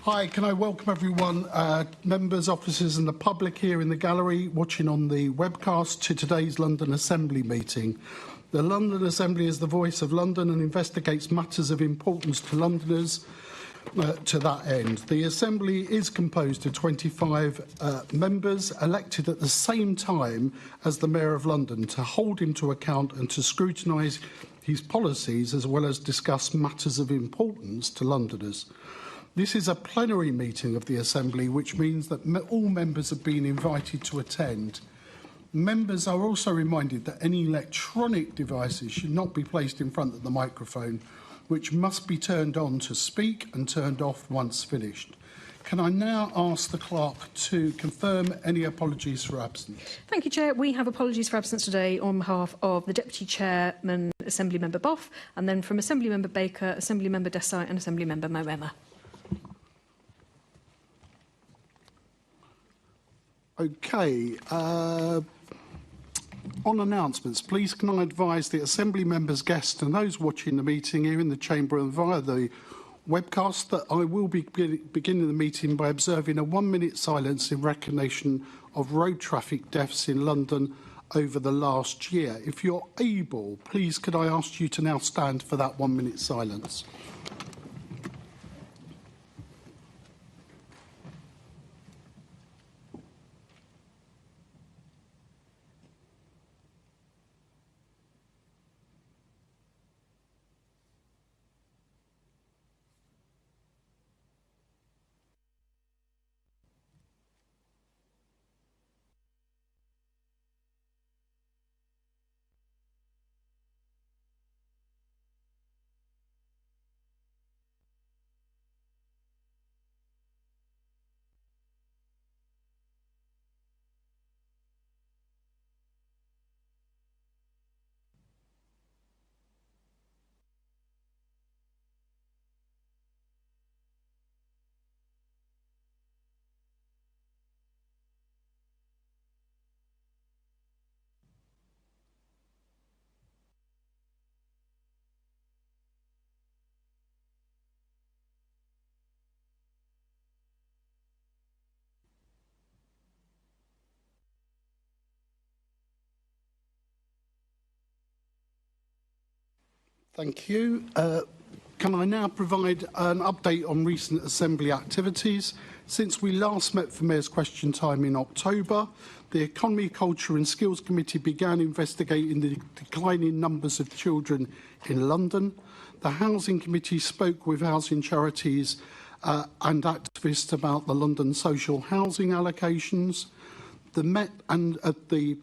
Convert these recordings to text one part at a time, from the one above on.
Hi, can I welcome everyone, members, officers and the public here in the gallery watching on the webcast to today's London Assembly meeting. The London Assembly is the voice of London and investigates matters of importance to Londoners. To that end, the Assembly is composed of 25 members elected at the same time as the Mayor of London to hold him to account and to scrutinise his policies as well as discuss matters of importance to Londoners. This is a plenary meeting of the Assembly, which means that all members have been invited to attend. Members are also reminded that any electronic devices should not be placed in front of the microphone, which must be turned on to speak and turned off once finished. Can I now ask the clerk to confirm any apologies for absence? Thank you, Chair. We have apologies for absence today on behalf of the Deputy Chairman, Assembly Member Boff, and then from Assembly Member Baker, Assembly Member Desai and Assembly Member Moema. Okay. On announcements, please can I advise the Assembly members, guests and those watching the meeting here in the Chamber and via the webcast that I will be beginning the meeting by observing a 1-minute silence in recognition of road traffic deaths in London over the last year. If you're able, please could I ask you to now stand for that 1-minute silence. Thank you. Can I now provide an update on recent Assembly activities? Since we last met for Mayor's Question Time in October, the Economy, Culture and Skills Committee began investigating the declining numbers of children in London. The Housing Committee spoke with housing charities and activists about the London social housing allocations. The Met and the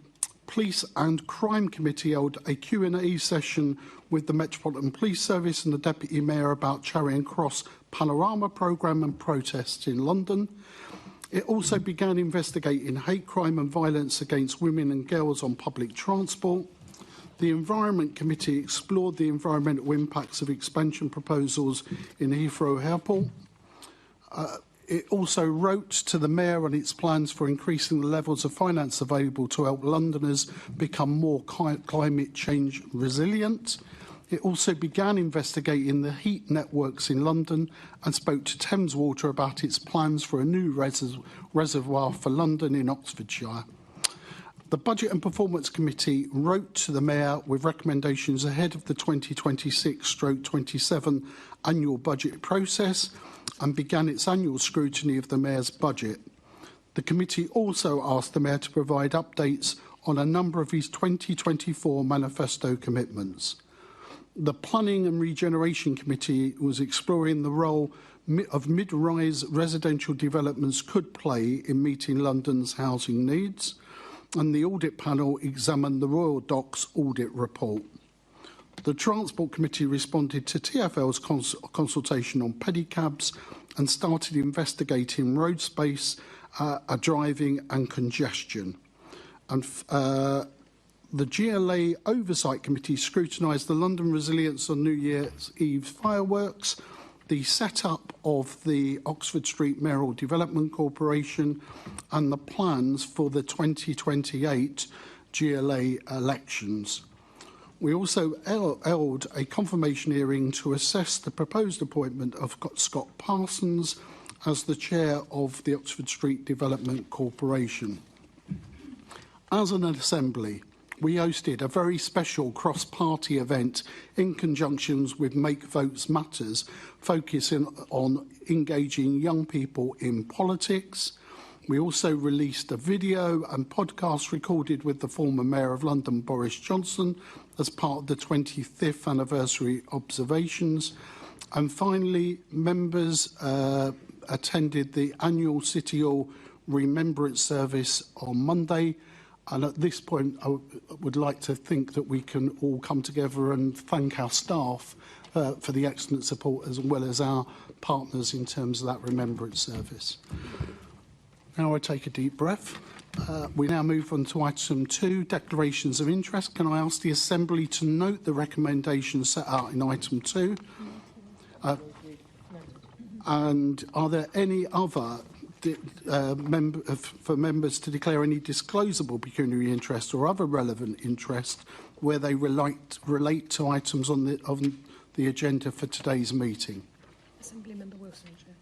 Police and Crime Committee held a Q&A session with the Metropolitan Police Service and the Deputy Mayor about Charing Cross Panorama programme and protests in London. It also began investigating hate crime and violence against women and girls on public transport. The Environment Committee explored the environmental impacts of expansion proposals in Heathrow Airport. It also wrote to the Mayor on its plans for increasing the levels of finance available to help Londoners become more climate change resilient. It also began investigating the heat networks in London and spoke to Thames Water about its plans for a new reservoir for London in Oxfordshire. The Budget and Performance Committee wrote to the Mayor with recommendations ahead of the 2026/27 annual budget process and began its annual scrutiny of the Mayor's budget. The committee also asked the Mayor to provide updates on a number of his 2024 manifesto commitments. The Planning and Regeneration Committee was exploring the role of mid-rise residential developments could play in meeting London's housing needs, and the Audit Panel examined the Royal Docks Audit Report. The Transport Committee responded to TfL's consultation on pedicabs and started investigating road space, driving and congestion. And the GLA Oversight Committee scrutinised the London resilience on New Year's Eve fireworks, the set-up of the Oxford Street Mayoral Development Corporation and the plans for the 2028 GLA elections. We also held a confirmation hearing to assess the proposed appointment of Scott Parsons as the chair of the Oxford Street Development Corporation. As an assembly, we hosted a very special cross-party event in conjunction with Make Votes Matters, focusing on engaging young people in politics. We also released a video and podcast recorded with the former Mayor of London, Boris Johnson, as part of the 25th anniversary observations. And finally, members attended the annual City Hall remembrance service on Monday. And at this point, I would like to think that we can all come together and thank our staff for the excellent support, as well as our partners in terms of that remembrance service. Now I take a deep breath. We now move on to item 2, declarations of interest. Can I ask the Assembly to note the recommendations set out in item 2? And are there any other for members to declare any disclosable pecuniary interest or other relevant interest where they relate to items on the agenda for today's meeting? Assembly Member Wilson, Chair.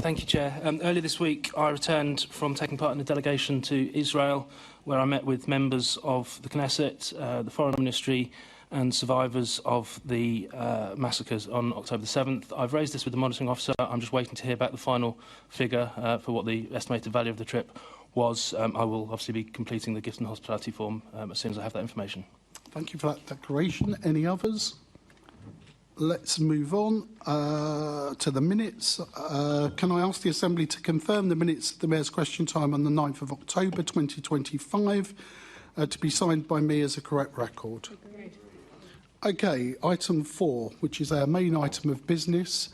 Thank you, Chair. Earlier this week, I returned from taking part in a delegation to Israel, where I met with members of the Knesset, the Foreign Ministry, and survivors of the massacres on October the 7th. I've raised this with the monitoring officer. I'm just waiting to hear back the final figure for what the estimated value of the trip was. I will obviously be completing the gift and hospitality form as soon as I have that information. Thank you for that declaration. Any others? Let's move on to the minutes. Can I ask the Assembly to confirm the minutes of the Mayor's Question Time on the 9th of October 2025 to be signed by me as a correct record? Agreed. Okay, item 4, which is our main item of business.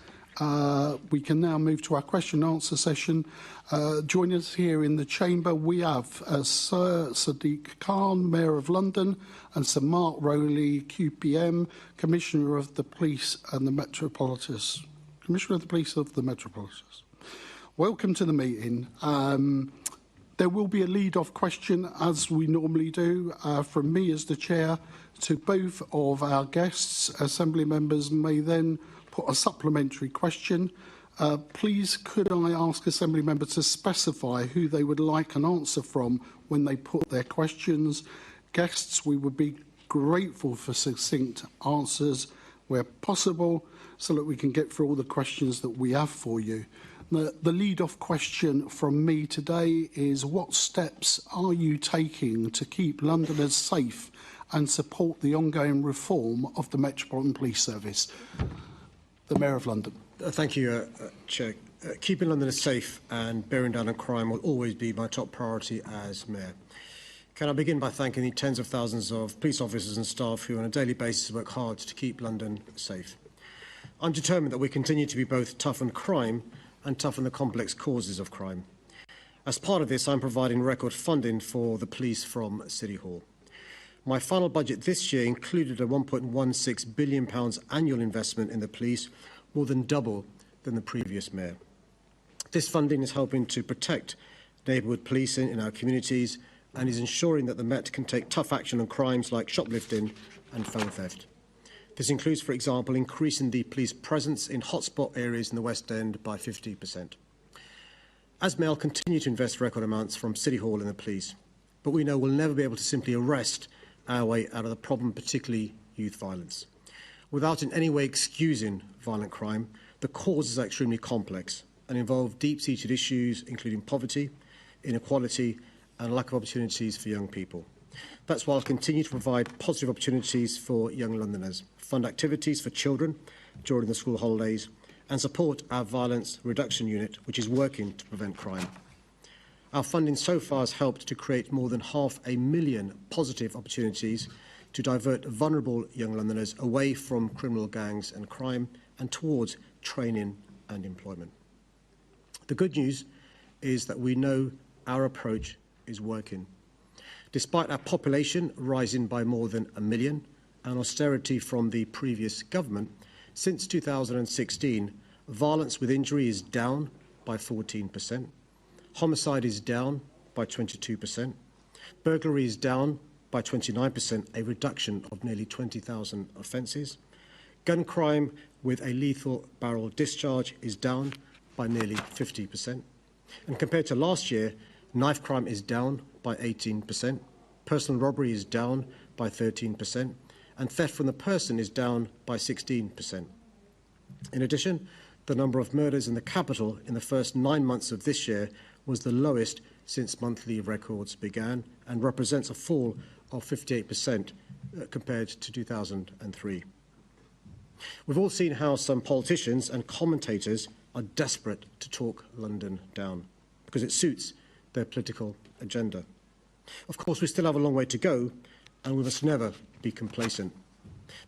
We can now move to our question and answer session. Joining us here in the chamber, we have Sir Sadiq Khan, Mayor of London, and Sir Mark Rowley, QPM, Commissioner of the Police and the Metropolitan. Commissioner of the Police of the Metropolitan. Welcome to the meeting. There will be a lead-off question, as we normally do, from me as the chair to both of our guests. Assembly members may then put a supplementary question. Please, could I ask Assembly members to specify who they would like an answer from when they put their questions? Guests, we would be grateful for succinct answers where possible, so that we can get through all the questions that we have for you. The lead-off question from me today is, what steps are you taking to keep Londoners safe and support the ongoing reform of the Metropolitan Police Service? The Mayor of London. Thank you, Chair. Keeping Londoners safe and bearing down on crime will always be my top priority as Mayor. Can I begin by thanking the tens of thousands of police officers and staff who on a daily basis work hard to keep London safe. I'm determined that we continue to be both tough on crime and tough on the complex causes of crime. As part of this, I'm providing record funding for the police from City Hall. My final budget this year included a £1.16 billion annual investment in the police, more than double than the previous mayor. This funding is helping to protect neighbourhood policing in our communities and is ensuring that the Met can take tough action on crimes like shoplifting and phone theft. This includes, for example, increasing the police presence in hotspot areas in the West End by 50%. As mayor, I'll continue to invest record amounts from City Hall in the police, but we know we'll never be able to simply arrest our way out of the problem, particularly youth violence. Without in any way excusing violent crime, the causes are extremely complex and involve deep-seated issues, including poverty, inequality, and lack of opportunities for young people. That's why I'll continue to provide positive opportunities for young Londoners, fund activities for children during the school holidays, and support our violence reduction unit, which is working to prevent crime. Our funding so far has helped to create more than 500,000 positive opportunities to divert vulnerable young Londoners away from criminal gangs and crime and towards training and employment. The good news is that we know our approach is working. Despite our population rising by more than 1 million and austerity from the previous government, since 2016, violence with injury is down by 14%, homicide is down by 22%, burglary is down by 29%, a reduction of nearly 20,000 offences, Gun crime with a lethal barrel discharge is down by nearly 50%. And compared to last year, knife crime is down by 18%, personal robbery is down by 13%, and theft from the person is down by 16%. In addition, the number of murders in the capital in the first 9 months of this year was the lowest since monthly records began and represents a fall of 58% compared to 2003. We've all seen how some politicians and commentators are desperate to talk London down because it suits their political agenda. Of course, we still have a long way to go, and we must never be complacent.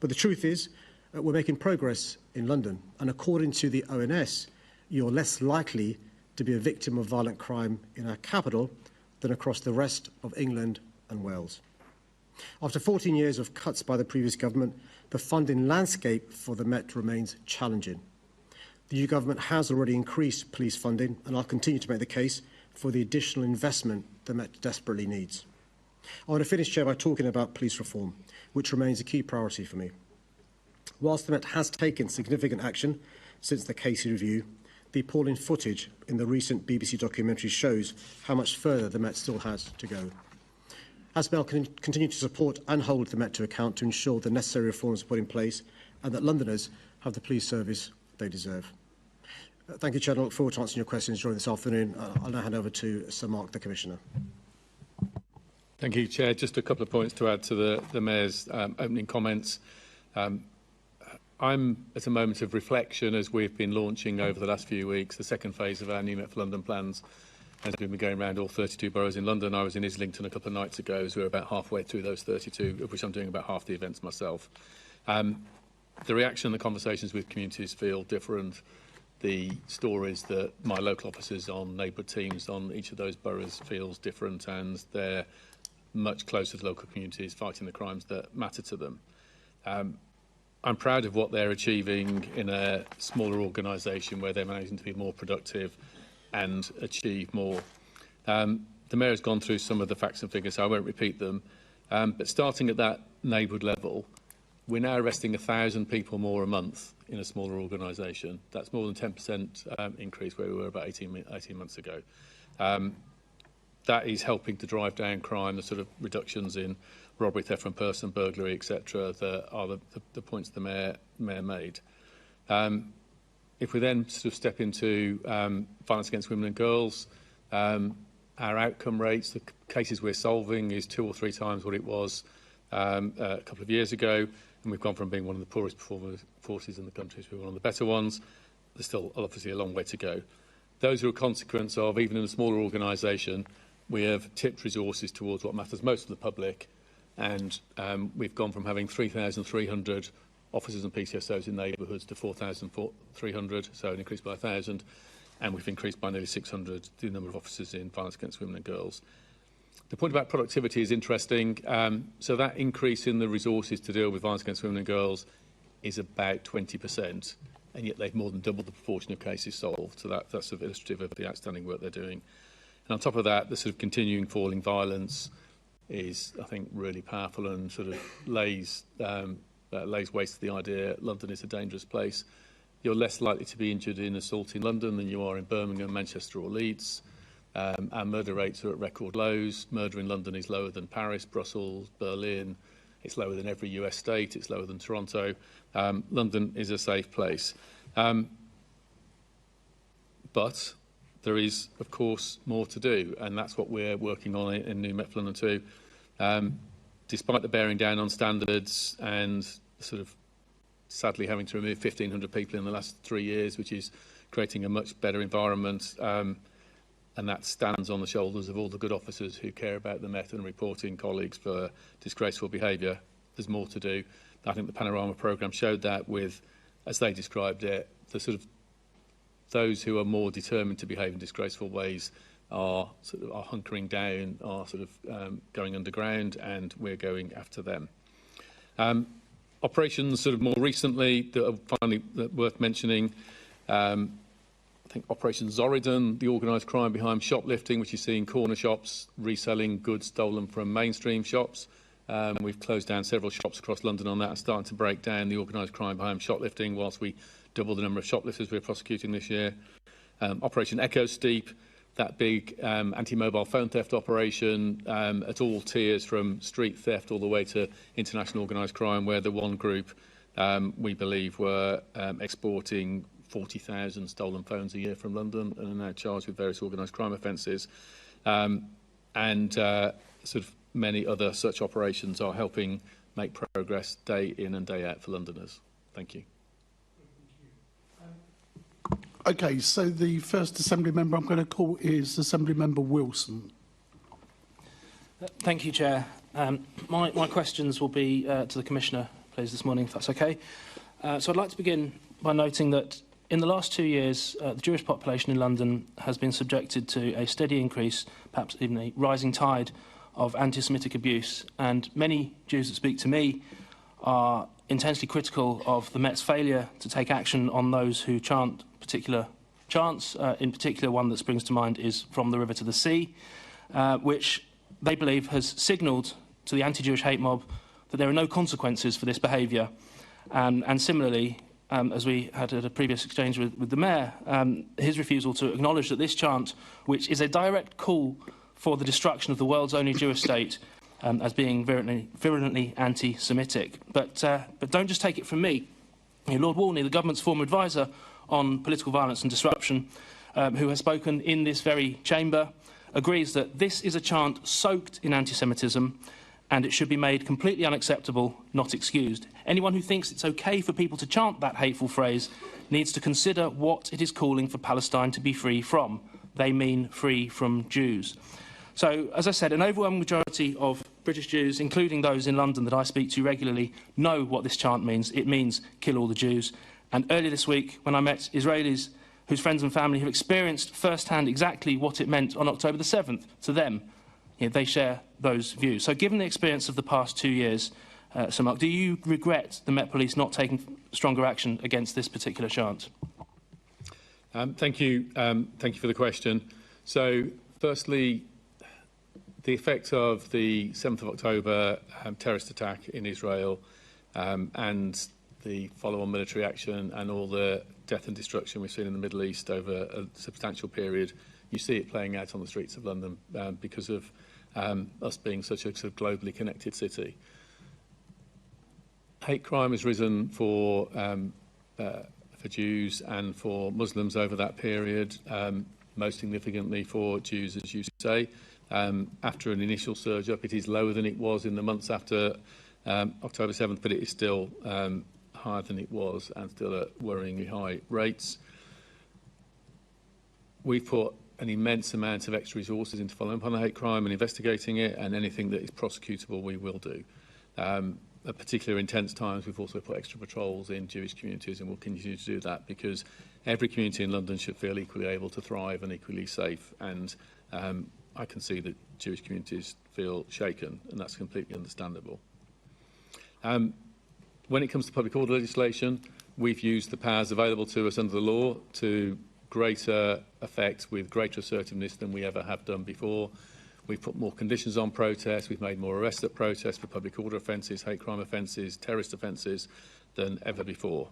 But the truth is, we're making progress in London, and according to the ONS, you're less likely to be a victim of violent crime in our capital than across the rest of England and Wales. After 14 years of cuts by the previous government, the funding landscape for the Met remains challenging. The new government has already increased police funding, and I'll continue to make the case for the additional investment the Met desperately needs. I want to finish, Chair, by talking about police reform, which remains a key priority for me. Whilst the Met has taken significant action since the Casey review, the appalling footage in the recent BBC documentary shows how much further the Met still has to go. ASBEL can continue to support and hold the Met to account to ensure the necessary reforms are put in place and that Londoners have the police service they deserve. Thank you, Chair. I look forward to answering your questions during this afternoon. I'll now hand over to Sir Mark, the Commissioner. Thank you, Chair. Just a couple of points to add to the Mayor's opening comments. I'm at a moment of reflection as we've been launching over the last few weeks the second phase of our new Met for London plans. As we've been going around all 32 boroughs in London, I was in Islington a couple of nights ago, so we're about halfway through those 32, of which I'm doing about half the events myself. The reaction and the conversations with communities feel different. The stories that my local officers on neighbourhood teams on each of those boroughs feels different, and they're much closer to local communities fighting the crimes that matter to them. I'm proud of what they're achieving in a smaller organisation where they're managing to be more productive and achieve more. The Mayor has gone through some of the facts and figures, so I won't repeat them. But starting at that neighbourhood level, we're now arresting 1,000 people more a month in a smaller organisation. That's more than 10% increase where we were about 18 months ago. That is helping to drive down crime, the sort of reductions in robbery, theft from person, burglary, etc. that are the points the Mayor made. If we then sort of step into violence against women and girls, our outcome rates, the cases we're solving is 2 or 3 times what it was a couple of years ago, and we've gone from being one of the poorest performing forces in the country to one of the better ones. There's still obviously a long way to go. Those are a consequence of, even in a smaller organisation, we have tipped resources towards what matters most to the public, and we've gone from having 3,300 officers and PCSOs in neighbourhoods to 4,300, so an increase by 1,000, and we've increased by nearly 600 the number of officers in violence against women and girls. The point about productivity is interesting. So that increase in the resources to deal with violence against women and girls is about 20%, and yet they've more than doubled the proportion of cases solved. So that's sort of illustrative of the outstanding work they're doing. And on top of that, the sort of continuing falling violence is, I think, really powerful and sort of lays waste to the idea London is a dangerous place. You're less likely to be injured in assault in London than you are in Birmingham, Manchester or Leeds. Our murder rates are at record lows. Murder in London is lower than Paris, Brussels, Berlin. It's lower than every US state. It's lower than Toronto. London is a safe place. But there is, of course, more to do, and that's what we're working on in New Met for London too. Despite the bearing down on standards and sort of sadly having to remove 1,500 people in the last 3 years, which is creating a much better environment, and that stands on the shoulders of all the good officers who care about the Met and reporting colleagues for disgraceful behaviour. There's more to do. I think the Panorama programme showed that with, as they described it, the sort of those who are more determined to behave in disgraceful ways are hunkering down, are sort of going underground, and we're going after them. Operations sort of more recently that are finally worth mentioning. I think Operation Zoridon, the organised crime behind shoplifting, which you see in corner shops, reselling goods stolen from mainstream shops. We've closed down several shops across London on that and starting to break down the organised crime behind shoplifting, whilst we double the number of shoplifters we're prosecuting this year. Operation Echo Steep, that big anti-mobile phone theft operation at all tiers, from street theft all the way to international organised crime, where the one group we believe were exporting 40,000 stolen phones a year from London and are now charged with various organised crime offences. And sort of many other such operations are helping make progress day in and day out for Londoners. Thank you. Okay, so the first Assembly member I'm going to call is Assembly Member Wilson. Thank you, Chair. My questions will be to the Commissioner, please, this morning, if that's okay. So I'd like to begin by noting that in the last 2 years, the Jewish population in London has been subjected to a steady increase, perhaps even a rising tide, of anti-Semitic abuse. And many Jews that speak to me are intensely critical of the Met's failure to take action on those who chant particular chants. In particular, one that springs to mind is "From the River to the Sea," which they believe has signalled to the anti-Jewish hate mob that there are no consequences for this behaviour. And similarly, as we had at a previous exchange with the Mayor, his refusal to acknowledge that this chant, which is a direct call for the destruction of the world's only Jewish state, as being virulently anti-Semitic. But don't just take it from me. Lord Walney, the government's former advisor on political violence and disruption, who has spoken in this very chamber, agrees that this is a chant soaked in anti-Semitism and it should be made completely unacceptable, not excused. Anyone who thinks it's okay for people to chant that hateful phrase needs to consider what it is calling for Palestine to be free from. They mean free from Jews. So, as I said, an overwhelming majority of British Jews, including those in London that I speak to regularly, know what this chant means. It means kill all the Jews. And earlier this week, when I met Israelis whose friends and family have experienced firsthand exactly what it meant on October the 7th to them, they share those views. So given the experience of the past 2 years, Sir Mark, do you regret the Met Police not taking stronger action against this particular chant? Thank you for the question. So, firstly, the effect of the 7th of October terrorist attack in Israel and the follow-on military action and all the death and destruction we've seen in the Middle East over a substantial period, you see it playing out on the streets of London because of us being such a sort of globally connected city. Hate crime has risen for Jews and for Muslims over that period, most significantly for Jews, as you say. After an initial surge up, it is lower than it was in the months after October 7th, but it is still higher than it was and still at worryingly high rates. We've put an immense amount of extra resources into following up on the hate crime and investigating it, and anything that is prosecutable we will do. At particularly intense times, we've also put extra patrols in Jewish communities, and we'll continue to do that because every community in London should feel equally able to thrive and equally safe. And I can see that Jewish communities feel shaken, and that's completely understandable. When it comes to public order legislation, we've used the powers available to us under the law to greater effect with greater assertiveness than we ever have done before. We've put more conditions on protests, we've made more arrests at protests for public order offences, hate crime offences, terrorist offences than ever before.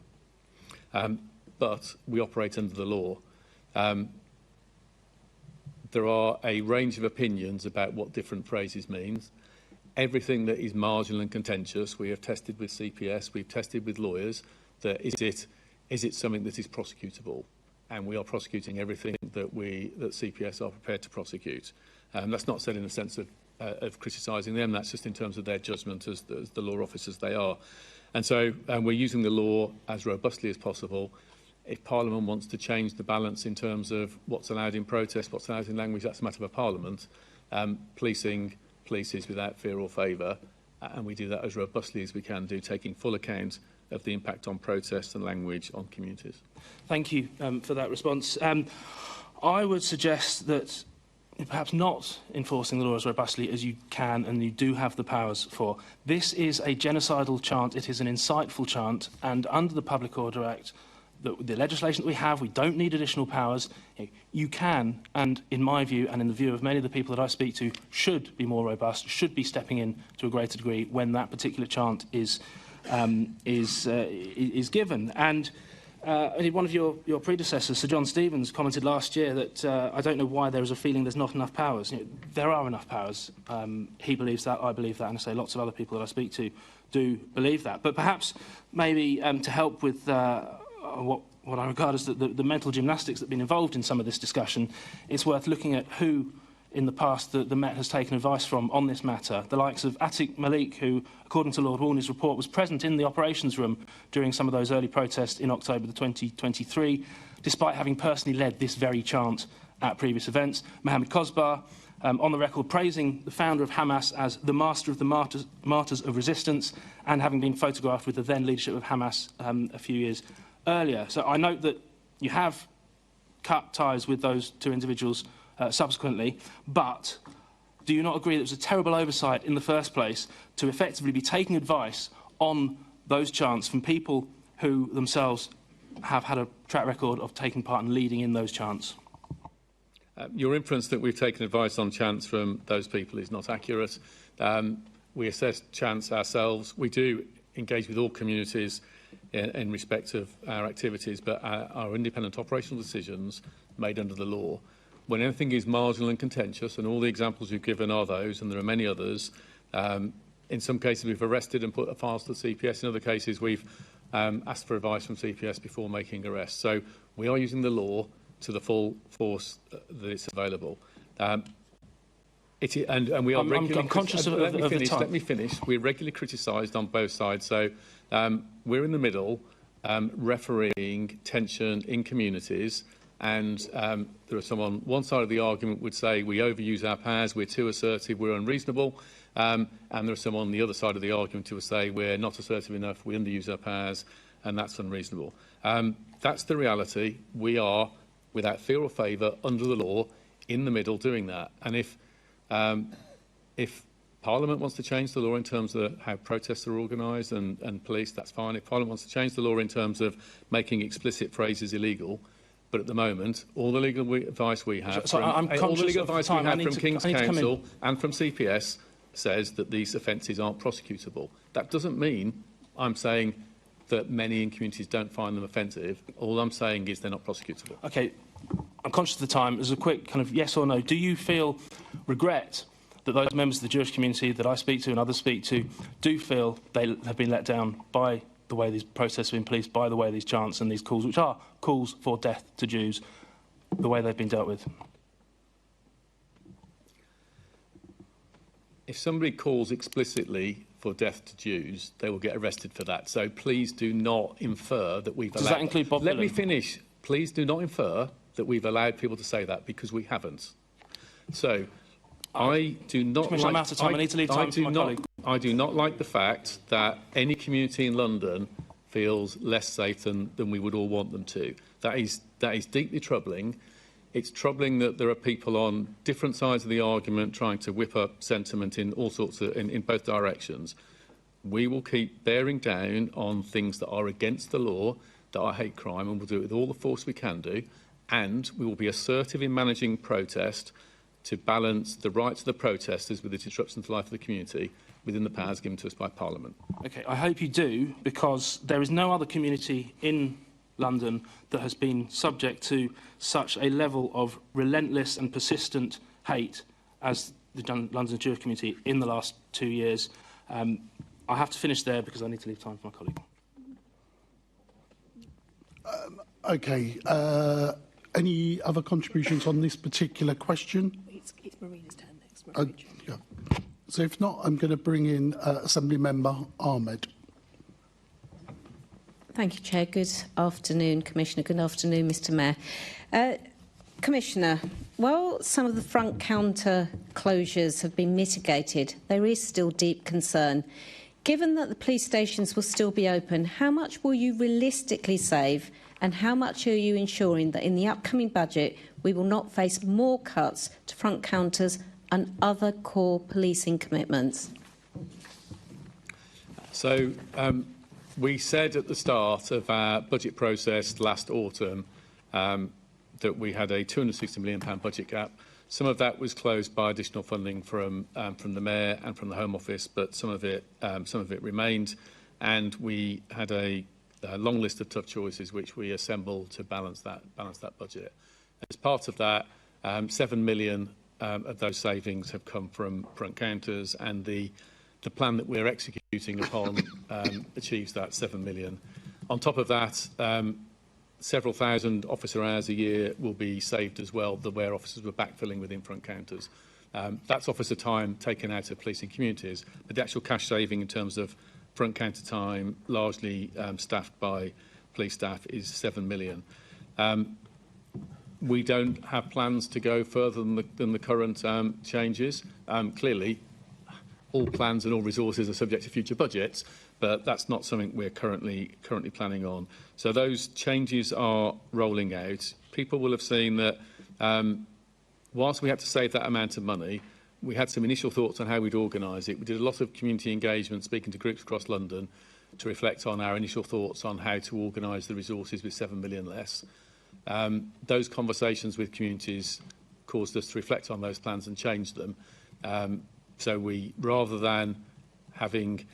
But we operate under the law. There are a range of opinions about what different phrases means. Everything that is marginal and contentious, we have tested with CPS, we've tested with lawyers, that is it something that is prosecutable? And we are prosecuting everything that CPS are prepared to prosecute. That's not said in the sense of criticising them, that's just in terms of their judgment as the law officers they are. And so we're using the law as robustly as possible. If Parliament wants to change the balance in terms of what's allowed in protest, what's allowed in language, that's a matter of Parliament. Policing polices without fear or favour, and we do that as robustly as we can do, taking full account of the impact on protests and language on communities. Thank you for that response. I would suggest that perhaps not enforcing the law as robustly as you can and you do have the powers for. This is a genocidal chant, it is an insightful chant, and under the Public Order Act, the legislation that we have, we don't need additional powers. You can, and in my view, and in the view of many of the people that I speak to, should be more robust, should be stepping in to a greater degree when that particular chance is given. And one of your predecessors, Sir John Stevens, commented last year that I don't know why there is a feeling there's not enough powers. There are enough powers. He believes that, I believe that, and I say lots of other people that I speak to do believe that. But perhaps maybe to help with what I regard as the mental gymnastics that have been involved in some of this discussion, it's worth looking at who in the past the Met has taken advice from on this matter. The likes of Atiq Malik, who, according to Lord Warney's report, was present in the operations room during some of those early protests in October 2023, despite having personally led this very chant at previous events. Mohammed Kosbar, on the record praising the founder of Hamas as the master of the martyrs of resistance, and having been photographed with the then leadership of Hamas a few years earlier. So I note that you have cut ties with those two individuals subsequently, but do you not agree that it was a terrible oversight in the first place to effectively be taking advice on those chants from people who themselves have had a track record of taking part and leading in those chants? Your inference that we've taken advice on chants from those people is not accurate. We assess chants ourselves. We do engage with all communities in respect of our activities, but our independent operational decisions made under the law. When anything is marginal and contentious, and all the examples you've given are those, and there are many others, in some cases we've arrested and put files to the CPS. In other cases we've asked for advice from CPS before making arrests. So we are using the law to the full force that it's available. And we are regularly... I'm conscious of the time. Let me finish. We're regularly criticised on both sides. So we're in the middle, refereeing tension in communities, and there are some on one side of the argument would say we overuse our powers, we're too assertive, we're unreasonable, and there are some on the other side of the argument who would say we're not assertive enough, we underuse our powers, and that's unreasonable. That's the reality. We are, without fear or favour, under the law, in the middle doing that. And if Parliament wants to change the law in terms of how protests are organised and police, that's fine. If Parliament wants to change the law in terms of making explicit phrases illegal, but at the moment, all the legal advice we have from King's Counsel and from CPS says that these offences aren't prosecutable. That doesn't mean I'm saying that many in communities don't find them offensive. All I'm saying is they're not prosecutable. OK, I'm conscious of the time. As a quick kind of yes or no, do you feel regret that those members of the Jewish community that I speak to and others speak to do feel they have been let down by the way these protests have been policed, by the way these chants and these calls, which are calls for death to Jews, the way they've been dealt with? If somebody calls explicitly for death to Jews, they will get arrested for that. So please do not infer that we've allowed... Does that include Bob Dylan? Let me finish. Please do not infer that we've allowed people to say that, because we haven't. So I do not like... I'm out of time. I need to leave time for my colleague. I do not like the fact that any community in London feels less safe than we would all want them to. That is deeply troubling. It's troubling that there are people on different sides of the argument trying to whip up sentiment in all sorts of, in both directions. We will keep bearing down on things that are against the law, that are hate crime, and we'll do it with all the force we can do. And we will be assertive in managing protest to balance the rights of the protesters with the disruption to the life of the community within the powers given to us by Parliament. OK, I hope you do, because there is no other community in London that has been subject to such a level of relentless and persistent hate as the London Jewish community in the last 2 years. I have to finish there because I need to leave time for my colleague. OK. Any other contributions on this particular question? It's Marina's turn next. Yeah. So if not, I'm going to bring in Assembly Member Ahmed. Thank you, Chair. Good afternoon, Commissioner. Good afternoon, Mr Mayor. Commissioner, while some of the front counter closures have been mitigated, there is still deep concern. Given that the police stations will still be open, how much will you realistically save, and how much are you ensuring that in the upcoming budget we will not face more cuts to front counters and other core policing commitments? So, We said at the start of our budget process last autumn that we had a £260 million budget gap. Some of that was closed by additional funding from the Mayor and from the Home Office, but some of it remained, and we had a long list of tough choices which we assembled to balance that budget. As part of that, 7 million of those savings have come from front counters, and the plan that we're executing upon achieves that 7 million. On top of that, several thousand officer hours a year will be saved as well, where officers were backfilling within front counters. That's officer time taken out of policing communities, but the actual cash saving in terms of front counter time, largely staffed by police staff, is 7 million. We don't have plans to go further than the current changes. Clearly, all plans and all resources are subject to future budgets, but that's not something we're currently planning on. So those changes are rolling out. People will have seen that whilst we had to save that amount of money, we had some initial thoughts on how we'd organise it. We did a lot of community engagement, speaking to groups across London, to reflect on our initial thoughts on how to organise the resources with 7 million less. Those conversations with communities caused us to reflect on those plans and change them. So we, rather than having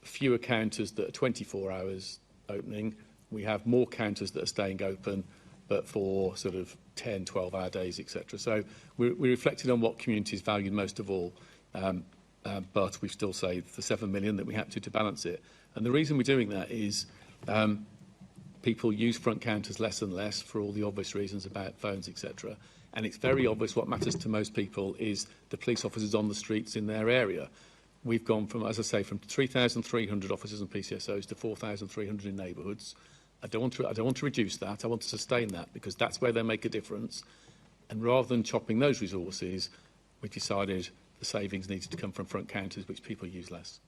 fewer counters that are 24 hours opening, we have more counters that are staying open, but for sort of 10, 12-hour days, etc. So we reflected on what communities valued most of all, but we've still saved the 7 million that we had to balance it. And the reason we're doing that is people use front counters less and less for all the obvious reasons about phones, etc. And it's very obvious what matters to most people is the police officers on the streets in their area. We've gone from, as I say, from 3,300 officers and PCSOs to 4,300 in neighbourhoods. I don't want to reduce that. I want to sustain that because that's where they make a difference. And rather than chopping those resources, we decided the savings needed to come from front counters, which people use less.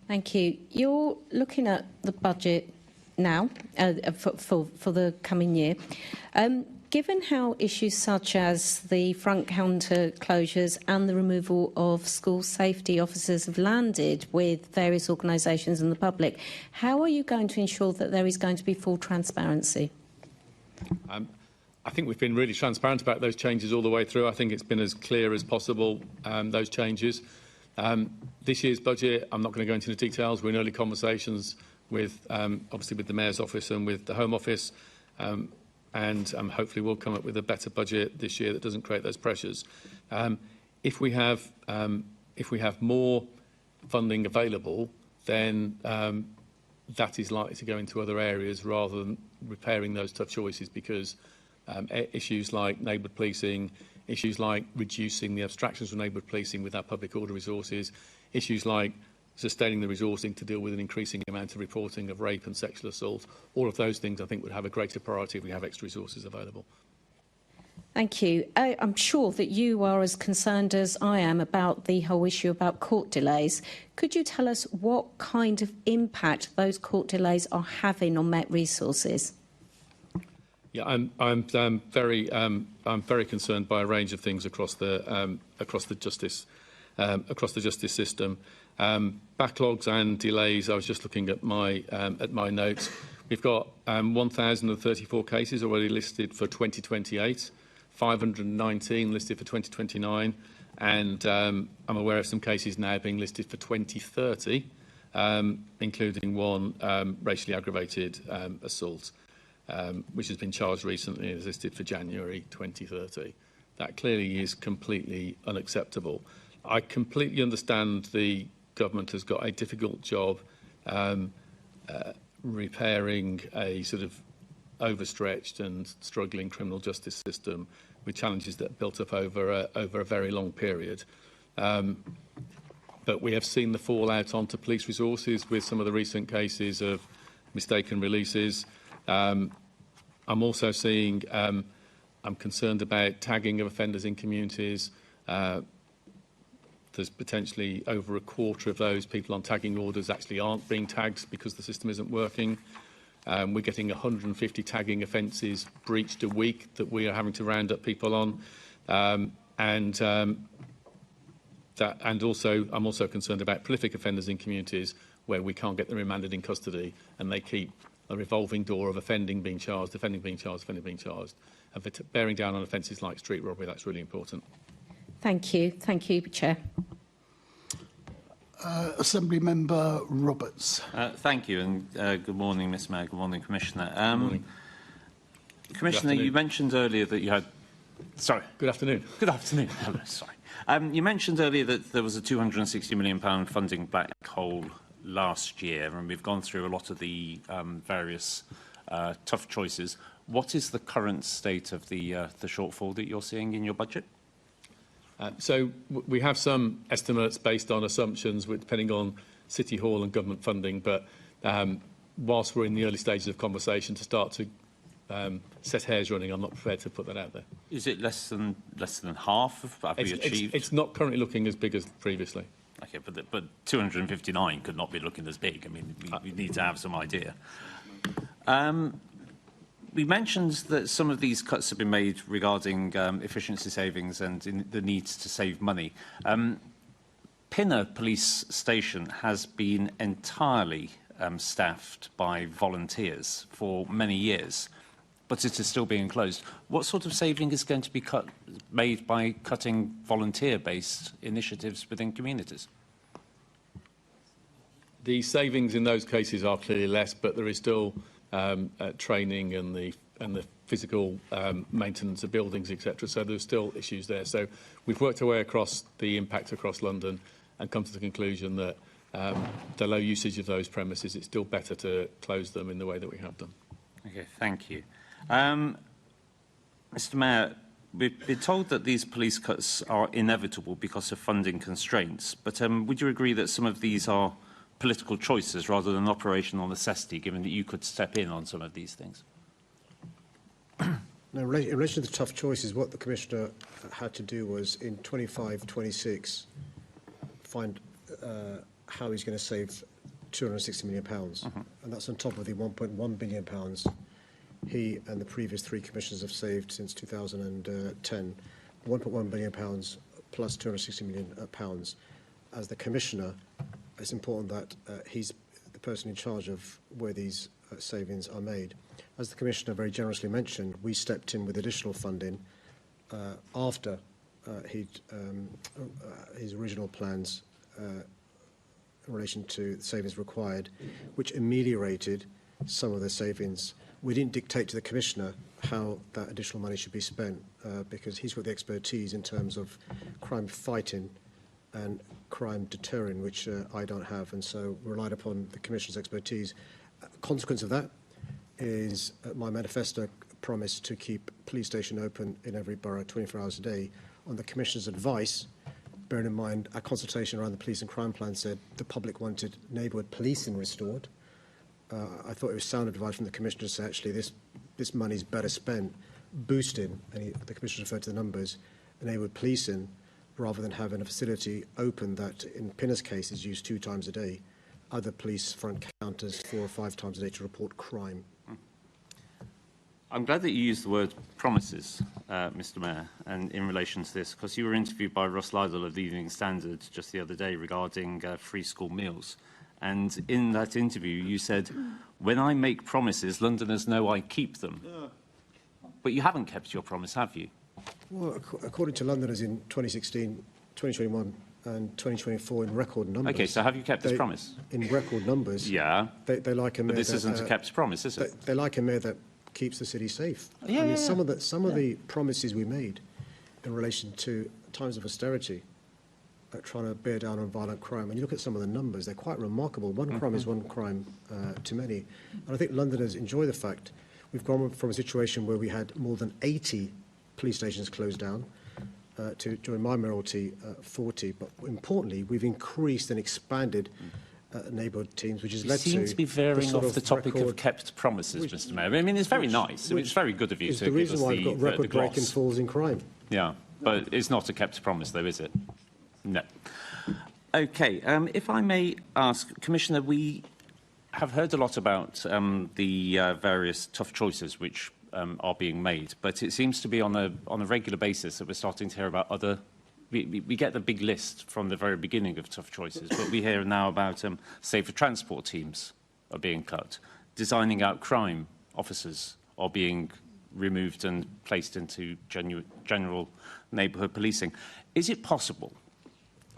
Thank you. You're looking at the budget now for the coming year. Given how issues such as the front counter closures and the removal of school safety officers have landed with various organisations and the public, how are you going to ensure that there is going to be full transparency? I think we've been really transparent about those changes all the way through. I think it's been as clear as possible, those changes. This year's budget, I'm not going to go into the details. We're in early conversations with, obviously, with the Mayor's Office and with the Home Office. And hopefully we'll come up with a better budget this year that doesn't create those pressures. If we have more funding available, then that is likely to go into other areas rather than repairing those tough choices, because issues like neighbourhood policing, issues like reducing the abstractions from neighbourhood policing with our public order resources, issues like sustaining the resourcing to deal with an increasing amount of reporting of rape and sexual assault. All of those things, I think, would have a greater priority if we have extra resources available. Thank you. I'm sure that you are as concerned as I am about the whole issue about court delays. Could you tell us what kind of impact those court delays are having on Met resources? Yeah, I'm very concerned by a range of things across the justice system. Backlogs and delays. I was just looking at my notes. We've got 1,034 cases already listed for 2028, 519 listed for 2029, and I'm aware of some cases now being listed for 2030, including one racially aggravated assault, which has been charged recently and is listed for January 2030. That clearly is completely unacceptable. I completely understand the government has got a difficult job repairing a sort of overstretched and struggling criminal justice system with challenges that built up over a very long period. But we have seen the fallout onto police resources with some of the recent cases of mistaken releases. I'm also seeing, I'm concerned about tagging of offenders in communities. There's potentially over a quarter of those people on tagging orders actually aren't being tagged because the system isn't working. We're getting 150 tagging offences breached a week that we are having to round up people on. I'm also concerned about prolific offenders in communities where we can't get them remanded in custody, and they keep a revolving door of offending being charged, offending being charged, offending being charged. And for bearing down on offences like street robbery, that's really important. Thank you. Thank you, Chair. Assembly Member Roberts. Thank you, and good morning, Mr Mayor. Good morning, Commissioner. Good morning. Commissioner, you mentioned earlier that you had... Sorry. Good afternoon. Good afternoon. Hello, sorry. You mentioned earlier that there was a £260 million funding black hole last year, and we've gone through a lot of the various tough choices. What is the current state of the shortfall that you're seeing in your budget? So we have some estimates based on assumptions, depending on City Hall and government funding, but whilst we're in the early stages of conversation to start to set hairs running, I'm not prepared to put that out there. Is it less than half of what we achieved? It's not currently looking as big as previously. Okay, but 259 could not be looking as big. I mean, we need to have some idea. We mentioned that some of these cuts have been made regarding efficiency savings and the need to save money. Pinner Police Station has been entirely staffed by volunteers for many years, but it is still being closed. What sort of saving is going to be made by cutting volunteer-based initiatives within communities? The savings in those cases are clearly less, but there is still training and the physical maintenance of buildings, etc. So there's still issues there. So we've worked our way across the impact across London and come to the conclusion that the low usage of those premises, it's still better to close them in the way that we have done. Okay, thank you. Mr Mayor, we've been told that these police cuts are inevitable because of funding constraints, but would you agree that some of these are political choices rather than operational necessity, given that you could step in on some of these things? Now, in relation to the tough choices, what the Commissioner had to do was, in 25-26, find how he's going to save £260 million. And that's on top of the £1.1 billion he and the previous three commissioners have saved since 2010. £1.1 billion plus £260 million. As the Commissioner, it's important that he's the person in charge of where these savings are made. As the Commissioner very generously mentioned, we stepped in with additional funding after his original plans in relation to the savings required, which ameliorated some of the savings. We didn't dictate to the Commissioner how that additional money should be spent because he's got the expertise in terms of crime fighting and crime deterring, which I don't have, and so relied upon the Commissioner's expertise. Consequence of that is my manifesto promise to keep police station open in every borough 24 hours a day. On the Commissioner's advice, bearing in mind our consultation around the police and crime plan said the public wanted neighbourhood policing restored. I thought it was sound advice from the Commissioner to say actually this money is better spent boosting, and the Commissioner referred to the numbers, neighbourhood policing, rather than having a facility open that, in Pinner's case, is used 2 times a day. Other police front counters 4 or 5 times a day to report crime. I'm glad that you used the word promises, Mr Mayor, and in relation to this, because you were interviewed by Ross Lydall of the Evening Standard just the other day regarding free school meals. And in that interview, you said, when I make promises, Londoners know I keep them. Yeah. But you haven't kept your promise, have you? Well, according to Londoners in 2016, 2021 and 2024 in record numbers. Okay, so have you kept this promise? In record numbers. Yeah. They like a mayor. But this isn't a kept promise, is it? They like a mayor that keeps the city safe. Yeah, I mean, some of the promises we made in relation to times of austerity, trying to bear down on violent crime, and you look at some of the numbers, they're quite remarkable. One crime is one crime too many. And I think Londoners enjoy the fact we've gone from a situation where we had more than 80 police stations closed down to, during my mayoralty, 40. But importantly, we've increased and expanded neighbourhood teams, which has led to... You seem to be veering off the topic of kept promises, Mr Mayor. I mean, it's very nice. I mean, it's very good of you to give us the gloss. It's the reason why I've got record-breaking falls in crime. Yeah, but it's not a kept promise, though, is it? No. Okay, if I may ask, Commissioner, we have heard a lot about the various tough choices which are being made, but it seems to be on a regular basis that we're starting to hear about other we get the big list from the very beginning of tough choices, but we hear now about safer transport teams are being cut, designing out crime officers are being removed and placed into general neighbourhood policing. Is it possible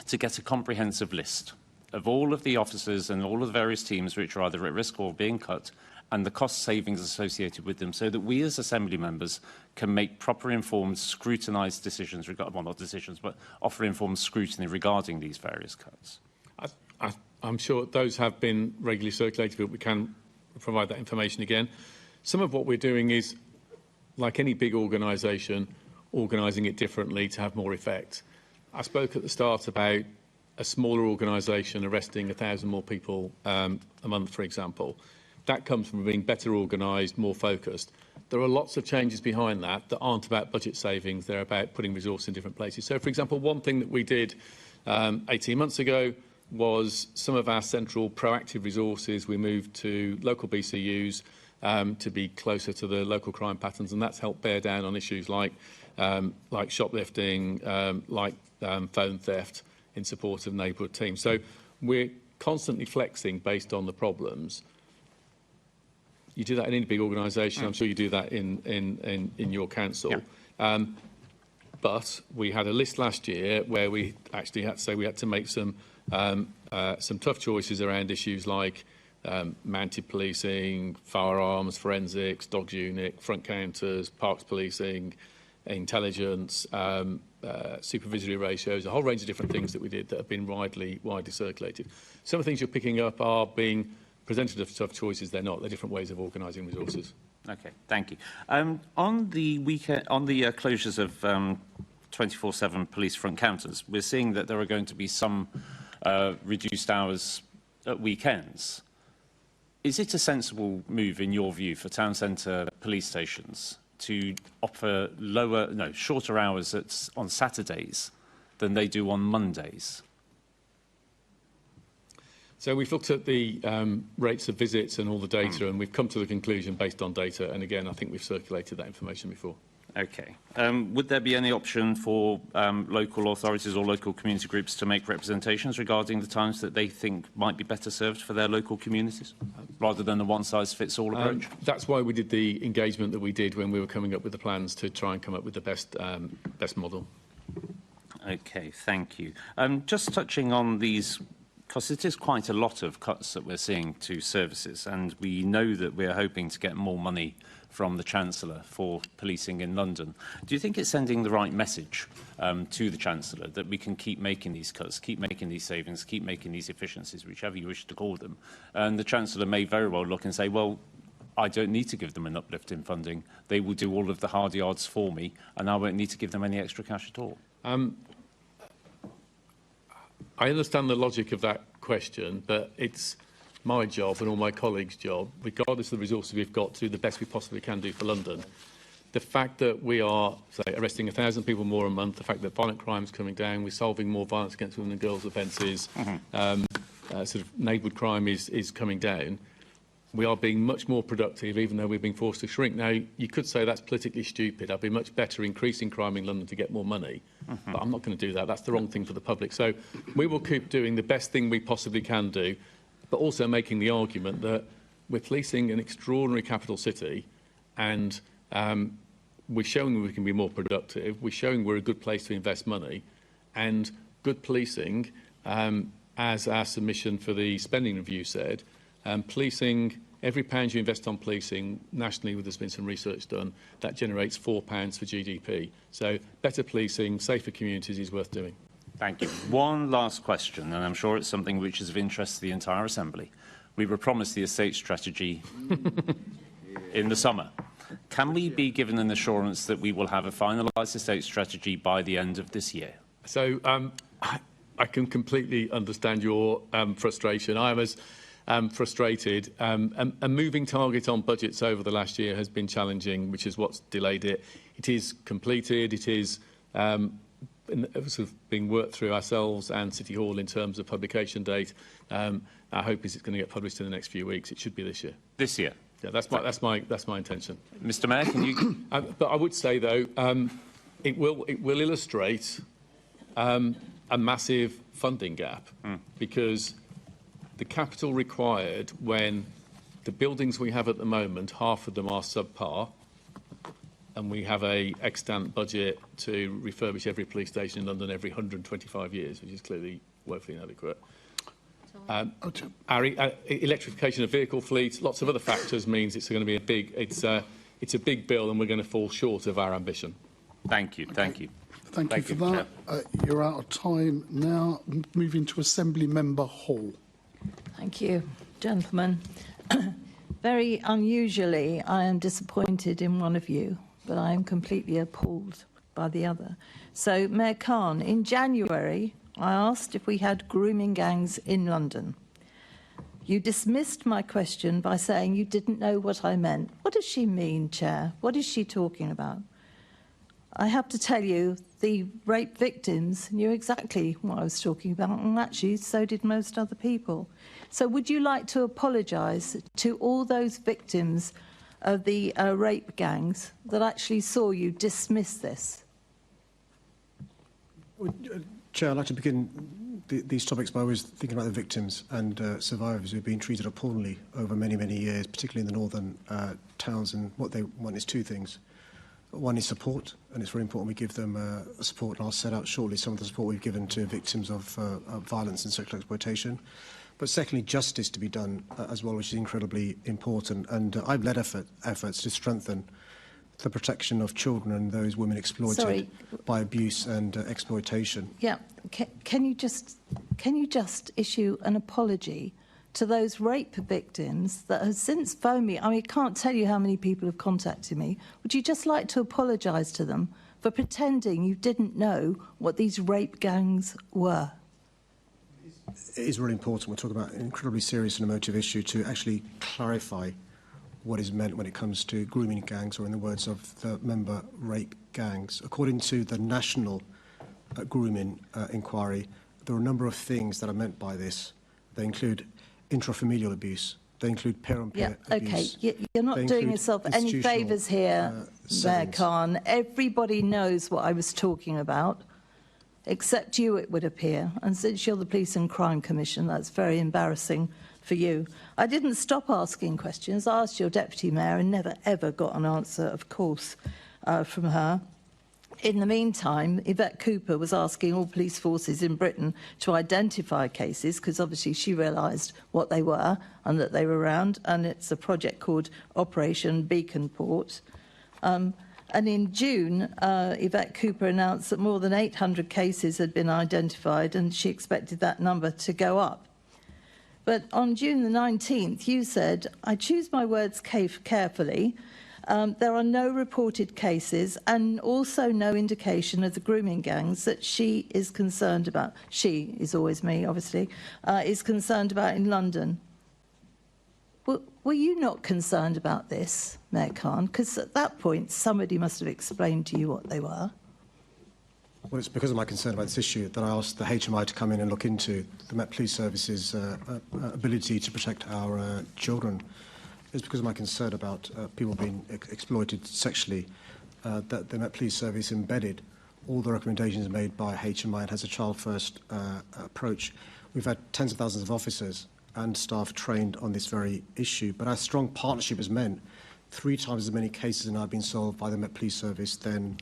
to get a comprehensive list of all of the officers and all of the various teams which are either at risk or being cut, and the cost savings associated with them, so that we as Assembly members can make proper informed, scrutinised decisions, well, not decisions, but offer informed scrutiny regarding these various cuts? I'm sure those have been regularly circulated, but we can provide that information again. Some of what we're doing is, like any big organisation, organising it differently to have more effect. I spoke at the start about a smaller organisation arresting 1,000 more people a month, for example. That comes from being better organised, more focused. There are lots of changes behind that aren't about budget savings, they're about putting resource in different places. So, for example, one thing that we did 18 months ago was some of our central proactive resources we moved to local BCUs to be closer to the local crime patterns, and that's helped bear down on issues like shoplifting, phone theft, in support of neighbourhood teams. So we're constantly flexing based on the problems. You do that in any big organisation. I'm sure you do that in your council. Yeah. But we had a list last year where we actually had to say we had to make some tough choices around issues like mounted policing, firearms, forensics, dogs unit, front counters, parks policing, intelligence, supervisory ratios, a whole range of different things that we did that have been widely circulated. Some of the things you're picking up are being presented as tough choices. They're not. They're different ways of organising resources. Okay, thank you. On the closures of 24/7 police front counters, we're seeing that there are going to be some reduced hours at weekends. Is it a sensible move, in your view, for town centre police stations to offer shorter hours on Saturdays than they do on Mondays? So we've looked at the rates of visits and all the data, and we've come to the conclusion based on data. And again, I think we've circulated that information before. Okay. Would there be any option for local authorities or local community groups to make representations regarding the times that they think might be better served for their local communities, rather than a one-size-fits-all approach? That's why we did the engagement that we did when we were coming up with the plans to try and come up with the best model. Okay, thank you. Just touching on these, because it is quite a lot of cuts that we're seeing to services, and we know that we're hoping to get more money from the Chancellor for policing in London. Do you think it's sending the right message to the Chancellor that we can keep making these cuts, keep making these savings, keep making these efficiencies, whichever you wish to call them? And the Chancellor may very well look and say, well, I don't need to give them an uplift in funding. They will do all of the hard yards for me, and I won't need to give them any extra cash at all. I understand the logic of that question, but it's my job and all my colleagues' job, regardless of the resources we've got, to do the best we possibly can do for London. The fact that we are, say, arresting 1,000 people more a month, the fact that violent crime is coming down, we're solving more violence against women and girls offences, sort of neighbourhood crime is coming down, we are being much more productive, even though we're being forced to shrink. Now, you could say that's politically stupid. I'd be much better increasing crime in London to get more money. But I'm not going to do that. That's the wrong thing for the public. So we will keep doing the best thing we possibly can do, but also making the argument that we're policing an extraordinary capital city, and we're showing we can be more productive. We're showing we're a good place to invest money, and good policing, as our submission for the spending review said, policing, every pound you invest on policing, nationally, there's been some research done, that generates £4 for GDP. So better policing, safer communities is worth doing. Thank you. One last question, and I'm sure it's something which is of interest to the entire Assembly. We were promised the estate strategy in the summer. Can we be given an assurance that we will have a finalised estate strategy by the end of this year? So I can completely understand your frustration. I am as frustrated. A moving target on budgets over the last year has been challenging, which is what's delayed it. It is completed. It is sort of being worked through ourselves and City Hall in terms of publication date. Our hope is it's going to get published in the next few weeks. It should be this year. This year? Yeah, that's my intention. Mr. Mayor, can you? But I would say though, it will illustrate a massive funding gap because the capital required when the buildings we have at the moment, half of them are subpar, and we have a extant budget to refurbish every police station in London every 125 years, which is clearly woefully inadequate. Our electrification of vehicle fleets, lots of other factors means it's going to be it's a big bill, and we're going to fall short of our ambition. Thank you. Thank you. Thank you for that. You're out of time now. Moving to Assembly Member Hall. Thank you, gentlemen. Very unusually, I am disappointed in one of you, but I am completely appalled by the other. So, Mayor Khan, in January, I asked if we had grooming gangs in London. You dismissed my question by saying you didn't know what I meant. What does she mean, Chair? What is she talking about? I have to tell you, the rape victims knew exactly what I was talking about, and actually so did most other people. So would you like to apologise to all those victims of the rape gangs that actually saw you dismiss this? Chair, I'd like to begin these topics by always thinking about the victims and survivors who have been treated appallingly over many, many years, particularly in the northern towns. And what they want is two things. One is support, and it's very important we give them support, and I'll set out shortly some of the support we've given to victims of violence and sexual exploitation. But secondly, justice to be done as well, which is incredibly important. And I've led efforts to strengthen the protection of children and those women exploited by abuse and exploitation. Yeah, can you just issue an apology to those rape victims that have since phoned me? I mean, I can't tell you how many people have contacted me. Would you just like to apologise to them for pretending you didn't know what these rape gangs were? It is really important. We're talking about an incredibly serious and emotive issue to actually clarify what is meant when it comes to grooming gangs, or in the words of the member, rape gangs. According to the National Grooming Inquiry, there are a number of things that are meant by this. They include intrafamilial abuse. They include parent-peer abuse. Okay, you're not doing yourself any favours here, Mayor Khan. Everybody knows what I was talking about, except you, it would appear. And since you're the Police and Crime Commission, that's very embarrassing for you. I didn't stop asking questions. I asked your Deputy Mayor and never, ever got an answer, of course, from her. In the meantime, Yvette Cooper was asking all police forces in Britain to identify cases, because obviously she realised what they were and that they were around, and it's a project called Operation Beacon Port. And in June, Yvette Cooper announced that more than 800 cases had been identified, and she expected that number to go up. But on June the 19th, you said, I choose my words carefully, there are no reported cases and also no indication of the grooming gangs that she is concerned about. She is always me, obviously, is concerned about in London. Were you not concerned about this, Mayor Khan? Because at that point, somebody must have explained to you what they were. Well, it's because of my concern about this issue that I asked the HMI to come in and look into the Met Police Service's ability to protect our children. It's because of my concern about people being exploited sexually that the Met Police Service embedded all the recommendations made by HMI and has a child-first approach. We've had tens of thousands of officers and staff trained on this very issue, but our strong partnership has meant 3 times as many cases have now been solved by the Met Police Service than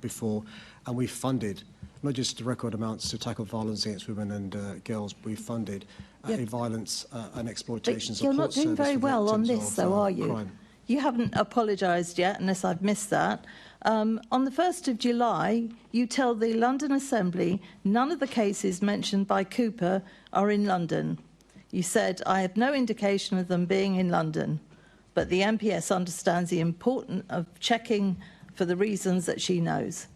before. And we've funded not just record amounts to tackle violence against women and girls, but we've funded a violence and exploitation support service. You're not doing very well on this, though, are you? Crime. You haven't apologised yet, unless I've missed that. On the 1st of July, you tell the London Assembly none of the cases mentioned by Cooper are in London. You said, I have no indication of them being in London, but the MPS understands the importance of checking for the reasons that she knows.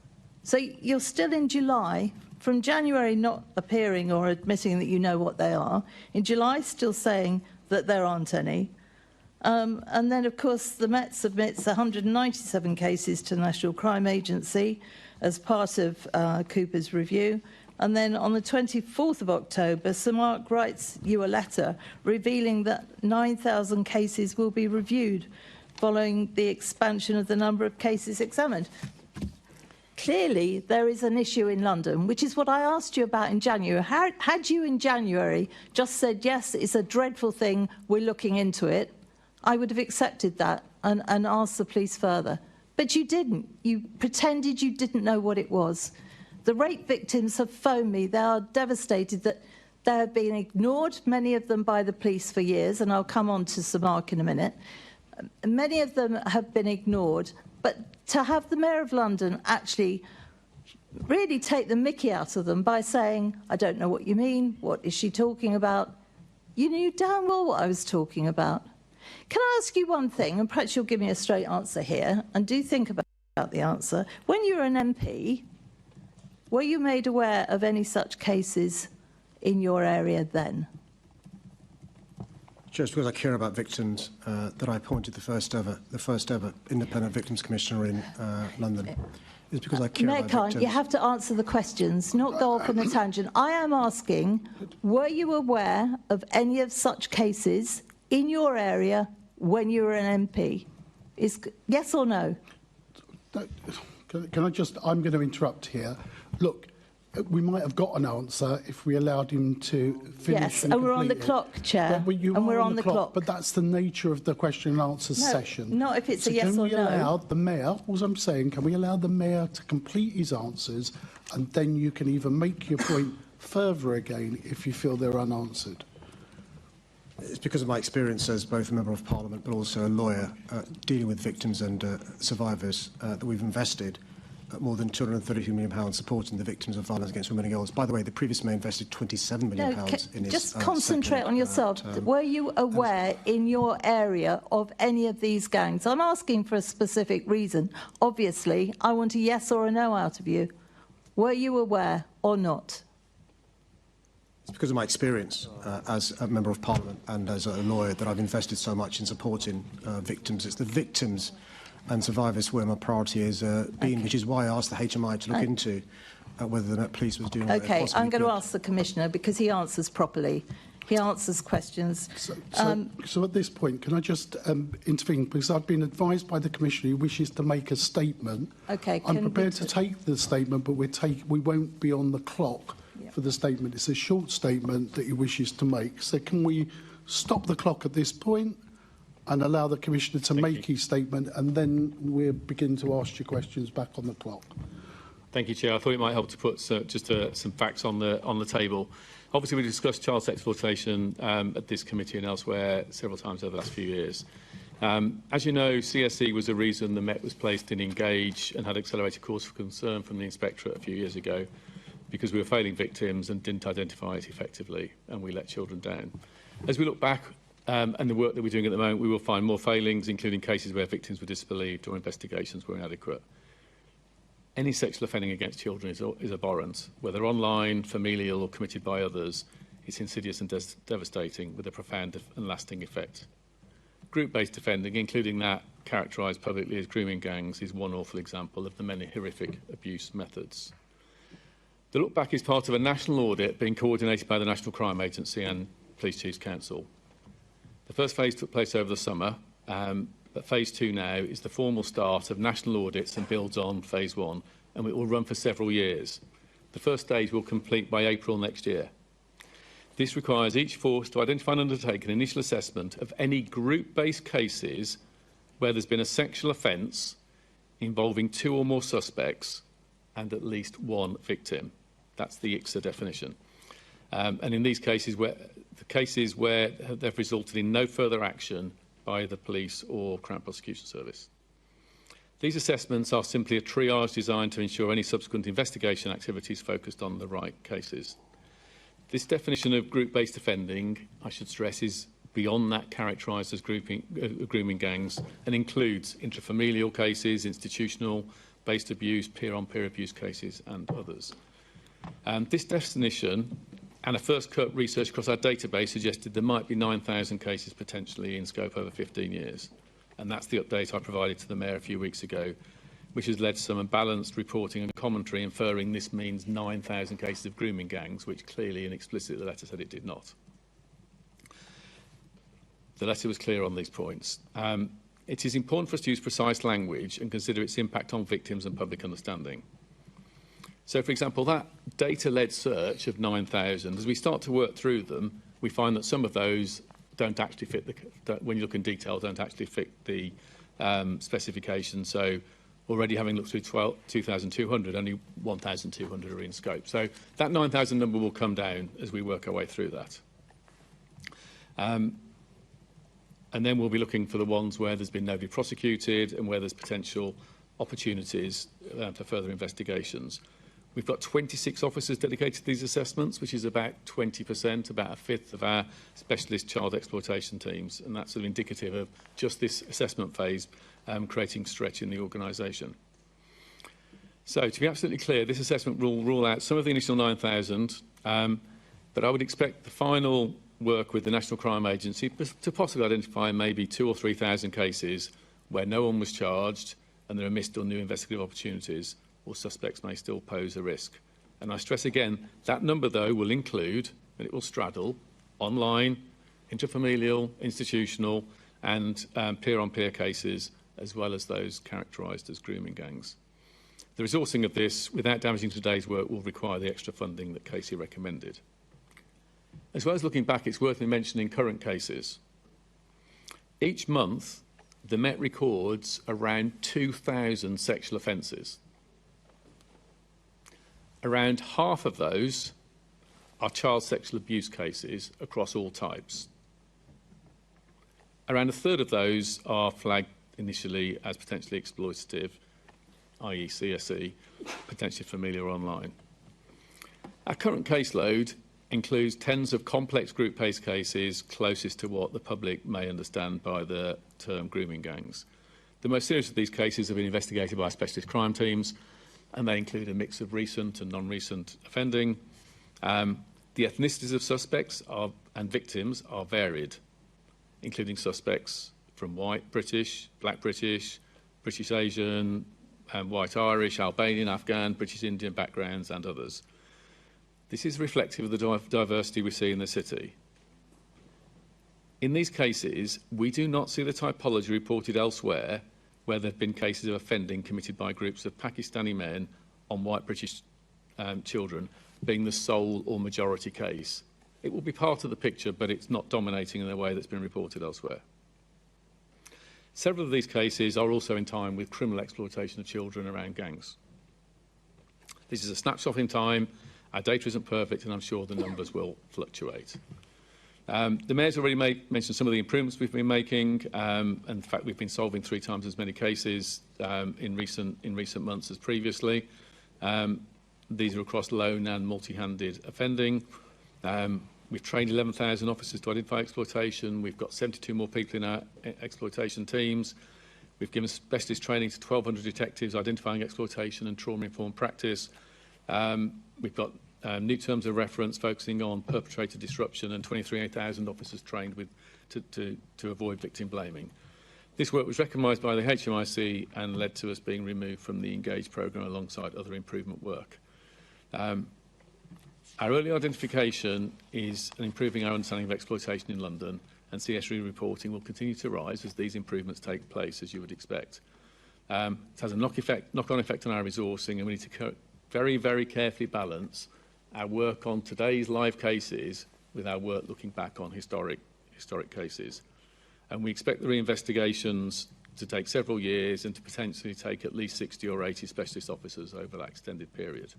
So you're still in July, from January not appearing or admitting that you know what they are, in July still saying that there aren't any. And then, of course, the Met submits 197 cases to the National Crime Agency as part of Cooper's review. And then on the 24th of October, Sir Mark writes you a letter revealing that 9,000 cases will be reviewed following the expansion of the number of cases examined. Clearly, there is an issue in London, which is what I asked you about in January. Had you in January just said, yes, it's a dreadful thing, we're looking into it, I would have accepted that and asked the police further. But you didn't. You pretended you didn't know what it was. The rape victims have phoned me. They are devastated that they have been ignored, many of them by the police for years, and I'll come on to Sadiq in a minute. Many of them have been ignored, but to have the Mayor of London actually really take the mickey out of them by saying, I don't know what you mean, what is she talking about? You knew damn well what I was talking about. Can I ask you one thing, and perhaps you'll give me a straight answer here, and do think about the answer. When you were an MP, were you made aware of any such cases in your area then? Just because I care about victims, that I appointed the first ever independent victims commissioner in London. It's because I care about victims. You have to answer the questions, not go off on a tangent. I am asking, were you aware of any of such cases in your area when you were an MP? Yes or no? Can I just, I'm going to interrupt here. Look, we might have got an answer if we allowed him to finish. Yes, and we're on the clock, Chair. And we're on the clock. But that's the nature of the question and answer session. Not if it's a yes or no. Can we allow the Mayor, all I'm saying, can we allow the Mayor to complete his answers, and then you can either make your point further again if you feel they're unanswered? It's because of my experience as both a Member of Parliament but also a lawyer dealing with victims and survivors that we've invested more than £232 million supporting the victims of violence against women and girls. By the way, the previous Mayor invested £27 million in his just concentrate on yourself. Were you aware in your area of any of these gangs? I'm asking for a specific reason. Obviously, I want a yes or a no out of you. Were you aware or not? It's because of my experience as a Member of Parliament and as a lawyer that I've invested so much in supporting victims. It's the victims and survivors where my priority has been, which is why I asked the HMI to look into whether the Met Police was doing what they possibly could. I'm going to ask the Commissioner because he answers properly. He answers questions. So at this point, can I just intervene? Because I've been advised by the Commissioner who wishes to make a statement. Okay. I'm prepared to take the statement, but we won't be on the clock for the statement. It's a short statement that he wishes to make. So can we stop the clock at this point and allow the Commissioner to make his statement, and then we'll begin to ask you questions back on the clock. Thank you, Chair. I thought it might help to put some facts on the table. Obviously, we discussed child sex exploitation at this committee and elsewhere several times over the last few years. As you know, CSE was the reason the Met was placed in Engage and had accelerated cause for concern from the Inspectorate a few years ago, because we were failing victims and didn't identify it effectively, and we let children down. As we look back and the work that we're doing at the moment, we will find more failings, including cases where victims were disbelieved or investigations were inadequate. Any sexual offending against children is abhorrent, whether online, familial or committed by others. It's insidious and devastating, with a profound and lasting effect. Group-based offending, including that characterised publicly as grooming gangs, is one awful example of the many horrific abuse methods. The look back is part of a national audit being coordinated by the National Crime Agency and Police Chiefs Council. The first phase took place over the summer, but phase 2 now is the formal start of national audits and builds on phase 1, and it will run for several years. The first stage will complete by April next year. This requires each force to identify and undertake an initial assessment of any group-based cases where there's been a sexual offence involving 2 or more suspects and at least 1 victim. That's the ICSA definition. And in these cases, where they've resulted in no further action by the police or Crown Prosecution Service. These assessments are simply a triage designed to ensure any subsequent investigation activities focused on the right cases. This definition of group-based offending, I should stress, is beyond that characterised as grooming gangs and includes intrafamilial cases, institutional-based abuse, peer-on-peer abuse cases and others. This definition and a first-cut research across our database suggested there might be 9,000 cases potentially in scope over 15 years. And that's the update I provided to the Mayor a few weeks ago, which has led to some unbalanced reporting and commentary inferring this means 9,000 cases of grooming gangs, which clearly and explicitly the letter said it did not. The letter was clear on these points. It is important for us to use precise language and consider its impact on victims and public understanding. So, for example, that data-led search of 9,000, as we start to work through them, we find that some of those don't actually fit when you look in detail, don't actually fit the specification. So already having looked through 2,200, only 1,200 are in scope. So that 9,000 number will come down as we work our way through that. And then we'll be looking for the ones where there's been nobody prosecuted and where there's potential opportunities for further investigations. We've got 26 officers dedicated to these assessments, which is about 20%, about a fifth of our specialist child exploitation teams. And that's sort of indicative of just this assessment phase creating stretch in the organisation. So to be absolutely clear, this assessment will rule out some of the initial 9,000, but I would expect the final work with the National Crime Agency to possibly identify maybe 2,000 or 3,000 cases where no one was charged and there are missed or new investigative opportunities, or suspects may still pose a risk. And I stress again, that number, though, will include, and it will straddle, online, interfamilial, institutional, and peer-on-peer cases, as well as those characterised as grooming gangs. The resourcing of this, without damaging today's work, will require the extra funding that Casey recommended. As well as looking back, it's worth mentioning current cases. Each month, the Met records around 2,000 sexual offences. Around half of those are child sexual abuse cases across all types. Around a third of those are flagged initially as potentially exploitative, i.e. CSE, potentially familiar or online. Our current caseload includes tens of complex group-based cases closest to what the public may understand by the term grooming gangs. The most serious of these cases have been investigated by specialist crime teams, and they include a mix of recent and non-recent offending. The ethnicities of suspects and victims are varied, including suspects from white British, black British, British Asian, white Irish, Albanian, Afghan, British Indian backgrounds, and others. This is reflective of the diversity we see in the city. In these cases, we do not see the typology reported elsewhere where there have been cases of offending committed by groups of Pakistani men on white British children being the sole or majority case. It will be part of the picture, but it's not dominating in the way that's been reported elsewhere. Several of these cases are also in time with criminal exploitation of children around gangs. This is a snapshot in time. Our data isn't perfect, and I'm sure the numbers will fluctuate. The Mayor's already mentioned some of the improvements we've been making, and in fact we've been solving 3 times as many cases in recent months as previously. These are across lone and multi-handed offending. We've trained 11,000 officers to identify exploitation. We've got 72 more people in our exploitation teams. We've given specialist training to 1,200 detectives identifying exploitation and trauma-informed practice. We've got new terms of reference focusing on perpetrator disruption and 23,000 officers trained to avoid victim blaming. This work was recognised by the HMIC and led to us being removed from the Engage programme alongside other improvement work. Our early identification is improving our understanding of exploitation in London, and CSE reporting will continue to rise as these improvements take place, as you would expect. It has a knock-on effect on our resourcing, and we need to very, very carefully balance our work on today's live cases with our work looking back on historic cases. And we expect the reinvestigations to take several years and to potentially take at least 60 or 80 specialist officers over that extended period.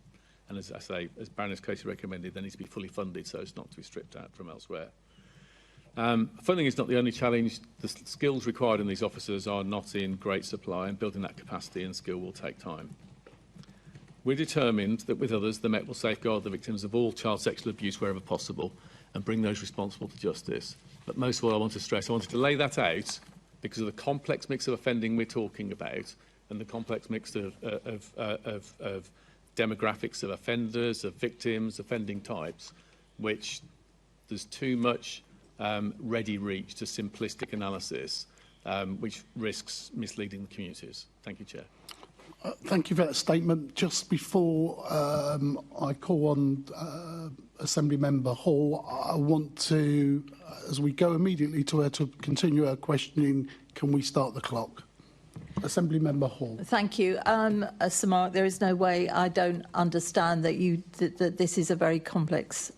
And as I say, as Baroness Casey recommended, they need to be fully funded so as not to be stripped out from elsewhere. Funding is not the only challenge. The skills required in these officers are not in great supply, and building that capacity and skill will take time. We're determined that with others, the Met will safeguard the victims of all child sexual abuse wherever possible and bring those responsible to justice. But most of all, I want to stress, I wanted to lay that out because of the complex mix of offending we're talking about and the complex mix of demographics of offenders, of victims, offending types, which there's too much ready reach to simplistic analysis, which risks misleading the communities. Thank you, Chair. Thank you for that statement. Just before I call on Assembly Member Hall, I want to, as we go immediately to her to continue her questioning, can we start the clock? Assembly Member Hall. Thank you. Sir Mark, there is no way I don't understand that this is a very complex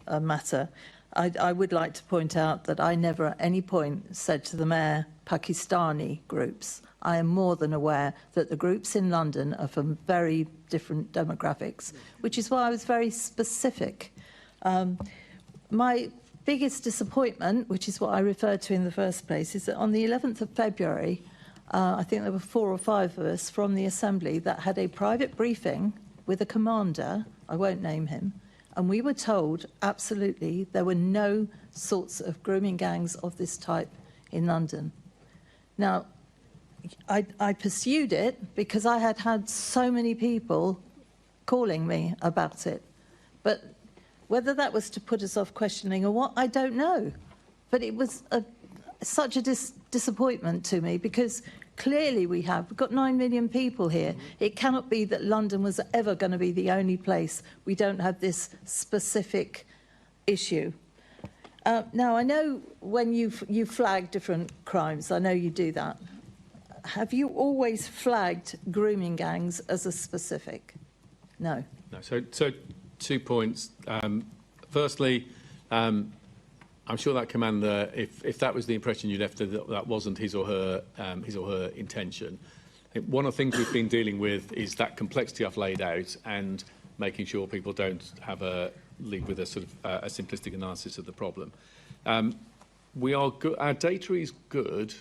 matter. I would like to point out that I never at any point said to the Mayor Pakistani groups. I am more than aware that the groups in London are from very different demographics, which is why I was very specific. My biggest disappointment, which is what I referred to in the first place, is that on the 11th of February, I think there were 4 or 5 of us from the Assembly that had a private briefing with a commander, I won't name him, and we were told absolutely there were no sorts of grooming gangs of this type in London. Now, I pursued it because I had had so many people calling me about it. But whether that was to put us off questioning or what, I don't know. But it was such a disappointment to me because clearly we've got 9 million people here. It cannot be that London was ever going to be the only place we don't have this specific issue. Now, I know when you flag different crimes, I know you do that. Have you always flagged grooming gangs as a specific? No. No. So 2 points. Firstly, I'm sure that commander, if that was the impression you left, that wasn't his or her intention. I think one of the things we've been dealing with is that complexity I've laid out and making sure people don't have lead with a sort of a simplistic analysis of the problem. Our data is good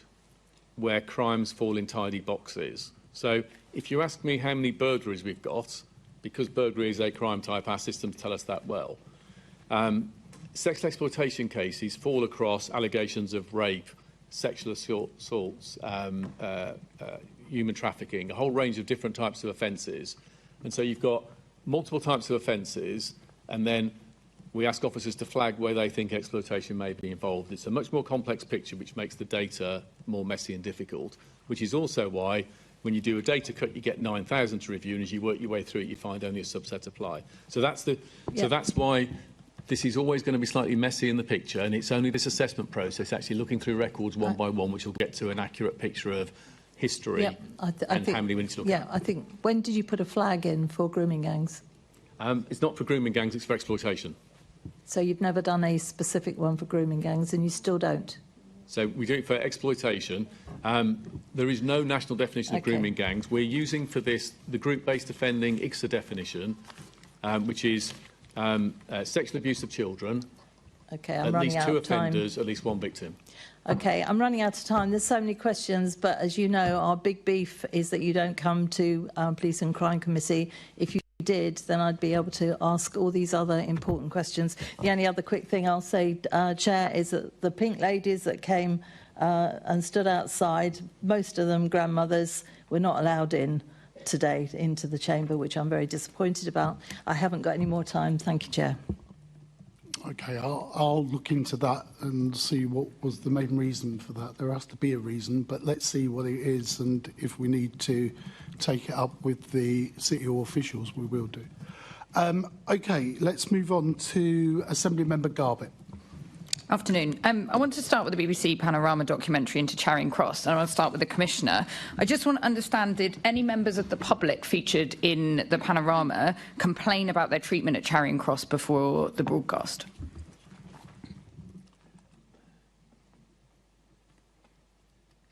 where crimes fall in tidy boxes. So if you ask me how many burglaries we've got, because burglary is a crime type, our systems tell us that well. Sexual exploitation cases fall across allegations of rape, sexual assaults, human trafficking, a whole range of different types of offences. And so you've got multiple types of offences, and then we ask officers to flag where they think exploitation may be involved. It's a much more complex picture, which makes the data more messy and difficult, which is also why when you do a data cut, you get 9,000 to review, and as you work your way through it, you find only a subset apply. So that's why this is always going to be slightly messy in the picture, and it's only this assessment process, actually looking through records one by one, which will get to an accurate picture of history and how many we need to look at. Yeah, I think, when did you put a flag in for grooming gangs? It's not for grooming gangs, it's for exploitation. So you've never done a specific one for grooming gangs, and you still don't? So we do it for exploitation. There is no national definition of grooming gangs. We're using for this the group-based offending ICSA definition, which is sexual abuse of children, I'm running out of time. At least 2 offenders, at least 1 victim. Okay, I'm running out of time. There's so many questions, but as you know, our big beef is that you don't come to Police and Crime Committee. If you did, then I'd be able to ask all these other important questions. The only other quick thing I'll say, Chair, is that the pink ladies that came and stood outside, most of them grandmothers, were not allowed in today into the chamber, which I'm very disappointed about. I haven't got any more time. Thank you, Chair. Okay, I'll look into that and see what was the main reason for that. There has to be a reason, but let's see what it is, and if we need to take it up with the City Hall officials, we will do. Okay, let's move on to Assembly Member Garbutt. Afternoon. I want to start with the BBC Panorama documentary into Charing Cross, and I want to start with the Commissioner. I just want to understand, did any members of the public featured in the Panorama complain about their treatment at Charing Cross before the broadcast?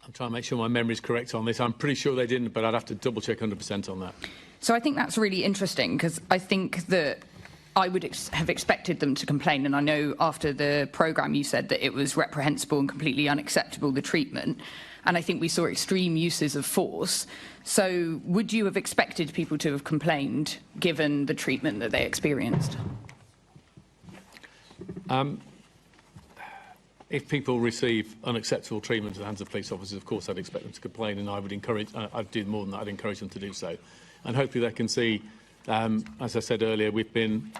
I'm trying to make sure my memory is correct on this. I'm pretty sure they didn't, but I'd have to double-check 100% on that. So I think that's really interesting, because I think that I would have expected them to complain, and I know after the programme you said that it was reprehensible and completely unacceptable, the treatment, and I think we saw extreme uses of force. So would you have expected people to have complained, given the treatment that they experienced? If people receive unacceptable treatment at the hands of police officers, of course I'd expect them to complain, and I would encourage, I'd do more than that, I'd encourage them to do so. And hopefully they can see, as I said earlier, we've been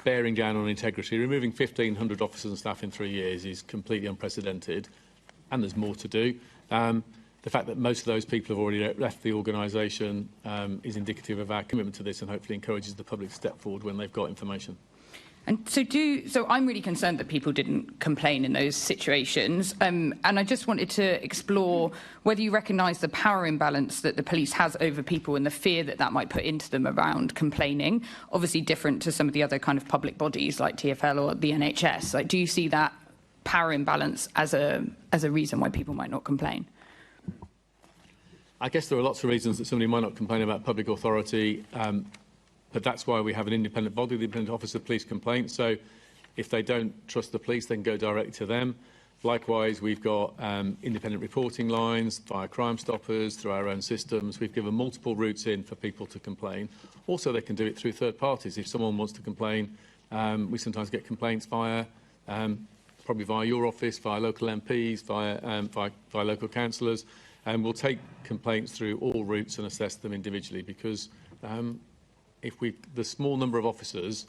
bearing down on integrity. Removing 1,500 officers and staff in 3 years is completely unprecedented, and there's more to do. The fact that most of those people have already left the organisation is indicative of our commitment to this, and hopefully encourages the public to step forward when they've got information. And so I'm really concerned that people didn't complain in those situations. And I just wanted to explore whether you recognise the power imbalance that the police has over people and the fear that that might put into them around complaining, obviously different to some of the other kind of public bodies like TfL or the NHS. Like, do you see that power imbalance as a reason why people might not complain? I guess there are lots of reasons that somebody might not complain about public authority. But that's why we have an independent body, the Independent Office of Police Complaints. So if they don't trust the police, they can go directly to them. Likewise, we've got independent reporting lines via Crime Stoppers, through our own systems. We've given multiple routes in for people to complain. Also, they can do it through third parties. If someone wants to complain, we sometimes get complaints via, probably via your office, via local MPs, via local councillors. And we'll take complaints through all routes and assess them individually because the small number of officers,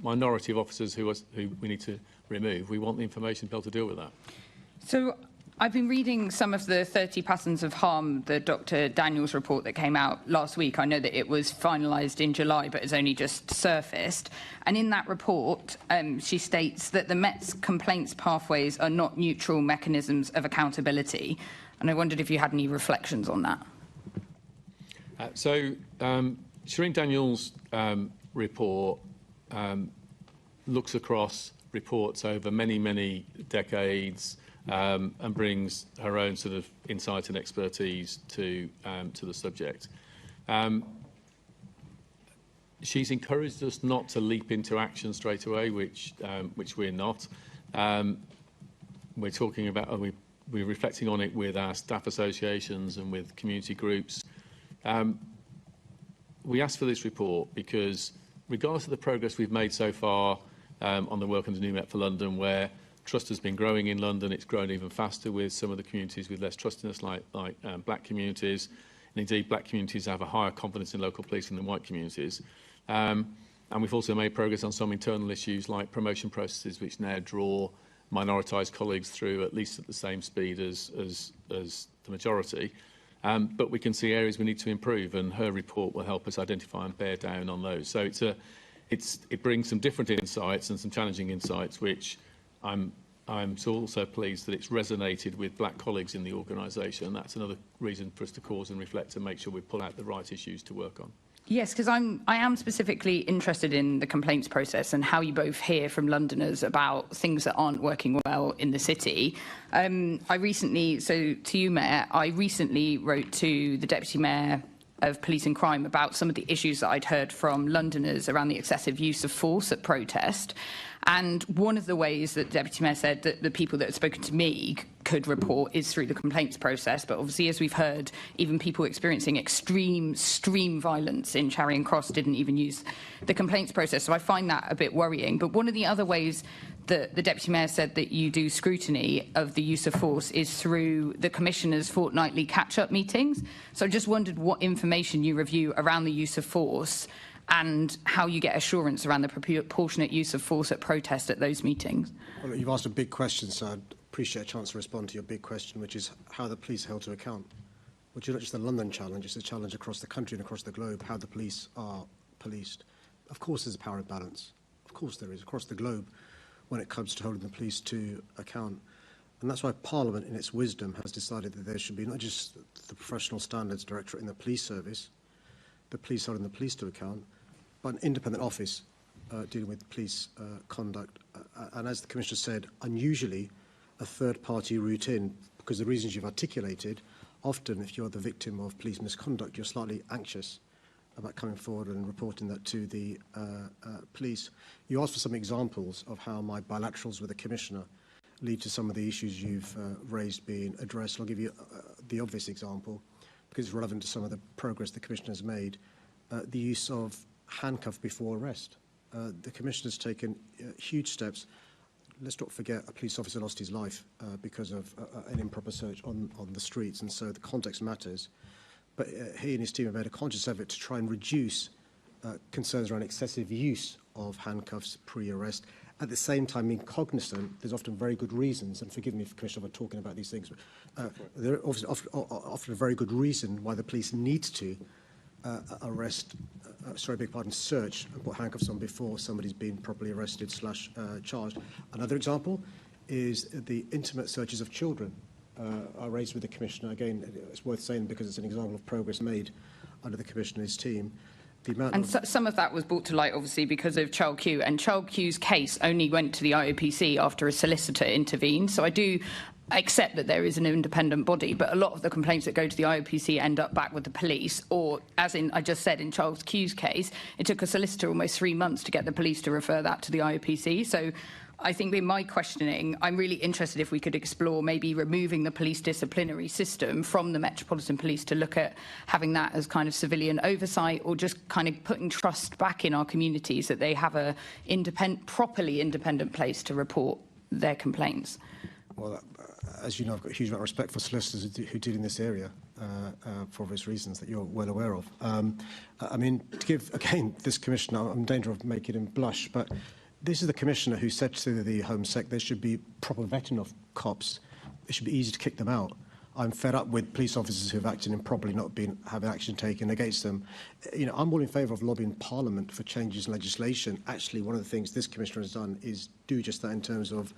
minority of officers who we need to remove, we want the information to be able to deal with that. So I've been reading some of the 30 patterns of harm, the Dr. Daniels report that came out last week. I know that it was finalised in July, but has only just surfaced. And in that report, she states that the Met's complaints pathways are not neutral mechanisms of accountability. And I wondered if you had any reflections on that. Shireen Daniels' report looks across reports over many, many decades and brings her own sort of insight and expertise to the subject. She's encouraged us not to leap into action straight away, which we're not. We're talking about, we're reflecting on it with our staff associations and with community groups. We asked for this report because, regardless of the progress we've made so far on the work under New Met for London, where trust has been growing in London, it's grown even faster with some of the communities with less trustiness, like black communities. And indeed, black communities have a higher confidence in local policing than white communities. And we've also made progress on some internal issues like promotion processes, which now draw minoritised colleagues through at least at the same speed as the majority. But we can see areas we need to improve, and her report will help us identify and bear down on those. So it brings some different insights and some challenging insights, which I'm also pleased that it's resonated with black colleagues in the organisation. That's another reason for us to pause and reflect and make sure we pull out the right issues to work on. Yes, because I am specifically interested in the complaints process and how you both hear from Londoners about things that aren't working well in the city. To you, Mayor, I recently wrote to the Deputy Mayor of Police and Crime about some of the issues that I'd heard from Londoners around the excessive use of force at protest. And one of the ways that the Deputy Mayor said that the people that had spoken to me could report is through the complaints process. But obviously, as we've heard, even people experiencing extreme violence in Charing Cross didn't even use the complaints process. So I find that a bit worrying. But one of the other ways that the Deputy Mayor said that you do scrutiny of the use of force is through the Commissioner's fortnightly catch-up meetings. So I just wondered what information you review around the use of force and how you get assurance around the proportionate use of force at protest at those meetings. Well, you've asked a big question, so I'd appreciate a chance to respond to your big question, which is how the police are held to account, which is not just a London challenge, it's a challenge across the country and across the globe, how the police are policed. Of course there's a power imbalance. Of course there is, across the globe, when it comes to holding the police to account. And that's why Parliament, in its wisdom, has decided that there should be not just the Professional Standards Directorate in the police service, the police holding the police to account, but an independent office dealing with police conduct. And as the Commissioner said, unusually a third-party route in, because the reasons you've articulated, often if you're the victim of police misconduct, you're slightly anxious about coming forward and reporting that to the police. You asked for some examples of how my bilaterals with the Commissioner lead to some of the issues you've raised being addressed. I'll give you the obvious example, because it's relevant to some of the progress the Commissioner has made. The use of handcuff before arrest. The Commissioner's taken huge steps. Let's not forget a police officer lost his life because of an improper search on the streets, and so the context matters. But he and his team have made a conscious effort to try and reduce concerns around excessive use of handcuffs pre-arrest. At the same time, being cognizant, there's often very good reasons, and forgive me, Commissioner, for talking about these things, but there are often a very good reason why the police need to search and put handcuffs on before somebody's been properly arrested / charged. Another example is the intimate searches of children. I raised with the Commissioner, again, it's worth saying because it's an example of progress made under the Commissioner's team. Some of that was brought to light, obviously, because of Child Q, and Child Q's case only went to the IOPC after a solicitor intervened. So I do accept that there is an independent body, but a lot of the complaints that go to the IOPC end up back with the police, or, as in I just said, in Child Q's case, it took a solicitor almost 3 months to get the police to refer that to the IOPC. So I think in my questioning, I'm really interested if we could explore maybe removing the police disciplinary system from the Metropolitan Police to look at having that as kind of civilian oversight, or just kind of putting trust back in our communities that they have a properly independent place to report their complaints. Well, as you know, I've got a huge amount of respect for solicitors who deal in this area for obvious reasons that you're well aware of. I mean, to give, again, this Commissioner, I'm in danger of making him blush, but this is the Commissioner who said to the Home Sec there should be proper vetting of cops. It should be easy to kick them out. I'm fed up with police officers who have acted improperly, not having action taken against them. You know, I'm all in favour of lobbying Parliament for changes in legislation. Actually, one of the things this Commissioner has done is do just that in terms of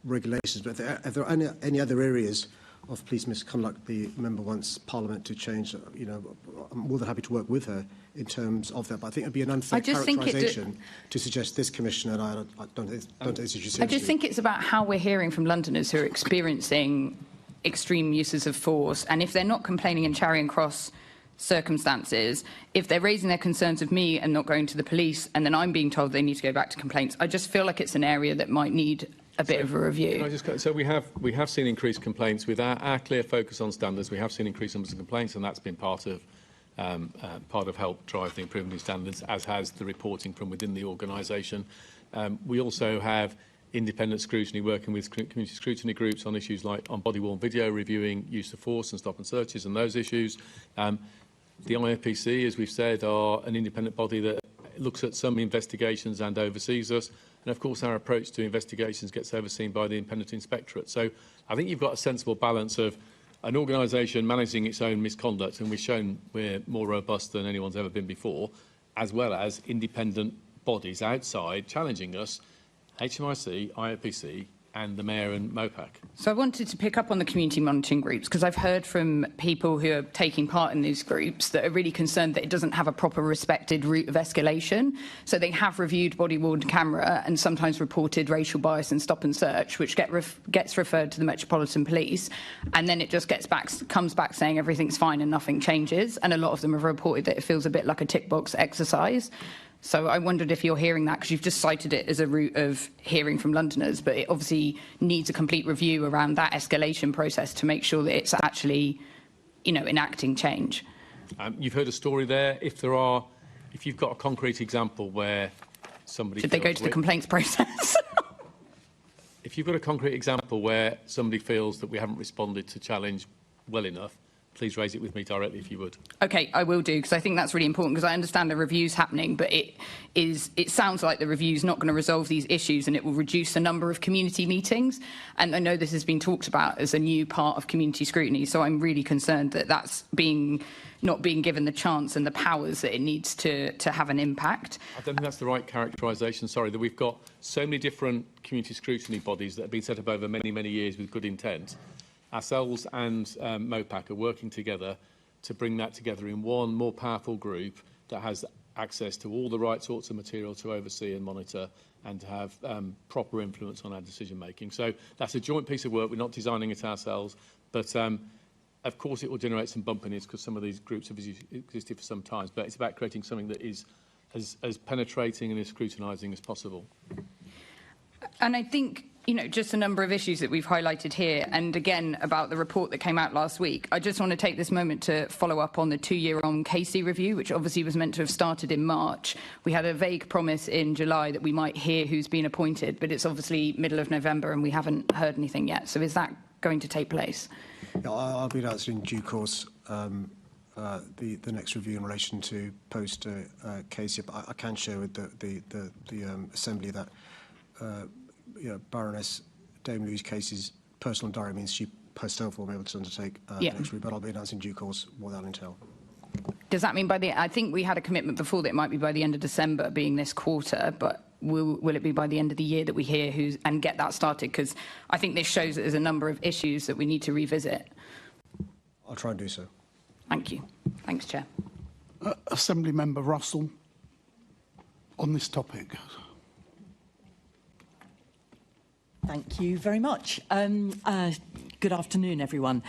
regulations. But if there are any other areas of police misconduct the member wants Parliament to change, you know, I'm more than happy to work with her in terms of that. But I think it would be an unfair characterisation to suggest this Commissioner, and I don't take this issue seriously. I just think it's about how we're hearing from Londoners who are experiencing extreme uses of force, and if they're not complaining in Charing Cross circumstances, if they're raising their concerns of me and not going to the police, and then I'm being told they need to go back to complaints, I just feel like it's an area that might need a bit of a review. So we have seen increased complaints with our clear focus on standards. We have seen increased numbers of complaints, and that's been part of help drive the improvement in standards, as has the reporting from within the organisation. We also have independent scrutiny, working with community scrutiny groups on issues like on body-worn video, reviewing use of force and stop and searches and those issues. The IFPC, as we've said, are an independent body that looks at some investigations and oversees us. And of course, our approach to investigations gets overseen by the Independent Inspectorate. So I think you've got a sensible balance of an organisation managing its own misconduct, and we've shown we're more robust than anyone's ever been before, as well as independent bodies outside challenging us, HMIC, IOPC, and the Mayor and MOPAC. So I wanted to pick up on the community monitoring groups, because I've heard from people who are taking part in these groups that are really concerned that it doesn't have a proper respected route of escalation. So they have reviewed body-worn camera and sometimes reported racial bias and stop and search, which gets referred to the Metropolitan Police, and then it just comes back saying everything's fine and nothing changes. And a lot of them have reported that it feels a bit like a tick box exercise. So I wondered if you're hearing that, because you've just cited it as a route of hearing from Londoners, but it obviously needs a complete review around that escalation process to make sure that it's actually, you know, enacting change. You've heard a story there. If you've got a concrete example where somebody should they go to the complaints process? If you've got a concrete example where somebody feels that we haven't responded to challenge well enough, please raise it with me directly if you would. OK, I will do, because I think that's really important, because I understand the review's happening, but it sounds like the review's not going to resolve these issues, and it will reduce the number of community meetings. And I know this has been talked about as a new part of community scrutiny, so I'm really concerned that that's not being given the chance and the powers that it needs to have an impact. I don't think that's the right characterisation, sorry, that we've got so many different community scrutiny bodies that have been set up over many, many years with good intent. Ourselves and MOPAC are working together to bring that together in one more powerful group that has access to all the right sorts of material to oversee and monitor and to have proper influence on our decision making. So that's a joint piece of work. We're not designing it ourselves, but of course it will generate some bumpiness because some of these groups have existed for some time, but it's about creating something that is as penetrating and as scrutinising as possible. And I think, you know, just a number of issues that we've highlighted here, and again about the report that came out last week. I just want to take this moment to follow up on the 2-year-on Casey review, which obviously was meant to have started in March. We had a vague promise in July that we might hear who's been appointed, but it's obviously middle of November and we haven't heard anything yet. So is that going to take place? Yeah, I'll be announcing in due course the next review in relation to post Casey. But I can share with the Assembly that Baroness Dame Louise Casey's personal diary means she herself will be able to undertake the next review, but I'll be announcing in due course what that will entail. Does that mean I think we had a commitment before that it might be by the end of December, being this quarter, but will it be by the end of the year that we hear and get that started? Because I think this shows that there's a number of issues that we need to revisit. I'll try and do so. Thank you. Thanks, Chair. Assembly Member Russell, on this topic. Thank you very much. Good afternoon, everyone.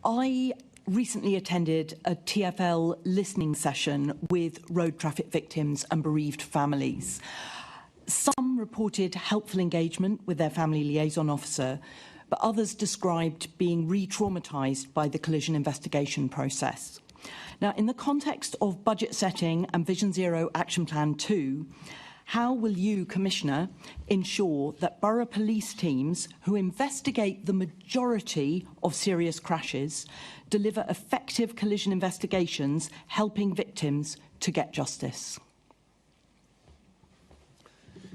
I recently attended a TfL listening session with road traffic victims and bereaved families. Some reported helpful engagement with their family liaison officer, but others described being re-traumatised by the collision investigation process. Now, in the context of budget setting and Vision Zero Action Plan 2, how will you, Commissioner, ensure that borough police teams who investigate the majority of serious crashes deliver effective collision investigations, helping victims to get justice?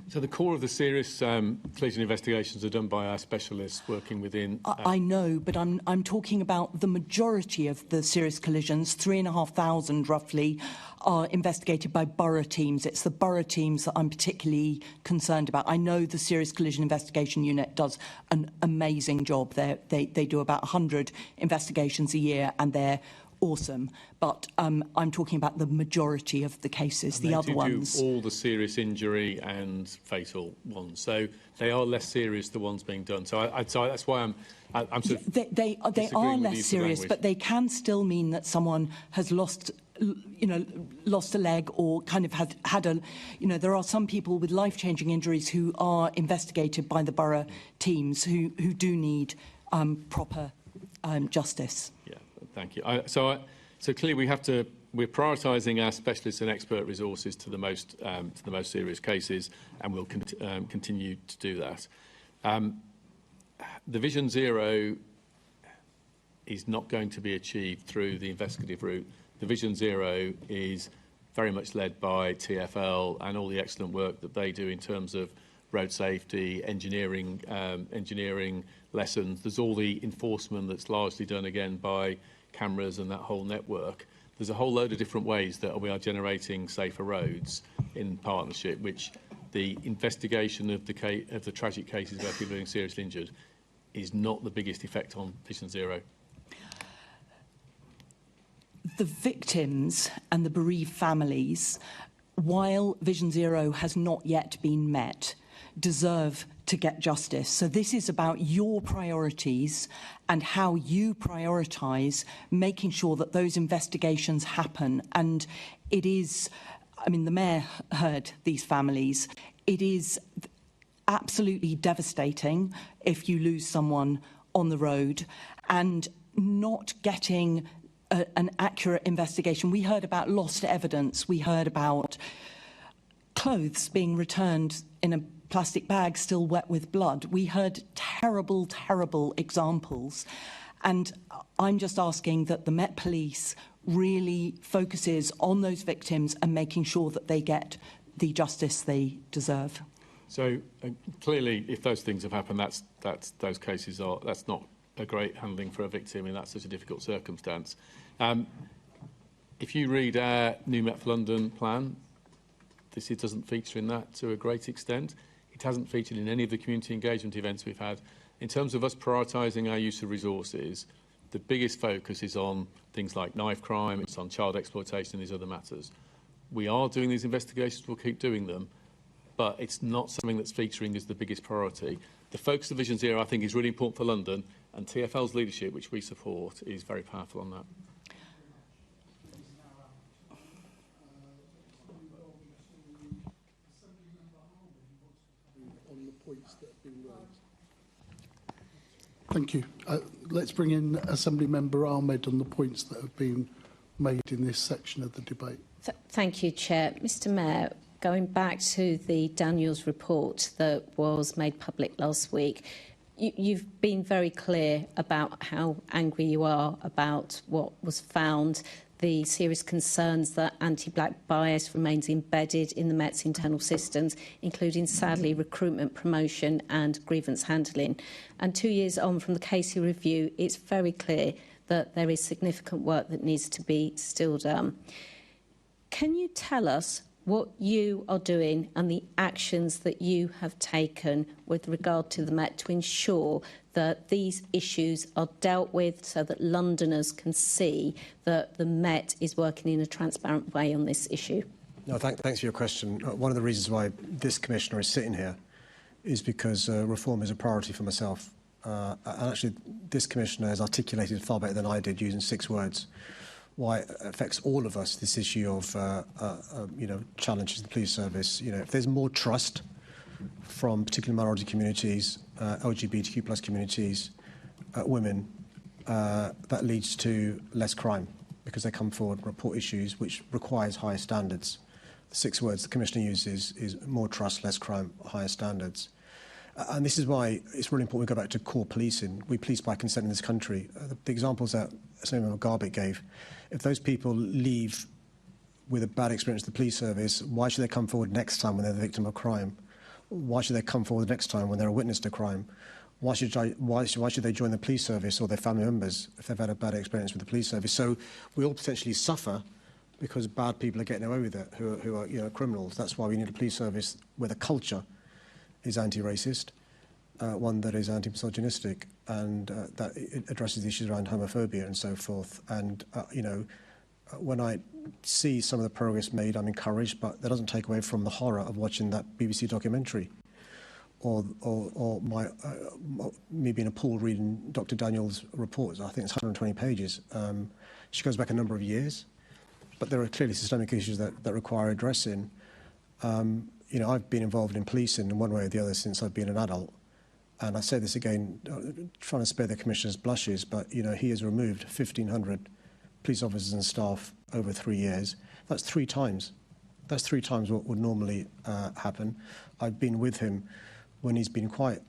So the core of the serious collision investigations are done by our specialists working within... I know, but I'm talking about the majority of the serious collisions, 3,500 roughly, are investigated by borough teams. It's the borough teams that I'm particularly concerned about. I know the Serious Collision Investigation Unit does an amazing job. They do about 100 investigations a year, and they're awesome, but I'm talking about the majority of the cases, the other ones. Do all the serious injury and fatal ones, so they are less serious, the ones being done. So that's why I'm sort of they are less serious, but they can still mean that someone has lost a leg or kind of had a, there are some people with life-changing injuries who are investigated by the borough teams who do need proper justice. Yeah. Thank you. So clearly we're prioritising our specialists and expert resources to the most serious cases, and we'll continue to do that. The Vision Zero is not going to be achieved through the investigative route. The Vision Zero is very much led by TfL and all the excellent work that they do in terms of road safety, engineering lessons. There's all the enforcement that's largely done again by cameras and that whole network. There's a whole load of different ways that we are generating safer roads in partnership, which the investigation of the tragic cases where people are being seriously injured is not the biggest effect on Vision Zero. The victims and the bereaved families, while Vision Zero has not yet been met, deserve to get justice. So this is about your priorities and how you prioritise making sure that those investigations happen. And it is, the Mayor heard these families. It is absolutely devastating if you lose someone on the road and not getting an accurate investigation. We heard about lost evidence. We heard about clothes being returned in a plastic bag still wet with blood. We heard terrible, terrible examples. And I'm just asking that the Met Police really focuses on those victims and making sure that they get the justice they deserve. So clearly, if those things have happened, that's not a great handling for a victim in that such a difficult circumstance. If you read our new Met for London plan, it doesn't feature in that to a great extent. It hasn't featured in any of the community engagement events we've had. In terms of us prioritising our use of resources, the biggest focus is on things like knife crime, it's on child exploitation and these other matters. We are doing these investigations, we'll keep doing them, but it's not something that's featuring as the biggest priority. The focus of Vision Zero, I think, is really important for London, and TfL's leadership, which we support, is very powerful on that. Thank you. Let's bring in Assembly Member Ahmed on the points that have been made in this section of the debate. Thank you, Chair. Mr Mayor, going back to the Daniels report that was made public last week, you've been very clear about how angry you are about what was found, the serious concerns that anti-black bias remains embedded in the Met's internal systems, including, sadly, recruitment, promotion and grievance handling. And 2 years on from the Casey review, it's very clear that there is significant work that needs to be still done. Can you tell us what you are doing and the actions that you have taken with regard to the Met to ensure that these issues are dealt with so that Londoners can see that the Met is working in a transparent way on this issue? No, thanks for your question. One of the reasons why this Commissioner is sitting here is because reform is a priority for myself. And actually, this Commissioner has articulated far better than I did using 6 words why it affects all of us, this issue of, challenges in the police service. If there's more trust from particularly minority communities, LGBTQ plus communities, women, that leads to less crime because they come forward and report issues which requires higher standards. The 6 words the Commissioner uses is more trust, less crime, higher standards. And this is why it's really important we go back to core policing. We police by consent in this country. The examples that Senator Garbutt gave, if those people leave with a bad experience with the police service, why should they come forward next time when they're the victim of crime? Why should they come forward next time when they're a witness to crime? Why should they join the police service or their family members if they've had a bad experience with the police service? So we all potentially suffer because bad people are getting away with it, who are criminals. That's why we need a police service where the culture is anti-racist, one that is anti-misogynistic, and that it addresses the issues around homophobia and so forth. And, when I see some of the progress made, I'm encouraged, but that doesn't take away from the horror of watching that BBC documentary or me being appalled reading Dr. Daniel's reports. I think it's 120 pages. She goes back a number of years, but there are clearly systemic issues that require addressing. I've been involved in policing in one way or the other since I've been an adult. And I say this again, trying to spare the Commissioner's blushes, but, he has removed 1,500 police officers and staff over 3 years. That's 3 times. That's 3 times what would normally happen. I've been with him when he's been quite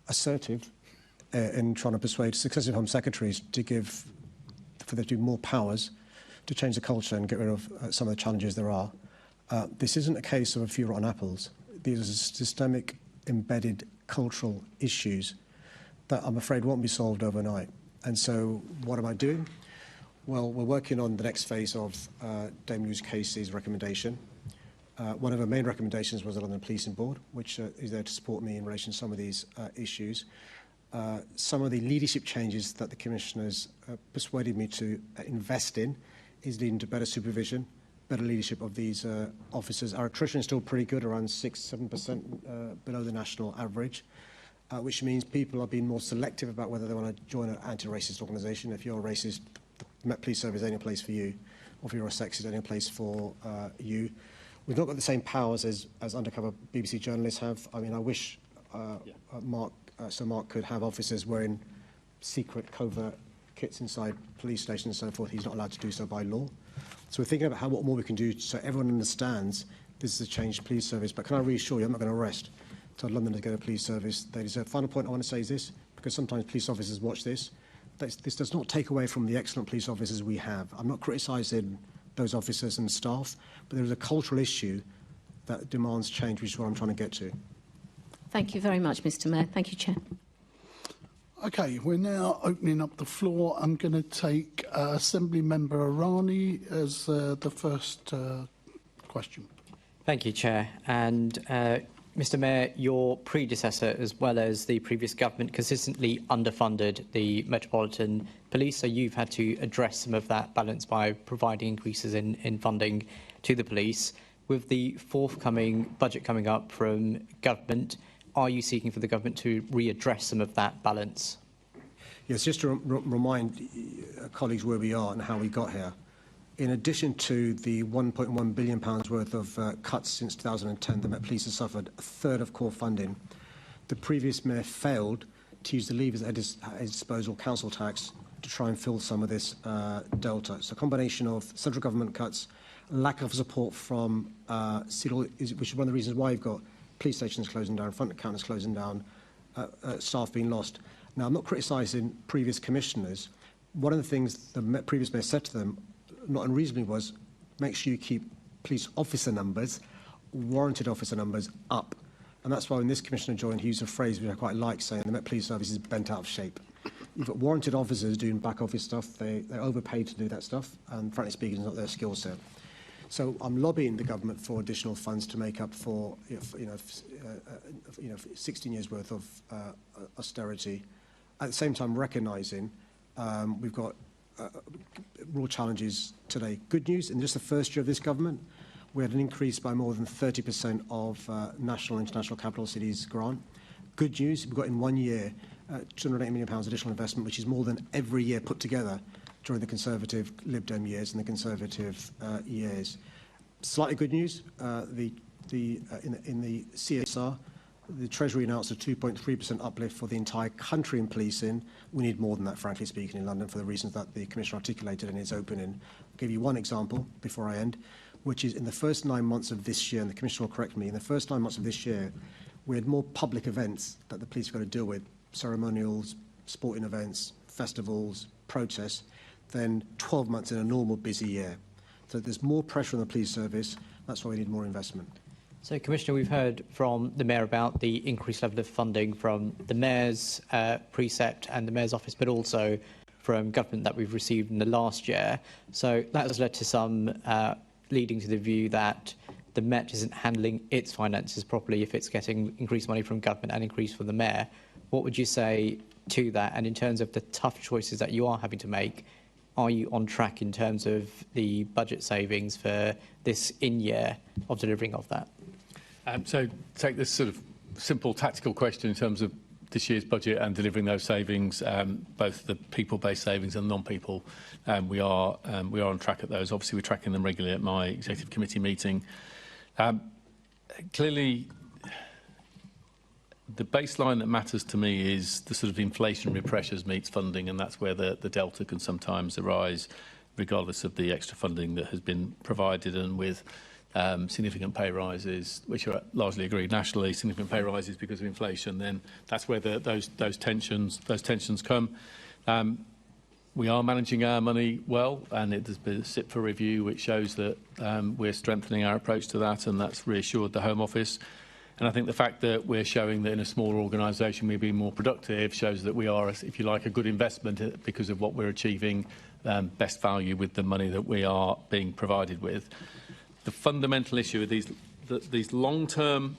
assertive in trying to persuade successive Home Secretaries for there to be more powers to change the culture and get rid of some of the challenges there are. This isn't a case of a few rotten apples. These are systemic, embedded cultural issues that I'm afraid won't be solved overnight. And so what am I doing? Well, we're working on the next phase of Dame Louise Casey's recommendation. One of her main recommendations was the London Policing Board, which is there to support me in relation to some of these issues. Some of the leadership changes that the Commissioners persuaded me to invest in is leading to better supervision, better leadership of these officers. Our attrition is still pretty good, around 6-7% below the national average, which means people are being more selective about whether they want to join an anti-racist organisation. If you're a racist, the Met Police Service ain't a place for you, or if you're a sexist, ain't a place for you. We've not got the same powers as undercover BBC journalists have. I mean, I wish Sir Mark could have officers wearing secret, covert kits inside police stations and so forth. He's not allowed to do so by law. So we're thinking about what more we can do so everyone understands this is a changed police service. But can I reassure you, I'm not going to arrest until Londoners get a police service they deserve. Final point I want to say is this, because sometimes police officers watch this. This does not take away from the excellent police officers we have. I'm not criticising those officers and staff, but there is a cultural issue that demands change, which is what I'm trying to get to. Thank you very much, Mr. Mayor. Thank you, Chair. OK, we're now opening up the floor. I'm going to take Assembly Member Irani as the first question. Thank you, Chair. And Mr. Mayor, your predecessor, as well as the previous government, consistently underfunded the Metropolitan Police, so you've had to address some of that balance by providing increases in funding to the police. With the forthcoming budget coming up from government, are you seeking for the government to readdress some of that balance? Yes, just to remind colleagues where we are and how we got here. In addition to the £1.1 billion worth of cuts since 2010, the Met Police has suffered a third of core funding. The previous mayor failed to use the levers at his disposal, council tax, to try and fill some of this delta. So a combination of central government cuts, lack of support from which is one of the reasons why you've got police stations closing down, front counters closing down, staff being lost. Now, I'm not criticising previous commissioners. One of the things the previous mayor said to them, not unreasonably, was make sure you keep police officer numbers, warranted officer numbers, up. And that's why when this commissioner joined, he used a phrase which I quite like, saying the Met Police Service is bent out of shape. We've got warranted officers doing back office stuff. They're overpaid to do that stuff, and frankly speaking, it's not their skill set. So I'm lobbying the government for additional funds to make up for 16 years worth of austerity. At the same time, recognising we've got real challenges today. Good news, in just the first year of this government, we had an increase by more than 30% of national and international capital cities grant. Good news, we've got in 1 year £280 million additional investment, which is more than every year put together during the Conservative Lib Dem years and the Conservative years. Slightly good news, in the CSR, the Treasury announced a 2.3% uplift for the entire country in policing. We need more than that, frankly speaking, in London for the reasons that the Commissioner articulated in his opening. I'll give you one example before I end, which is in the first 9 months of this year, and the Commissioner will correct me, in the first 9 months of this year, we had more public events that the police have got to deal with, ceremonials, sporting events, festivals, protests, than 12 months in a normal busy year. So there's more pressure on the police service. That's why we need more investment. So, Commissioner, we've heard from the Mayor about the increased level of funding from the Mayor's precept and the Mayor's office, but also from government that we've received in the last year. So that has led to some leading to the view that the Met isn't handling its finances properly if it's getting increased money from government and increased from the Mayor. What would you say to that? And in terms of the tough choices that you are having to make, are you on track in terms of the budget savings for this in-year of delivering of that? So take this sort of simple tactical question in terms of this year's budget and delivering those savings, both the people-based savings and non-people. We are on track at those. Obviously, we're tracking them regularly at my executive committee meeting. Clearly, the baseline that matters to me is the sort of inflationary pressures meets funding, and that's where the delta can sometimes arise, regardless of the extra funding that has been provided, and with significant pay rises, which are largely agreed nationally, significant pay rises because of inflation, then that's where those tensions come. We are managing our money well, and it has been sit for review, which shows that we're strengthening our approach to that, and that's reassured the Home Office. And I think the fact that we're showing that in a smaller organisation we're being more productive shows that we are, if you like, a good investment because of what we're achieving, best value with the money that we are being provided with. The fundamental issue of this long-term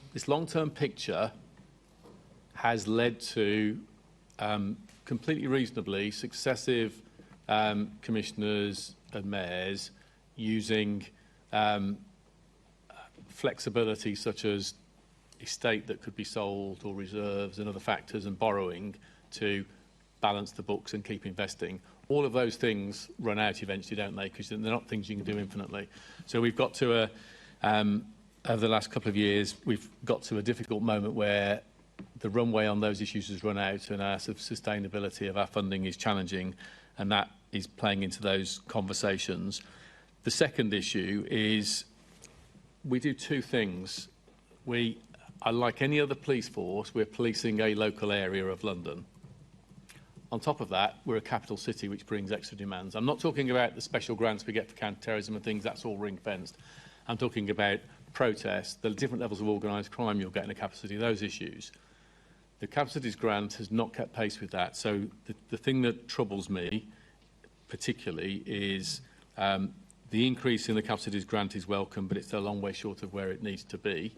picture has led to completely reasonably successive commissioners and mayors using flexibility such as estate that could be sold or reserves and other factors and borrowing to balance the books and keep investing. All of those things run out eventually, don't they? Because they're not things you can do infinitely. So we've got to over the last couple of years, we've got to a difficult moment where the runway on those issues has run out and our sort of sustainability of our funding is challenging, and that is playing into those conversations. The second issue is we do two things. Like any other police force, we're policing a local area of London. On top of that, we're a capital city, which brings extra demands. I'm not talking about the special grants we get for counter-terrorism and things, that's all ring-fenced. I'm talking about protests, the different levels of organised crime you'll get in a capital city, those issues. The capital cities grant has not kept pace with that. So the thing that troubles me particularly is the increase in the capital cities grant is welcome, but it's a long way short of where it needs to be.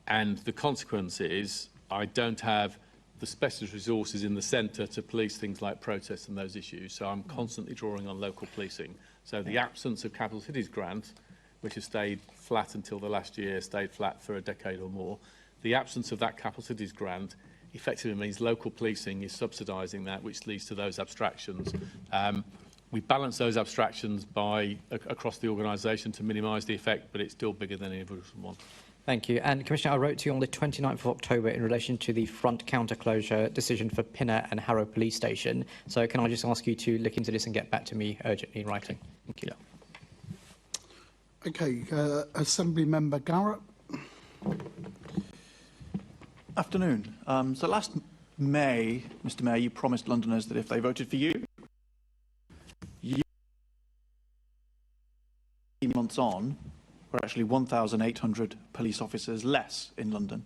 And the consequence is I don't have the specialist resources in the centre to police things like protests and those issues. So I'm constantly drawing on local policing. So the absence of capital cities grant, which has stayed flat until the last year, stayed flat for a decade or more, the absence of that capital cities grant effectively means local policing is subsidising that, which leads to those abstractions. We balance those abstractions across the organisation to minimise the effect, but it's still bigger than any of us want. Thank you. And, Commissioner, I wrote to you on the 29th of October in relation to the front counter closure decision for Pinner and Harrow Police Station. So can I just ask you to look into this and get back to me urgently in writing? Thank you. Okay, Assembly Member Garrett. Afternoon. So last May, Mr Mayor, you promised Londoners that if they voted for you, months on, we're actually 1,800 police officers less in London.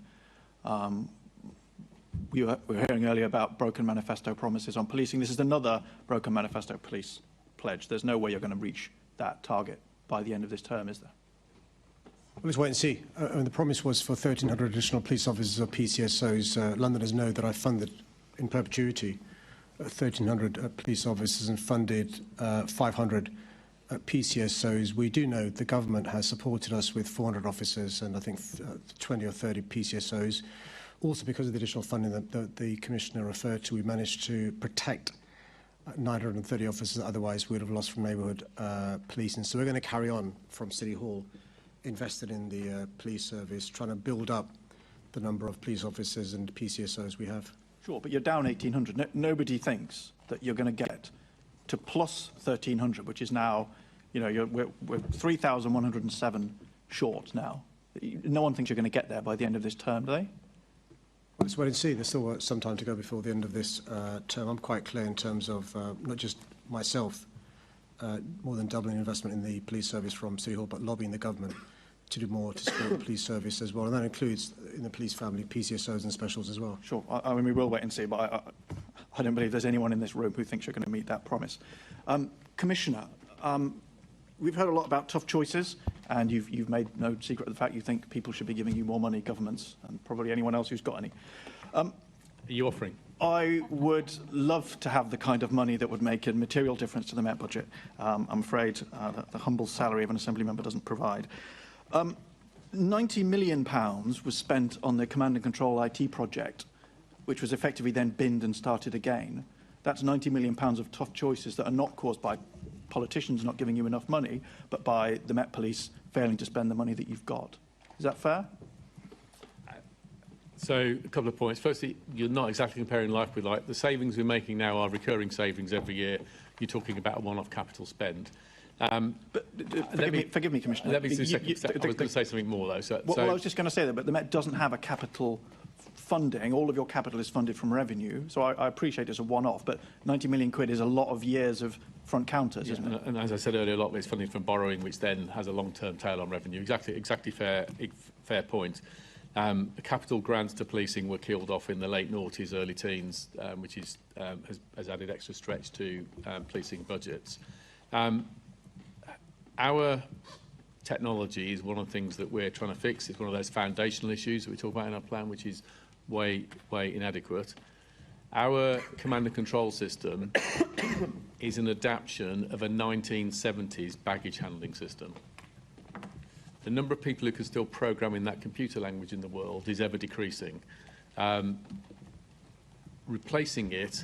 we were hearing earlier about broken manifesto promises on policing. This is another broken manifesto police pledge. There's no way you're going to reach that target by the end of this term, is there? Well, let's wait and see. The promise was for 1,300 additional police officers or PCSOs. Londoners know that I funded in perpetuity 1,300 police officers and funded 500 PCSOs. We do know the government has supported us with 400 officers and I think 20 or 30 PCSOs. Also, because of the additional funding that the Commissioner referred to, we managed to protect 930 officers that otherwise we would have lost from neighbourhood policing. So we're going to carry on from City Hall, invested in the police service, trying to build up the number of police officers and PCSOs we have. Sure, but you're down 1,800. Nobody thinks that you're going to get to plus 1,300, which is now, you know, we're 3,107 short now. No one thinks you're going to get there by the end of this term, do they? Well, let's wait and see. There's still some time to go before the end of this term. I'm quite clear in terms of not just myself, more than doubling investment in the police service from City Hall, but lobbying the government to do more to support the police service as well. And that includes, in the police family, PCSOs and specials as well. Sure. I mean, we will wait and see, but I don't believe there's anyone in this room who thinks you're going to meet that promise. Commissioner, we've heard a lot about tough choices, and you've made no secret of the fact you think people should be giving you more money, governments, and probably anyone else who's got any. Are you offering? I would love to have the kind of money that would make a material difference to the Met budget. I'm afraid the humble salary of an Assembly member doesn't provide. £90 million was spent on the Command and Control IT project, which was effectively then binned and started again. That's £90 million of tough choices that are not caused by politicians not giving you enough money, but by the Met Police failing to spend the money that you've got. Is that fair? So, a couple of points. Firstly, you're not exactly comparing life with life. The savings we're making now are recurring savings every year. You're talking about a one-off capital spend. Forgive me, Commissioner. Let me do I was going to say something more, though. Well, I was just going to say that, but the Met doesn't have a capital funding. All of your capital is funded from revenue. So I appreciate it's a one-off, but 90 million quid is a lot of years of front counters, isn't it? And as I said earlier, a lot of it's funding from borrowing, which then has a long-term tail on revenue. Exactly fair point. The capital grants to policing were killed off in the late noughties, early teens, which is, has added extra stretch to policing budgets. Our technology is one of the things that we're trying to fix. It's one of those foundational issues that we talk about in our plan, which is way inadequate. Our command and control system is an adaptation of a 1970s baggage handling system. The number of people who can still program in that computer language in the world is ever decreasing. Replacing it,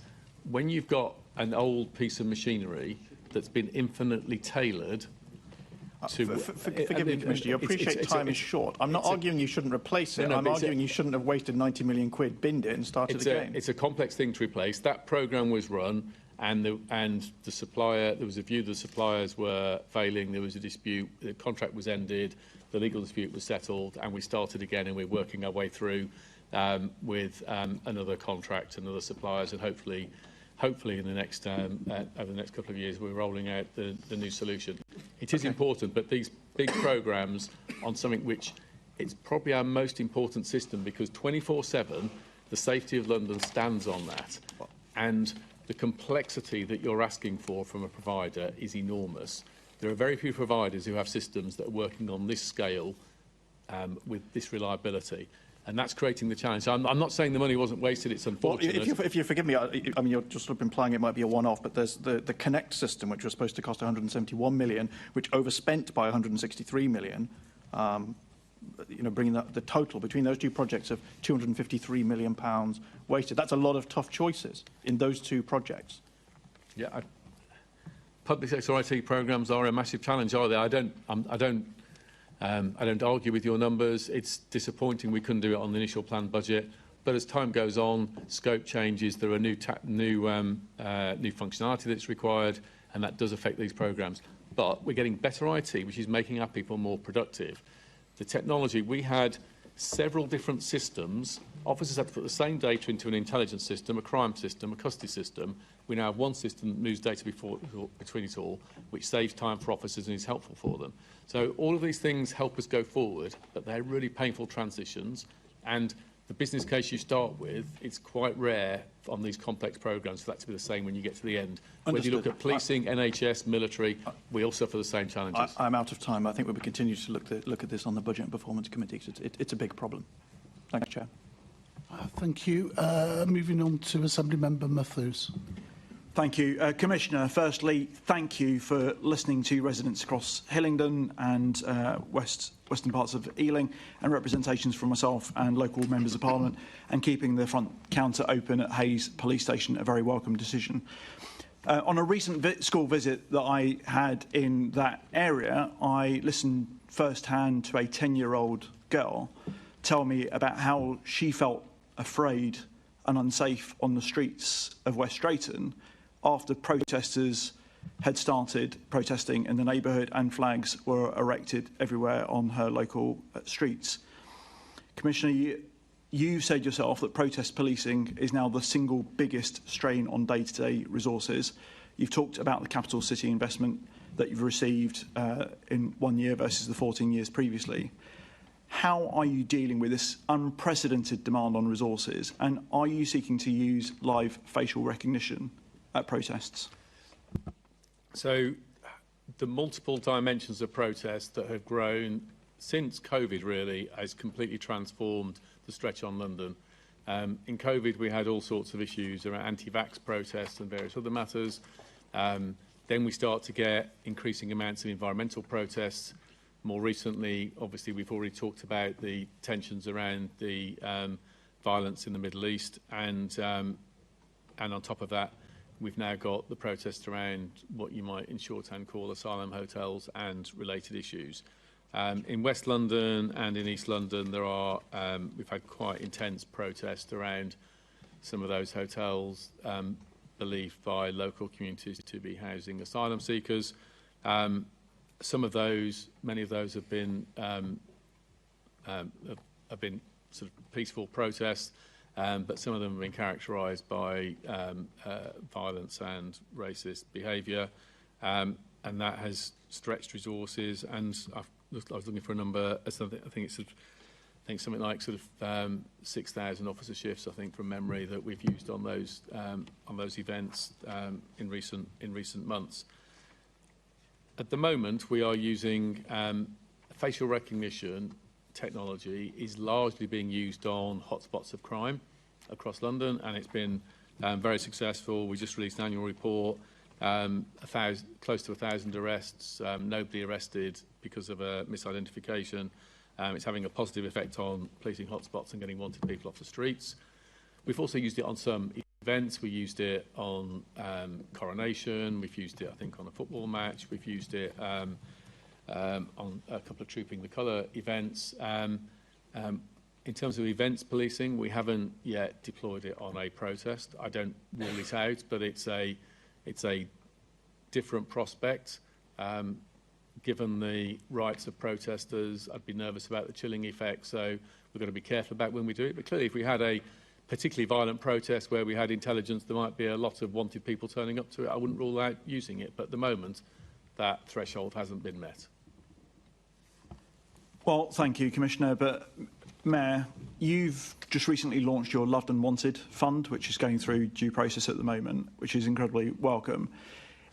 when you've got an old piece of machinery that's been infinitely tailored forgive me, Commissioner, you appreciate time is short. I'm not arguing you shouldn't replace it. I'm arguing you shouldn't have wasted 90 million quid, binned it and started again. It's a complex thing to replace. That programme was run and the supplier, there was a view the suppliers were failing, there was a dispute, the contract was ended, the legal dispute was settled, and we started again, and we're working our way through with another contract and other suppliers, and hopefully in the next over the next couple of years, we're rolling out the new solution. It is important, but these big programmes on something which it's probably our most important system, because 24/7 the safety of London stands on that, and the complexity that you're asking for from a provider is enormous. There are very few providers who have systems that are working on this scale with this reliability. And that's creating the challenge. So I'm not saying the money wasn't wasted, it's unfortunate. Well, if you forgive me, I mean, you're just sort of implying it might be a one-off, but there's the Connect system, which was supposed to cost 171 million, which overspent by 163 million, you know, bringing the total between those two projects of 253 million pounds wasted. That's a lot of tough choices in those two projects. Yeah, public sector IT programmes are a massive challenge, are they? I don't argue with your numbers. It's disappointing we couldn't do it on the initial planned budget. But as time goes on, scope changes. There are new functionality that's required, and that does affect these programmes. But we're getting better IT, which is making our people more productive. The technology, we had several different systems. Officers had to put the same data into an intelligence system, a crime system, a custody system. We now have one system that moves data between it all, which saves time for officers and is helpful for them. So all of these things help us go forward, but they're really painful transitions. And the business case you start with, it's quite rare on these complex programmes for that to be the same when you get to the end. Understood. Whether you look at policing, NHS, military, we all suffer the same challenges. I'm out of time. I think we will continue to look at this on the Budget and Performance Committee because it's a big problem. Thank you, Chair. Thank you. Moving on to Assembly Member Mathous. Thank you. Commissioner, firstly, thank you for listening to residents across Hillingdon and western parts of Ealing and representations from myself and local members of Parliament and keeping the front counter open at Hayes Police Station, a very welcome decision. On a recent school visit that I had in that area, I listened firsthand to a 10-year-old girl tell me about how she felt afraid and unsafe on the streets of West Drayton after protesters had started protesting in the neighbourhood and flags were erected everywhere on her local streets. Commissioner, you said yourself that protest policing is now the single biggest strain on day-to-day resources. You've talked about the capital city investment that you've received in 1 year versus the 14 years previously. How are you dealing with this unprecedented demand on resources, and are you seeking to use live facial recognition at protests? So the multiple dimensions of protest that have grown since COVID really has completely transformed the stretch on London. In COVID we had all sorts of issues around anti-vax protests and various other matters. Then we start to get increasing amounts of environmental protests. More recently, obviously, we've already talked about the tensions around the violence in the Middle East, and on top of that, we've now got the protests around what you might in shorthand call asylum hotels and related issues. In West London and in East London, there are we've had quite intense protests around some of those hotels, believed by local communities to be housing asylum seekers. Some of those, many of those have been sort of peaceful protests, but some of them have been characterised by violence and racist behaviour, and that has stretched resources. And I was looking for a number. I think something like sort of 6,000 officer shifts, I think, from memory, that we've used on those events in recent months. At the moment, we are using facial recognition technology is largely being used on hotspots of crime across London, and it's been very successful. We just released an annual report, close to 1,000 arrests, nobody arrested because of a misidentification. It's having a positive effect on policing hotspots and getting wanted people off the streets. We've also used it on some events. We used it on Coronation. We've used it, I think, on a football match. We've used it on a couple of Trooping the Colour events. In terms of events policing, we haven't yet deployed it on a protest. I don't rule it out, but it's a different prospect. Given the rights of protesters, I'd be nervous about the chilling effect, so we've got to be careful about when we do it. But clearly, if we had a particularly violent protest where we had intelligence there might be a lot of wanted people turning up to it, I wouldn't rule out using it. But at the moment, that threshold hasn't been met. Well, thank you, Commissioner. But, Mayor, you've just recently launched your Loved and Wanted Fund, which is going through due process at the moment, which is incredibly welcome.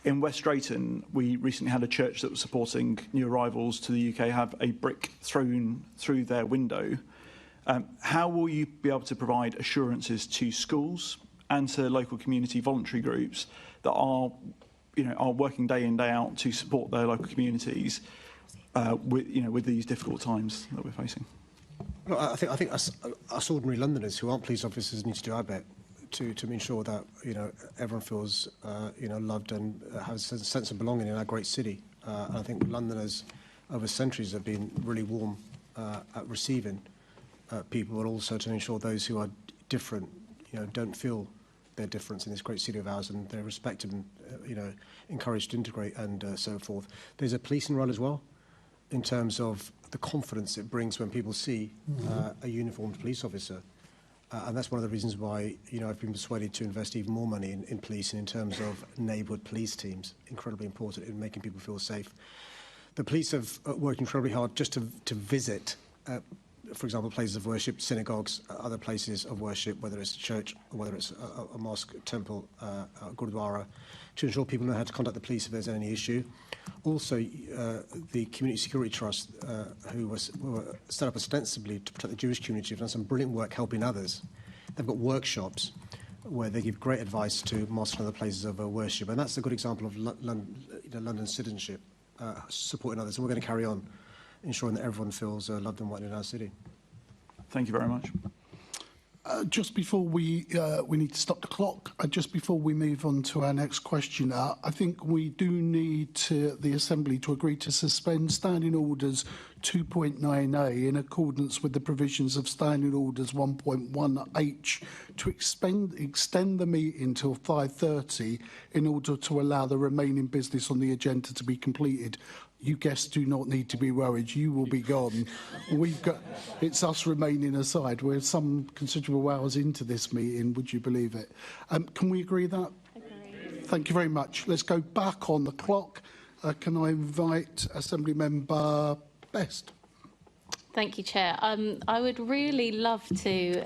In West Drayton, we recently had a church that was supporting new arrivals to the UK have a brick thrown through their window. How will you be able to provide assurances to schools and to local community voluntary groups that are working day in, day out to support their local communities with these difficult times that we're facing? Well, I think us ordinary Londoners who aren't police officers need to do our bit to ensure that everyone feels loved and has a sense of belonging in our great city. And I think Londoners over centuries have been really warm at receiving people, but also to ensure those who are different, don't feel their difference in this great city of ours, and they're respected and encouraged to integrate and so forth. There's a policing role as well, in terms of the confidence it brings when people see a uniformed police officer. And that's one of the reasons why I've been persuaded to invest even more money in policing in terms of neighbourhood police teams, incredibly important in making people feel safe. The police have worked incredibly hard just to visit for example, places of worship, synagogues, other places of worship, whether it's a church or whether it's a mosque, temple, gurdwara, to ensure people know how to contact the police if there's any issue. Also, the Community Security Trust, who were set up ostensibly to protect the Jewish community, have done some brilliant work helping others. They've got workshops where they give great advice to mosques and other places of worship. And that's a good example of London citizenship, supporting others. And we're going to carry on ensuring that everyone feels loved and wanted in our city. Thank you very much. Just before we need to stop the clock, just before we move on to our next question, I think we do need the Assembly to agree to suspend Standing Orders 2.9a in accordance with the provisions of Standing Orders 1.1h to extend the meeting till 5:30 in order to allow the remaining business on the agenda to be completed. You guests do not need to be worried. You will be gone. It's us remaining aside. We're some considerable hours into this meeting. Would you believe it? Can we agree that? Agreed. Thank you very much. Let's go back on the clock. Can I invite Assembly Member Best? Thank you, Chair. I would really love to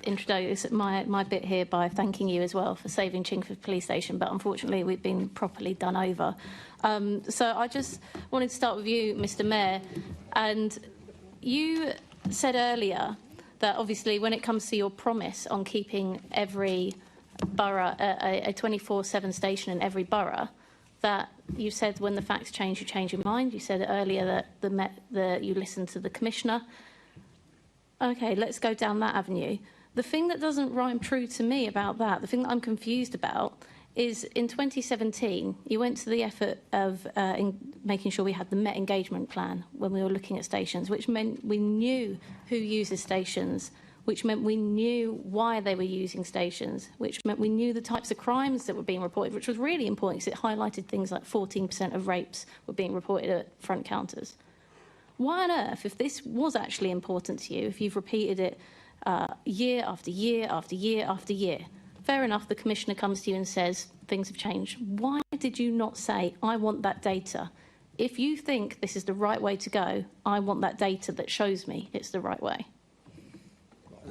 introduce my bit here by thanking you as well for saving Chingford Police Station, but unfortunately we've been properly done over. So I just wanted to start with you, Mr Mayor, and you said earlier that obviously when it comes to your promise on keeping every borough, a 24/7 station in every borough, that you said when the facts change, you change your mind. You said earlier that you listened to the Commissioner. OK, let's go down that avenue. The thing that doesn't rhyme true to me about that, the thing that I'm confused about, is in 2017, you went to the effort of in making sure we had the Met engagement plan when we were looking at stations, which meant we knew who uses stations, which meant we knew why they were using stations, which meant we knew the types of crimes that were being reported, which was really important because it highlighted things like 14% of rapes were being reported at front counters. Why on earth, if this was actually important to you, if you've repeated it year after year after year after year, fair enough, the Commissioner comes to you and says things have changed. Why did you not say, I want that data? If you think this is the right way to go, I want that data that shows me it's the right way.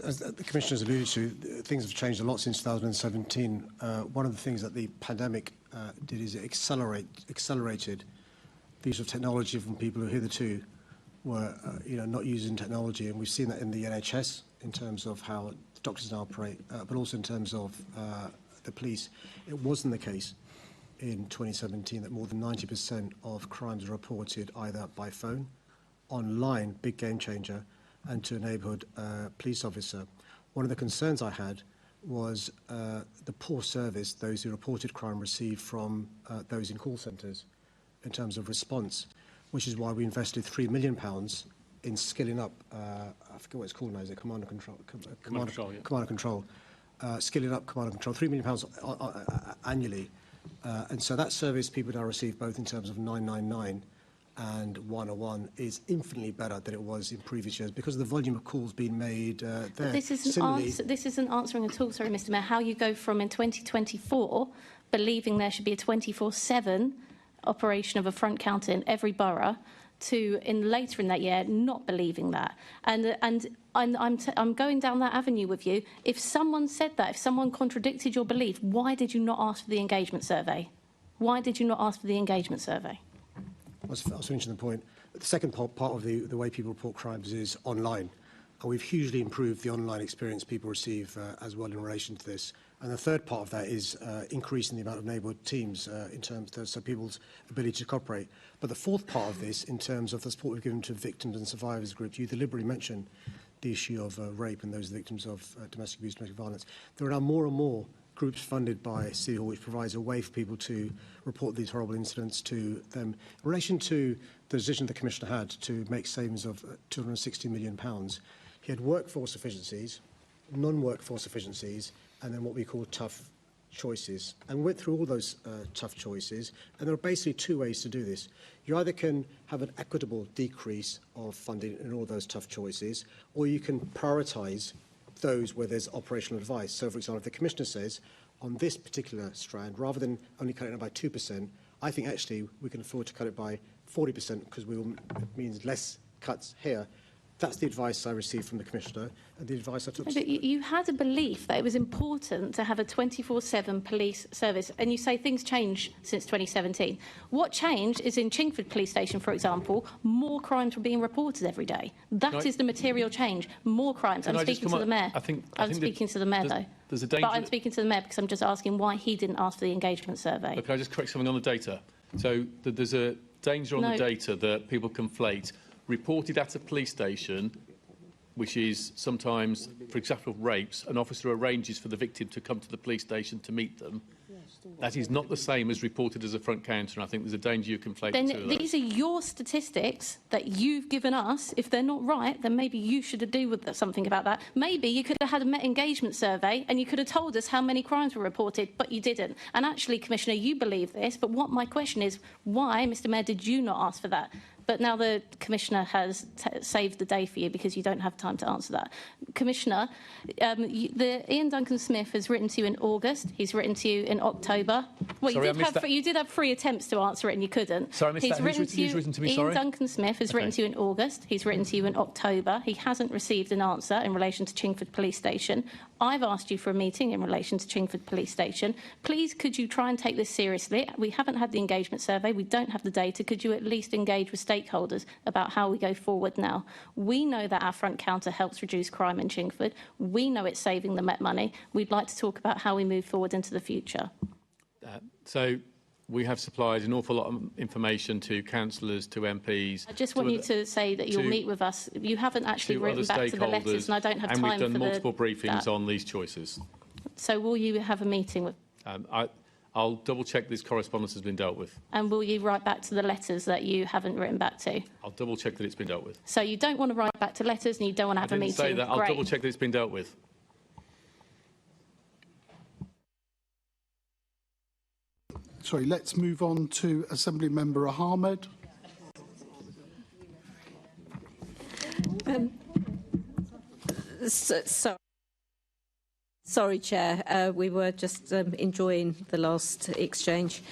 As the Commissioner has alluded to, things have changed a lot since 2017. One of the things that the pandemic did is it accelerated the use of technology from people who hitherto were not using technology. And we've seen that in the NHS in terms of how doctors now operate, but also in terms of the police. It wasn't the case in 2017 that more than 90% of crimes are reported either by phone, online, big game changer, and to a neighbourhood police officer. One of the concerns I had was the poor service those who reported crime received from those in call centres in terms of response, which is why we invested £3 million in skilling up, I forget what it's called now, is it Command and Control? Command and Control. Skilling up Command and Control, £3 million annually. And so that service people now receive both in terms of 999 and 101 is infinitely better than it was in previous years because of the volume of calls being made there. This isn't answering at all, sorry, Mr Mayor, how you go from in 2024 believing there should be a 24/7 operation of a front counter in every borough to later in that year not believing that. And I'm going down that avenue with you. If someone said that, if someone contradicted your belief, why did you not ask for the engagement survey? Why did you not ask for the engagement survey? I was finishing the point. The second part of the way people report crimes is online. And we've hugely improved the online experience people receive as well in relation to this. And the third part of that is increasing the amount of neighbourhood teams in terms of so people's ability to cooperate. But the fourth part of this, in terms of the support we've given to victims and survivors groups, you deliberately mentioned the issue of rape and those victims of domestic abuse, domestic violence. There are now more and more groups funded by City Hall, which provides a way for people to report these horrible incidents to them. In relation to the decision the Commissioner had to make savings of £260 million, he had workforce efficiencies, non-workforce efficiencies, and then what we call tough choices. And we went through all those tough choices, and there are basically two ways to do this. You either can have an equitable decrease of funding in all those tough choices, or you can prioritise those where there's operational advice. So, for example, if the Commissioner says, on this particular strand, rather than only cutting it by 2%, I think actually we can afford to cut it by 40% because it means less cuts here. That's the advice I received from the Commissioner and the advice I took. But you had a belief that it was important to have a 24/7 police service, and you say things change since 2017. What changed is in Chingford Police Station, for example, more crimes were being reported every day. That is the material change. More crimes. I'm speaking to the Mayor. I'm speaking to the Mayor, though. There's a danger. But I'm speaking to the Mayor because I'm just asking why he didn't ask for the engagement survey. But can I just correct something on the data? So there's a danger on the data that people conflate reported at a police station, which is sometimes, for example, rapes, an officer arranges for the victim to come to the police station to meet them. That is not the same as reported as a front counter, and I think there's a danger you conflate the two of those. These are your statistics that you've given us. If they're not right, then maybe you should do with something about that. Maybe you could have had a Met engagement survey and you could have told us how many crimes were reported, but you didn't. And actually, Commissioner, you believe this, but what my question is, why, Mr Mayor, did you not ask for that? But now the Commissioner has saved the day for you because you don't have time to answer that. Commissioner, Ian Duncan-Smith has written to you in August. He's written to you in October. Well, sorry, you did have 3 attempts to answer it and you couldn't. Sorry, I missed that. Who's written to me, sorry? Ian Duncan-Smith has written to you in August. He's written to you in October. He hasn't received an answer in relation to Chingford Police Station. I've asked you for a meeting in relation to Chingford Police Station. Please, could you try and take this seriously? We haven't had the engagement survey. We don't have the data. Could you at least engage with stakeholders about how we go forward now? We know that our front counter helps reduce crime in Chingford. We know it's saving the Met money. We'd like to talk about how we move forward into the future. So we have supplied an awful lot of information to councillors, to MPs. I just want you to say that you'll meet with us. You haven't actually written back to the letters, and I don't have time for and we've done multiple briefings on these choices. So will you have a meeting with... I'll double-check this correspondence has been dealt with. And will you write back to the letters that you haven't written back to? I'll double-check that it's been dealt with. So you don't want to write back to letters and you don't want to have a meeting? I didn't say that. I'll double-check that it's been dealt with. Sorry, let's move on to Assembly Member Ahmed. Sorry, Chair. We were just enjoying the last exchange.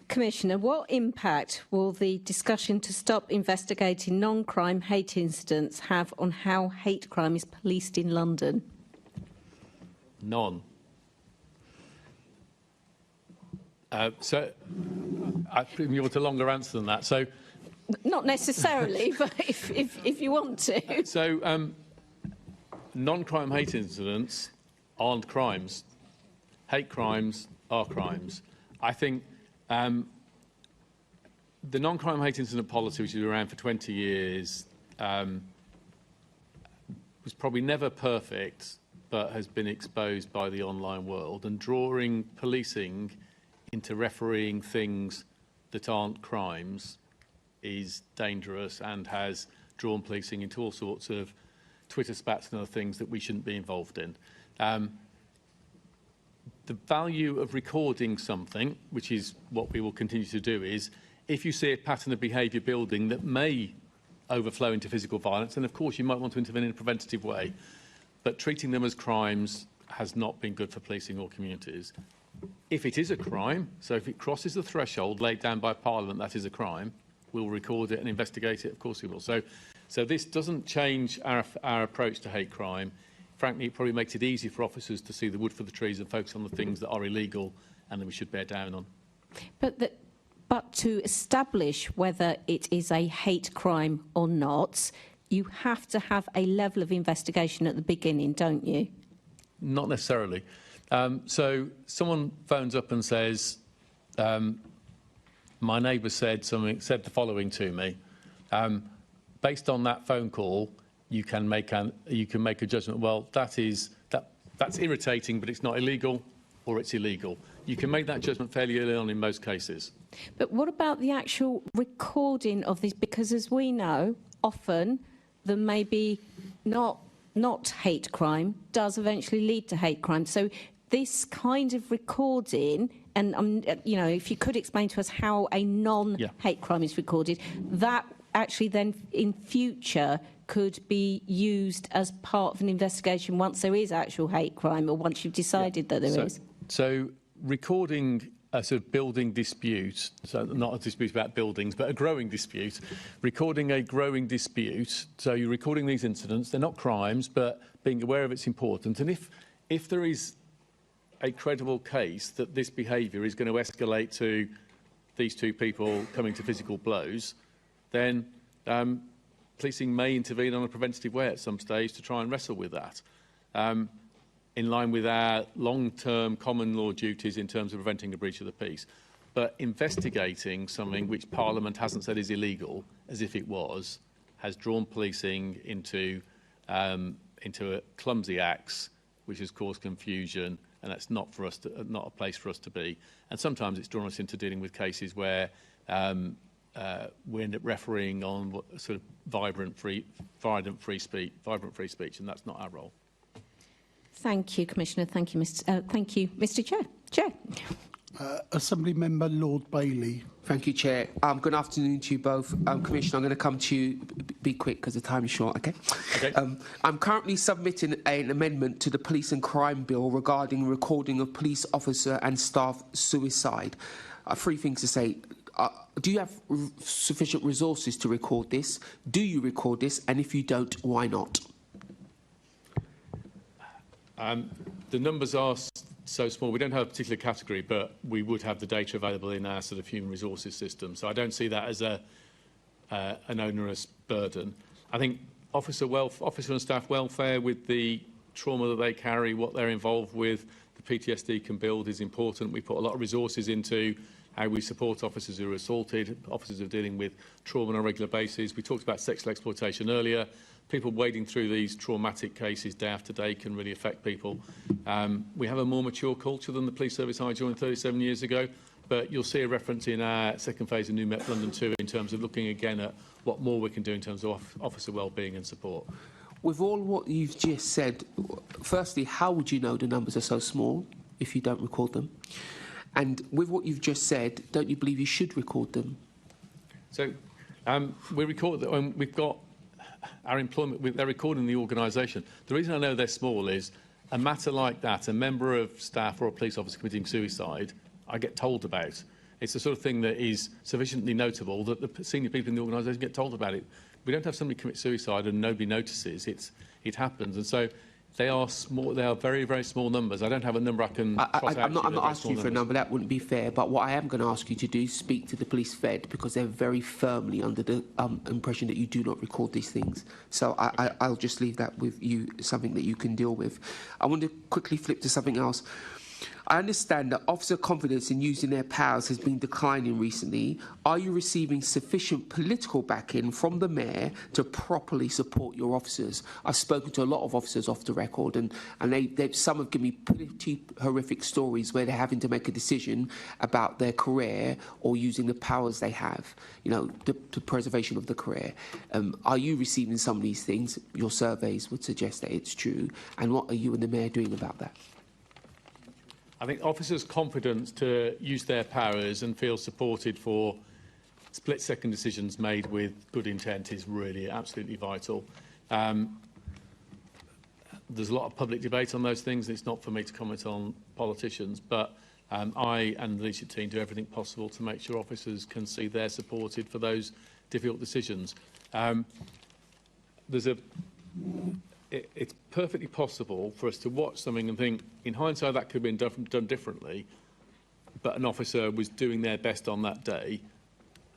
Commissioner, what impact will the discussion to stop investigating non-crime hate incidents have on how hate crime is policed in London? None. So, I presume you want a longer answer than that. So, not necessarily, but if you want to. So, non-crime hate incidents aren't crimes. Hate crimes are crimes. I think the non-crime hate incident policy, which has been around for 20 years, was probably never perfect, but has been exposed by the online world, and drawing policing into refereeing things that aren't crimes is dangerous and has drawn policing into all sorts of Twitter spats and other things that we shouldn't be involved in. The value of recording something, which is what we will continue to do, is if you see a pattern of behaviour building that may overflow into physical violence, then of course you might want to intervene in a preventative way. But treating them as crimes has not been good for policing or communities. If it is a crime, so if it crosses the threshold laid down by Parliament, that is a crime, we'll record it and investigate it, of course we will. So this doesn't change our approach to hate crime. Frankly, it probably makes it easy for officers to see the wood for the trees and focus on the things that are illegal and that we should bear down on. But to establish whether it is a hate crime or not, you have to have a level of investigation at the beginning, don't you? Not necessarily. So someone phones up and says, my neighbour said the following to me. Based on that phone call, you can make a judgment. Well, that's irritating, but it's not illegal, or it's illegal. You can make that judgment fairly early on in most cases. But what about the actual recording of this? Because as we know, often there may be not hate crime does eventually lead to hate crime. So this kind of recording, and if you could explain to us how a non-hate crime is recorded, that actually then in future could be used as part of an investigation once there is actual hate crime or once you've decided that there is? So recording a sort of building dispute, so not a dispute about buildings, but a growing dispute, recording a growing dispute, so you're recording these incidents, they're not crimes, but being aware of it's important. And if there is a credible case that this behaviour is going to escalate to these two people coming to physical blows, then policing may intervene on a preventative way at some stage to try and wrestle with that, in line with our long-term common law duties in terms of preventing a breach of the peace. But investigating something which Parliament hasn't said is illegal, as if it was, has drawn policing into a clumsy acts, which has caused confusion, and that's not for us to, not a place for us to be. And sometimes it's drawn us into dealing with cases where we end up refereeing on what, sort of vibrant free speech, and that's not our role. Thank you, Commissioner. Thank you, Mr. Chair. Assembly Member Lord Bailey. Thank you, Chair. Good afternoon to you both. Commissioner, I'm going to come to you, be quick because the time is short, okay? I'm currently submitting an amendment to the Police and Crime Bill regarding recording of police officer and staff suicide. Three things to say. Do you have sufficient resources to record this? Do you record this? And if you don't, why not? The numbers are so small. We don't have a particular category, but we would have the data available in our sort of human resources system. So I don't see that as an onerous burden. I think officer and staff welfare, with the trauma that they carry, what they're involved with, the PTSD can build, is important. We put a lot of resources into how we support officers who are assaulted, officers who are dealing with trauma on a regular basis. We talked about sexual exploitation earlier. People wading through these traumatic cases day after day can really affect people. We have a more mature culture than the police service I joined 37 years ago, but you'll see a reference in our second phase of New Met London 2 in terms of looking again at what more we can do in terms of officer wellbeing and support. With all what you've just said, firstly, how would you know the numbers are so small if you don't record them? And with what you've just said, don't you believe you should record them? So we record them. We've got our employment, they're recording the organisation. The reason I know they're small is a matter like that, a member of staff or a police officer committing suicide, I get told about. It's the sort of thing that is sufficiently notable that the senior people in the organisation get told about it. We don't have somebody commit suicide and nobody notices. It happens. And so they are small. They are very, very small numbers. I don't have a number I can cross out. I'm not asking you for a number. That wouldn't be fair. But what I am going to ask you to do is speak to the police fed, because they're very firmly under the impression that you do not record these things. So I'll just leave that with you, something that you can deal with. I want to quickly flip to something else. I understand that officer confidence in using their powers has been declining recently. Are you receiving sufficient political backing from the Mayor to properly support your officers? I've spoken to a lot of officers off the record, and some have given me pretty horrific stories where they're having to make a decision about their career or using the powers they have, you know, the preservation of the career. Are you receiving some of these things? Your surveys would suggest that it's true. And what are you and the Mayor doing about that? I think officers' confidence to use their powers and feel supported for split-second decisions made with good intent is really absolutely vital. There's a lot of public debate on those things. It's not for me to comment on politicians, but I and the leadership team do everything possible to make sure officers can see they're supported for those difficult decisions. It's perfectly possible for us to watch something and think, in hindsight, that could have been done differently, but an officer was doing their best on that day,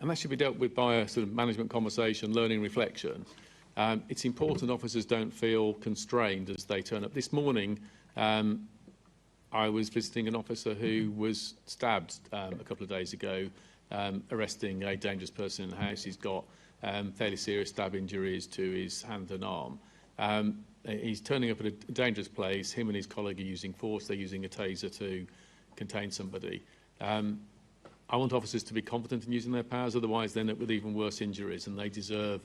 and that should be dealt with by a sort of management conversation, learning, reflection. It's important officers don't feel constrained as they turn up. This morning, I was visiting an officer who was stabbed a couple of days ago, arresting a dangerous person in the house. He's got fairly serious stab injuries to his hand and arm. He's turning up at a dangerous place. Him and his colleague are using force. They're using a taser to contain somebody. I want officers to be confident in using their powers, otherwise they end up with even worse injuries, and they deserve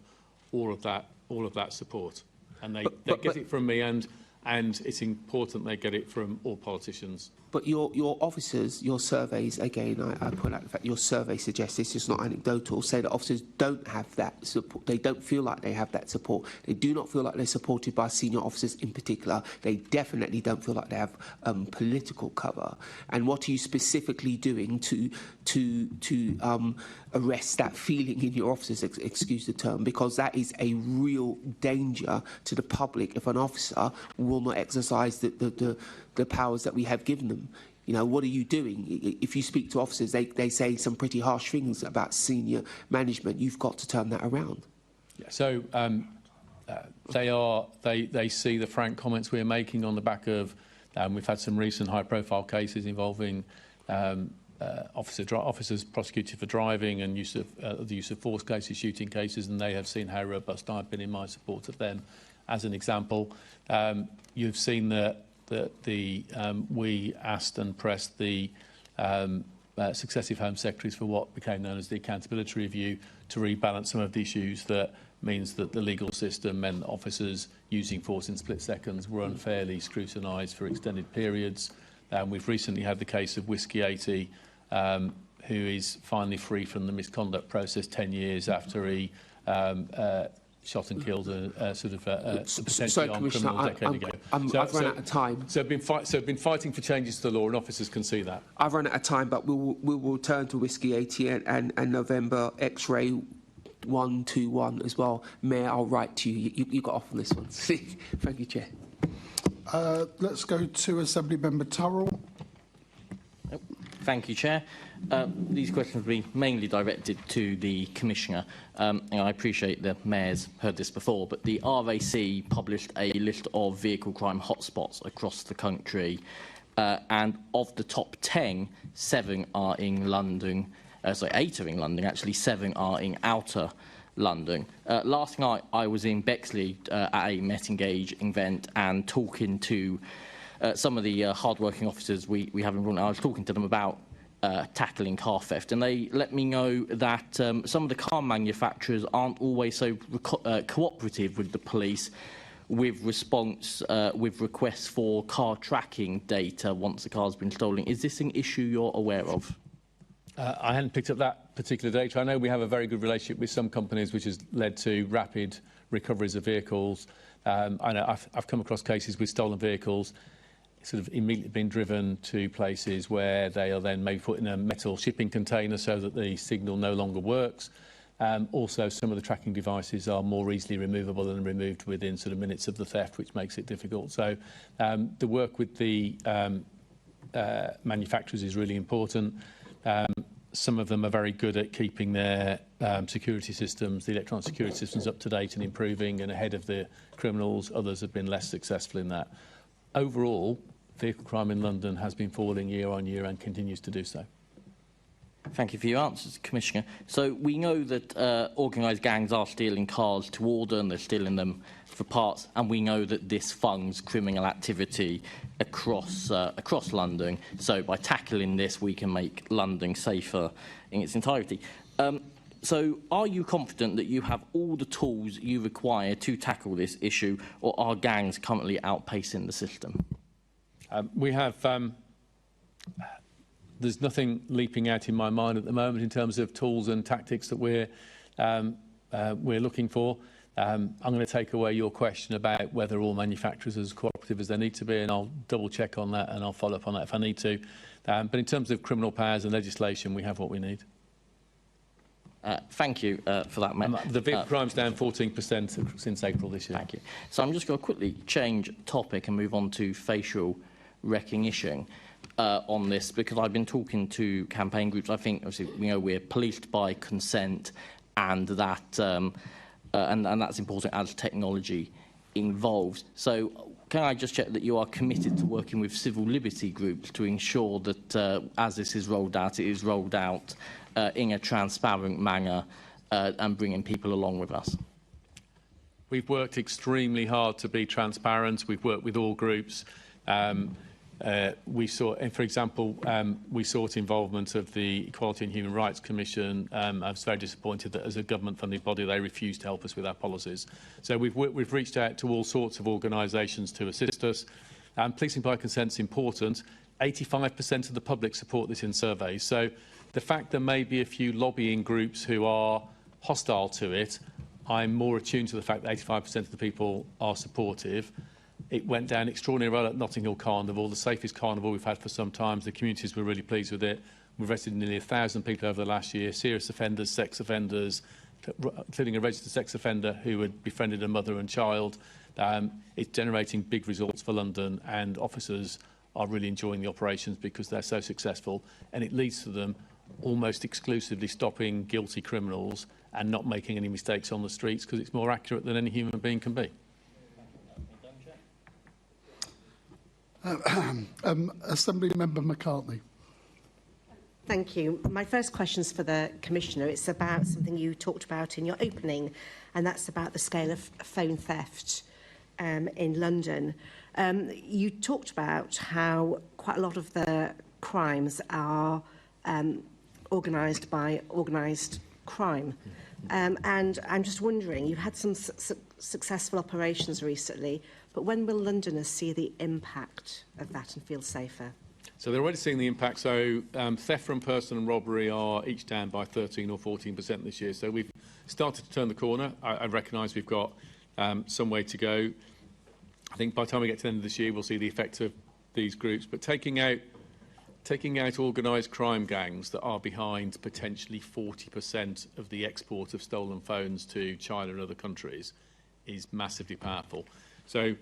all of that support. And they get it from me, and and it's important they get it from all politicians. But your officers, your surveys, again, I point out the fact your survey suggests this is not anecdotal, say that officers don't have that support. They don't feel like they have that support. They do not feel like they're supported by senior officers in particular. They definitely don't feel like they have political cover. And what are you specifically doing to arrest that feeling in your officers, excuse the term, because that is a real danger to the public if an officer will not exercise the powers that we have given them. You know, what are you doing? If you speak to officers, they say some pretty harsh things about senior management. You've got to turn that around. Yeah, so they see the frank comments we're making on the back of we've had some recent high-profile cases involving officers prosecuted for driving and the use of force cases, shooting cases, and they have seen how robust I've been in my support of them. As an example, you've seen that we asked and pressed the successive Home Secretaries for what became known as the Accountability Review to rebalance some of the issues that means that the legal system meant that officers using force in split seconds were unfairly scrutinised for extended periods. We've recently had the case of Whiskey 80, who is finally free from the misconduct process 10 years after he shot and killed a potentially armed criminal a decade ago. I've run out of time. So I've been fighting for changes to the law, and officers can see that. I've run out of time, but we will return to Whiskey 80 and November X-ray 121 as well. Mayor, I'll write to you. You got off on this one. Thank you, Chair. Let's go to Assembly Member Turrell. Thank you, Chair. These questions will be mainly directed to the Commissioner. I appreciate the Mayor's heard this before, but the RAC published a list of vehicle crime hotspots across the country, and of the top 10, 7 are in London. 8 are in London, actually 7 are in outer London. Last night I was in Bexley at a Met Engage event and talking to some of the hard-working officers we have in Rowley. I was talking to them about tackling car theft, and they let me know that some of the car manufacturers aren't always so cooperative with the police with requests for car tracking data once the car's been stolen. Is this an issue you're aware of? I hadn't picked up that particular data. I know we have a very good relationship with some companies, which has led to rapid recoveries of vehicles. I know I've come across cases with stolen vehicles sort of immediately being driven to places where they are then maybe put in a metal shipping container so that the signal no longer works. Also, some of the tracking devices are more easily removable and removed within sort of minutes of the theft, which makes it difficult. So the work with the manufacturers is really important. Some of them are very good at keeping their security systems, the electronic security systems, up to date and improving and ahead of the criminals. Others have been less successful in that. Overall, vehicle crime in London has been falling year on year and continues to do so. Thank you for your answers, Commissioner. So we know that organised gangs are stealing cars to order and they're stealing them for parts, and we know that this funds criminal activity across London. So by tackling this, we can make London safer in its entirety. So are you confident that you have all the tools you require to tackle this issue, or are gangs currently outpacing the system? We have... There's nothing leaping out in my mind at the moment in terms of tools and tactics that we're looking for. I'm going to take away your question about whether all manufacturers are as cooperative as they need to be, and I'll double check on that and I'll follow up on that if I need to. But in terms of criminal powers and legislation, we have what we need. Thank you for that, Matt. The vehicle crime's down 14% since April this year. Thank you. So I'm just going to quickly change topic and move on to facial recognition. On this, because I've been talking to campaign groups. I think, obviously, we're policed by consent, and that and that's important as technology evolves. So, can I just check that you are committed to working with civil liberty groups to ensure that, as this is rolled out, it is rolled out in a transparent manner and bringing people along with us? We've worked extremely hard to be transparent. We've worked with all groups. We saw, for example, we sought involvement of the Equality and Human Rights Commission. I was very disappointed that as a government-funded body, they refused to help us with our policies. So we've reached out to all sorts of organisations to assist us. Policing by consent is important. 85% of the public support this in surveys. So the fact there may be a few lobbying groups who are hostile to it, I'm more attuned to the fact that 85% of the people are supportive. It went down extraordinarily well at Notting Hill Carnival, the safest carnival we've had for some time. The communities were really pleased with it. We've arrested nearly 1,000 people over the last year, serious offenders, sex offenders, including a registered sex offender who had befriended a mother and child. It's generating big results for London, and officers are really enjoying the operations because they're so successful, and it leads to them almost exclusively stopping guilty criminals and not making any mistakes on the streets because it's more accurate than any human being can be. Assembly Member McCartney. Thank you. My first question is for the Commissioner. It's about something you talked about in your opening, and that's about the scale of phone theft in London. You talked about how quite a lot of the crimes are organised by organised crime. And I'm just wondering, you've had some successful operations recently, but when will Londoners see the impact of that and feel safer? So they're already seeing the impact. So theft from person and robbery are each down by 13 or 14% this year. So we've started to turn the corner. I recognise we've got some way to go. I think by the time we get to the end of this year, we'll see the effect of these groups. But taking out organised crime gangs that are behind potentially 40% of the export of stolen phones to China and other countries is massively powerful. So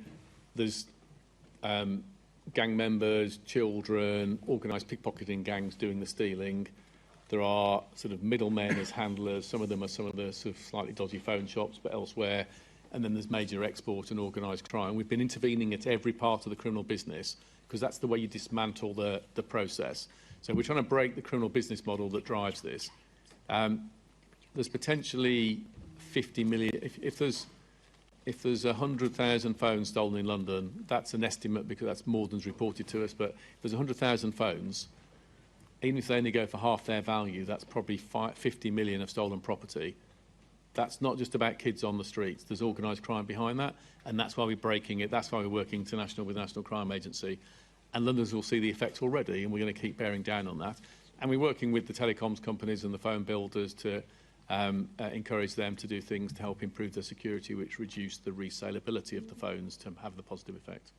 there's gang members, children, organised pickpocketing gangs doing the stealing. There are sort of middlemen as handlers. Some of them are some of the sort of slightly dodgy phone shops, but elsewhere. And then there's major export and organised crime. We've been intervening at every part of the criminal business because that's the way you dismantle the process. So we're trying to break the criminal business model that drives this. There's potentially 50 million. If there's 100,000 phones stolen in London, that's an estimate because that's more than's reported to us. But if there's 100,000 phones, even if they only go for half their value, that's probably 50 million of stolen property. That's not just about kids on the streets. There's organised crime behind that, and that's why we're breaking it. That's why we're working international with the National Crime Agency. And Londoners will see the effect already, and we're going to keep bearing down on that. And we're working with the telecoms companies and the phone builders to encourage them to do things to help improve their security, which reduce the resaleability of the phones to have the positive effect.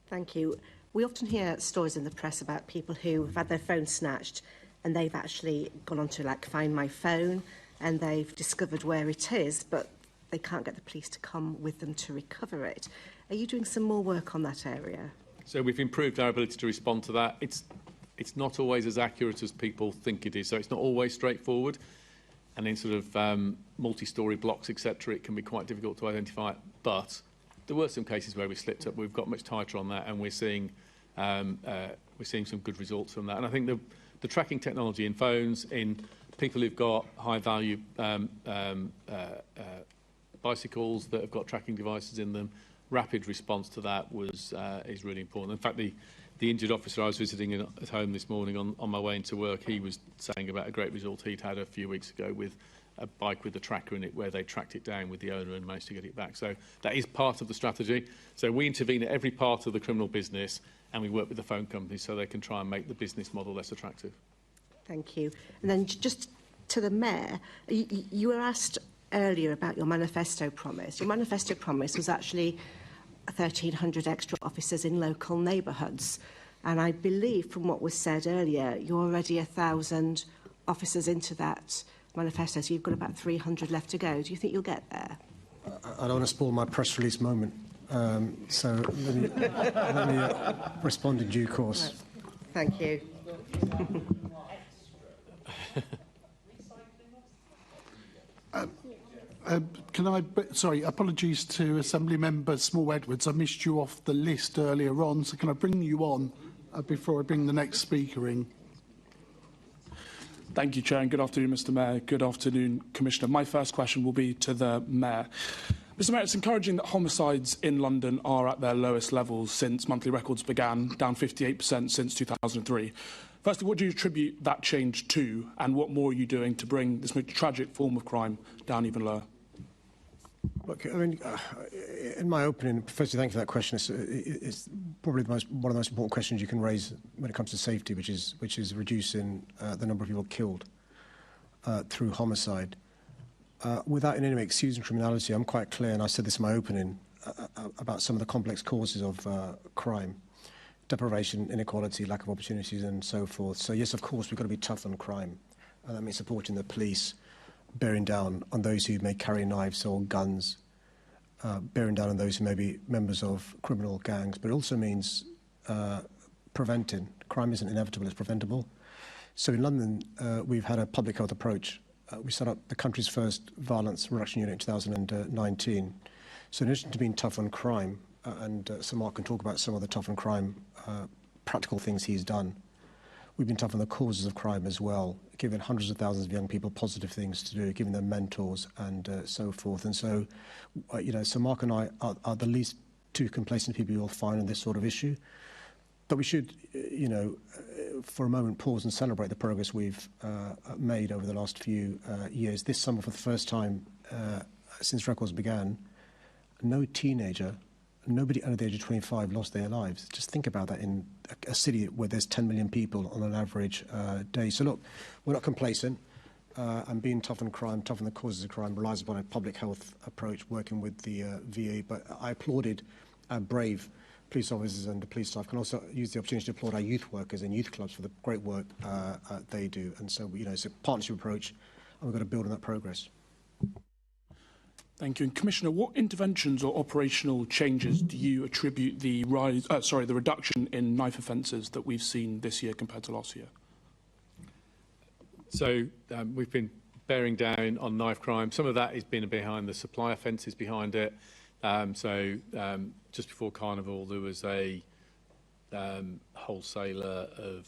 Thank you. We often hear stories in the press about people who have had their phone snatched and they've actually gone on to like Find My Phone and they've discovered where it is, but they can't get the police to come with them to recover it. Are you doing some more work on that area? So we've improved our ability to respond to that. It's not always as accurate as people think it is, so it's not always straightforward. And in sort of multi-storey blocks, etc., it can be quite difficult to identify it. But there were some cases where we slipped up. We've got much tighter on that, and we're seeing some good results from that. And I think the tracking technology in phones, in people who've got high-value bicycles that have got tracking devices in them, rapid response to that is really important. In fact, the injured officer I was visiting at home this morning on my way into work, he was saying about a great result he'd had a few weeks ago with a bike with a tracker in it where they tracked it down with the owner and managed to get it back. So that is part of the strategy. So we intervene at every part of the criminal business and we work with the phone companies so they can try and make the business model less attractive. Thank you. And then just to the Mayor, you were asked earlier about your manifesto promise. Your manifesto promise was actually 1,300 extra officers in local neighbourhoods. And I believe from what was said earlier, you're already 1,000 officers into that manifesto, so you've got about 300 left to go. Do you think you'll get there? I don't want to spoil my press release moment, so let me respond in due course. Thank you. Sorry, apologies to Assembly Member Small-Edwards. I missed you off the list earlier on, so can I bring you on before I bring the next speaker in? Thank you, Chair, and good afternoon, Mr Mayor. Good afternoon, Commissioner. My first question will be to the Mayor. Mr Mayor, it's encouraging that homicides in London are at their lowest levels since monthly records began, down 58% since 2003. Firstly, what do you attribute that change to, and what more are you doing to bring this most tragic form of crime down even lower? Look, I mean, in my opening, firstly, thank you for that question. It's probably one of the most important questions you can raise when it comes to safety, which is reducing the number of people killed through homicide. Without in any way excusing criminality, I'm quite clear, and I said this in my opening, about some of the complex causes of crime, deprivation, inequality, lack of opportunities, and so forth. So yes, of course, we've got to be tough on crime, and that means supporting the police, bearing down on those who may carry knives or guns, bearing down on those who may be members of criminal gangs, but it also means preventing. Crime isn't inevitable, it's preventable. So in London, we've had a public health approach. We set up the country's first violence reduction unit in 2019. So in addition to being tough on crime, and so Mark can talk about some of the tough on crime practical things he's done, we've been tough on the causes of crime as well, giving hundreds of thousands of young people positive things to do, giving them mentors and so forth. And so, so Mark and I are the least two complacent people you'll find on this sort of issue. But we should, for a moment pause and celebrate the progress we've made over the last few years. This summer, for the first time since records began, no teenager, nobody under the age of 25 lost their lives. Just think about that in a city where there's 10 million people on an average day. So look, we're not complacent, and being tough on crime, tough on the causes of crime, relies upon a public health approach, working with the VA. But I applauded our brave police officers and the police staff. Can also use the opportunity to applaud our youth workers and youth clubs for the great work they do. And so, it's a partnership approach, and we've got to build on that progress. Thank you. And Commissioner, what interventions or operational changes do you attribute the reduction in knife offences that we've seen this year compared to last year? So we've been bearing down on knife crime. Some of that has been behind the supply offences behind it. Just before Carnival, there was a wholesaler of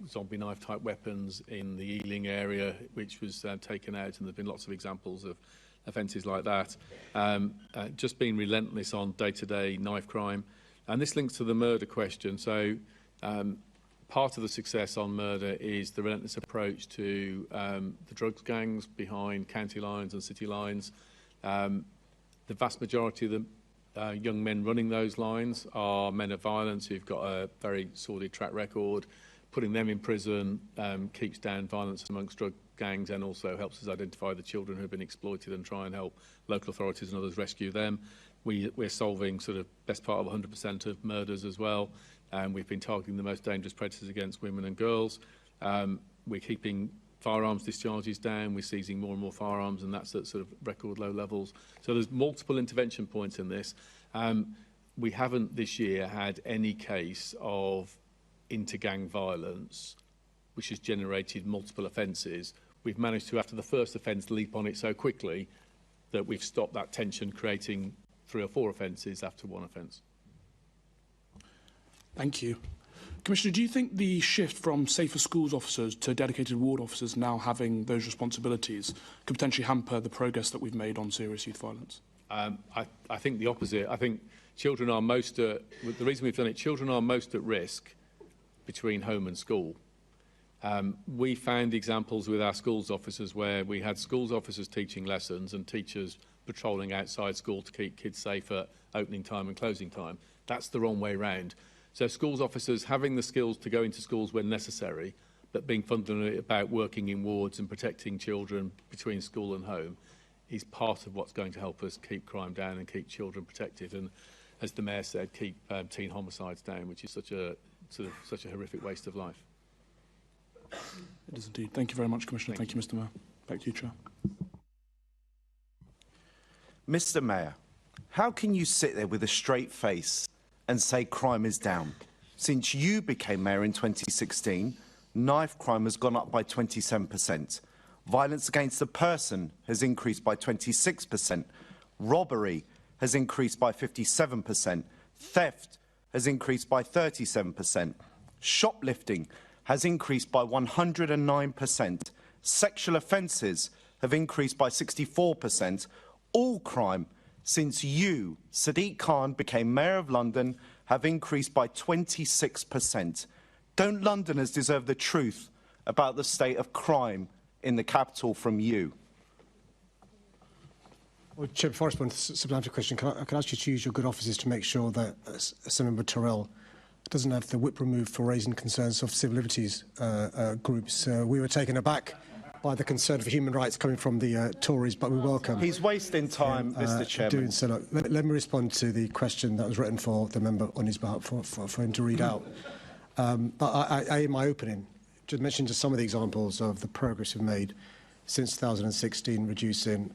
zombie knife type weapons in the Ealing area, which was taken out, and there have been lots of examples of offences like that. Just being relentless on day-to-day knife crime. And this links to the murder question. So part of the success on murder is the relentless approach to the drugs gangs behind county lines and city lines. The vast majority of the young men running those lines are men of violence who've got a very sordid track record. Putting them in prison keeps down violence amongst drug gangs and also helps us identify the children who have been exploited and try and help local authorities and others rescue them. We're solving sort of best part of 100% of murders as well, and we've been targeting the most dangerous predators against women and girls. We're keeping firearms discharges down, we're seizing more and more firearms, and that's at sort of record low levels. So there's multiple intervention points in this. We haven't this year had any case of inter-gang violence which has generated multiple offences. We've managed to, after the first offence, leap on it so quickly that we've stopped that tension, creating 3 or 4 offences after one offence. Thank you. Commissioner, do you think the shift from safer schools officers to dedicated ward officers now having those responsibilities could potentially hamper the progress that we've made on serious youth violence? I think the opposite. I think children are most at, the reason we've done it, children are most at risk between home and school. We found examples with our schools officers where we had schools officers teaching lessons and teachers patrolling outside school to keep kids safe at opening time and closing time. That's the wrong way round. So schools officers having the skills to go into schools when necessary, but being fundamentally about working in wards and protecting children between school and home is part of what's going to help us keep crime down and keep children protected. And as the Mayor said, keep teen homicides down, which is such a horrific waste of life. It is indeed. Thank you very much, Commissioner. Thank you, Mr. Mayor. Back to you, Chair. Mr. Mayor, how can you sit there with a straight face and say crime is down? Since you became mayor in 2016, knife crime has gone up by 27%. Violence against the person has increased by 26%. Robbery has increased by 57%. Theft has increased by 37%. Shoplifting has increased by 109%. Sexual offences have increased by 64%. All crime since you, Sadiq Khan, became Mayor of London have increased by 26%. Don't Londoners deserve the truth about the state of crime in the capital from you? Well, Chair, before I respond to the supplementary question, can I ask you to use your good offices to make sure that Assemblymember Tyrrell doesn't have the whip removed for raising concerns of civil liberties groups? We were taken aback by the concern for human rights coming from the Tories, but we welcome. He's wasting time, Mr. Chairman. Doing so. Look, let me respond to the question that was written for the member on his behalf for him to read out. I, in my opening, just mentioned just some of the examples of the progress we've made since 2016, reducing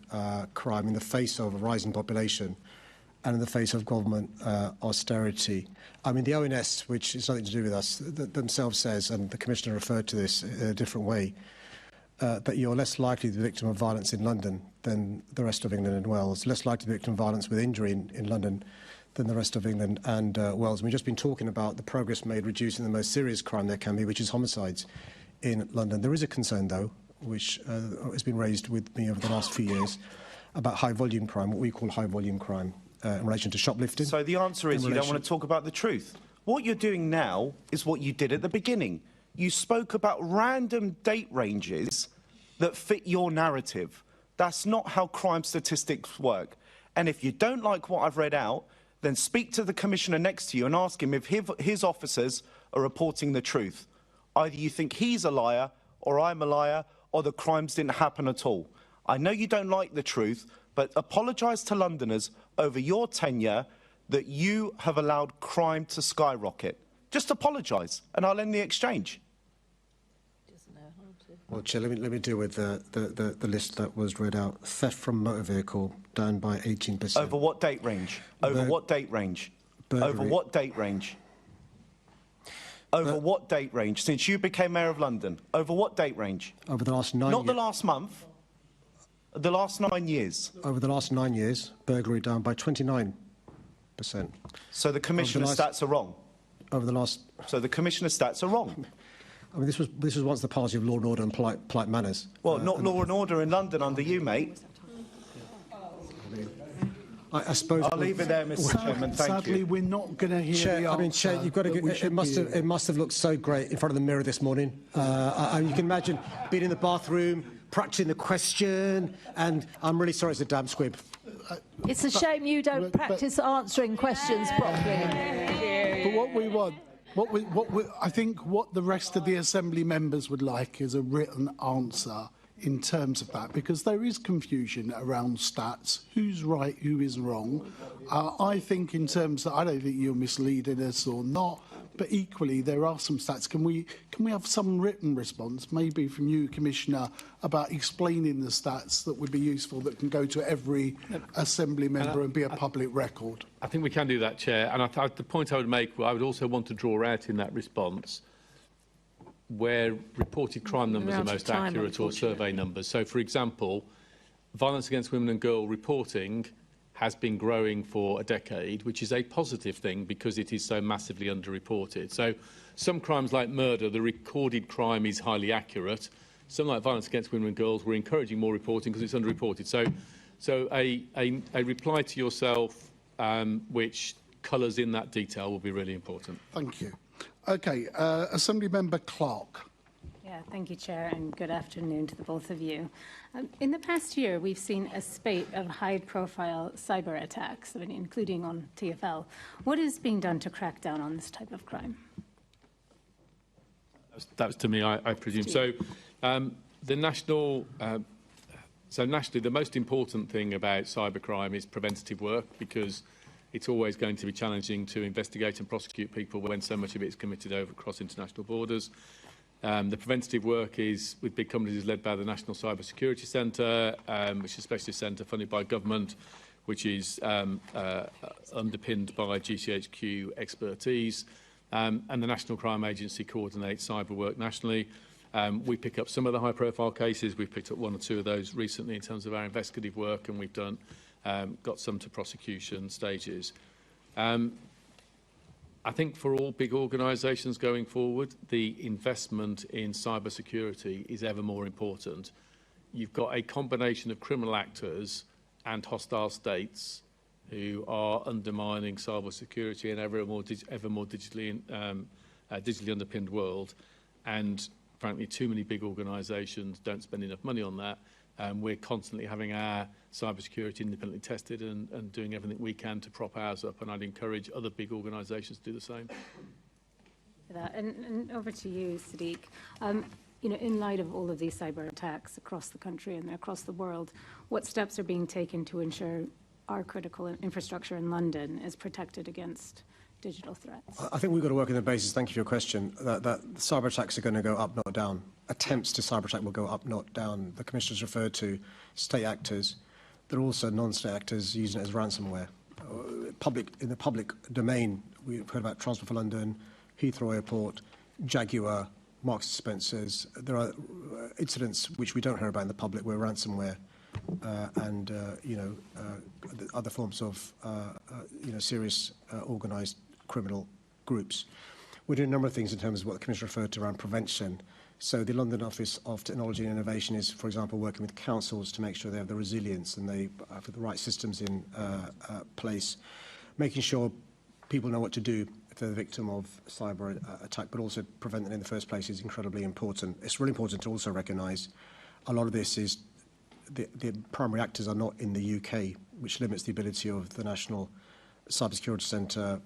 crime in the face of a rising population and in the face of government austerity. I mean, the ONS, which has nothing to do with us, themselves says, and the Commissioner referred to this in a different way, that you're less likely to be the victim of violence in London than the rest of England and Wales, less likely to be the victim of violence with injury in London than the rest of England and Wales. And we've just been talking about the progress made reducing the most serious crime there can be, which is homicides in London. There is a concern, though, which has been raised with me over the last few years, about high-volume crime, what we call high-volume crime, in relation to shoplifting. So the answer is you don't want to talk about the truth. What you're doing now is what you did at the beginning. You spoke about random date ranges that fit your narrative. That's not how crime statistics work. And if you don't like what I've read out, then speak to the Commissioner next to you and ask him if his officers are reporting the truth. Either you think he's a liar, or I'm a liar, or the crimes didn't happen at all. I know you don't like the truth, but apologise to Londoners over your tenure that you have allowed crime to skyrocket. Just apologise, and I'll end the exchange. Well, Chair, let me deal with the list that was read out. Theft from motor vehicle, down by 18%. Over what date range? Over what date range? Burglary. Over what date range? Over what date range? Since you became Mayor of London, over what date range? Over the last 9 years. Not the last month. The last 9 years. Over the last 9 years, burglary down by 29%. So the Commissioner's stats are wrong? Over the last... So the Commissioner's stats are wrong? I mean, this was once the party of law and order and polite manners. Well, not law and order in London under you, mate. I suppose I'll leave it there, Mr. Chairman. Thank Sadly, you. we're not going to hear Chair, the answer. I mean, Chair, you've got to. It must have looked so great in front of the mirror this morning. You can imagine being in the bathroom, practicing the question, and I'm really sorry, it's a damn squib. It's a shame you don't practice answering questions properly. But what we want, I think what the rest of the Assembly members would like is a written answer in terms of that, because there is confusion around stats, who's right, who is wrong. I think in terms of, I don't think you're misleading us or not, but equally there are some stats. Can we have some written response, maybe from you, Commissioner, about explaining the stats that would be useful, that can go to every Assembly member and be a public record? I think we can do that, Chair. And the point I would make, I would also want to draw out in that response where reported crime numbers are most accurate or survey numbers. So, for example, violence against women and girls reporting has been growing for a decade, which is a positive thing because it is so massively underreported. So some crimes like murder, the recorded crime is highly accurate. Some like violence against women and girls, we're encouraging more reporting because it's underreported. So a reply to yourself which colours in that detail will be really important. Thank you. Okay, Assembly Member Clark. Yeah, thank you, Chair, and good afternoon to the both of you. In the past year, we've seen a spate of high-profile cyber attacks, including on TfL. What is being done to crack down on this type of crime? That was to me, I presume. So, nationally, the most important thing about cybercrime is preventative work, because it's always going to be challenging to investigate and prosecute people when so much of it is committed across international borders. The preventative work is with big companies is led by the National Cyber Security Centre, which is a specialist centre funded by government, which is underpinned by GCHQ expertise. And the National Crime Agency coordinates cyber work nationally. We pick up some of the high-profile cases. We've picked up one or two of those recently in terms of our investigative work, and we've got some to prosecution stages. I think for all big organisations going forward, the investment in cyber security is ever more important. You've got a combination of criminal actors and hostile states who are undermining cyber security in ever more digitally underpinned world. And frankly, too many big organisations don't spend enough money on that. We're constantly having our cybersecurity independently tested and doing everything we can to prop ours up, and I'd encourage other big organisations to do the same. For that. And over to you, Sadiq. You know, in light of all of these cyber attacks across the country and across the world, what steps are being taken to ensure our critical infrastructure in London is protected against digital threats? I think we've got to work on the basis, thank you for your question, that cyber attacks are going to go up, not down. Attempts to cyber attack will go up, not down. The Commissioner's referred to state actors. There are also non-state actors using it as ransomware. In the public domain, we've heard about Transport for London, Heathrow Airport, Jaguar, Marks and Spencer's. There are incidents which we don't hear about in the public where ransomware and other forms of serious organised criminal groups. We're doing a number of things in terms of what the Commissioner referred to around prevention. So the London Office of Technology and Innovation is, for example, working with councils to make sure they have the resilience and they have the right systems in place, making sure people know what to do if they're the victim of cyber attack, but also prevent it in the first place is incredibly important. It's really important to also recognise a lot of this is the primary actors are not in the UK, which limits the ability of the National Cybersecurity Centre,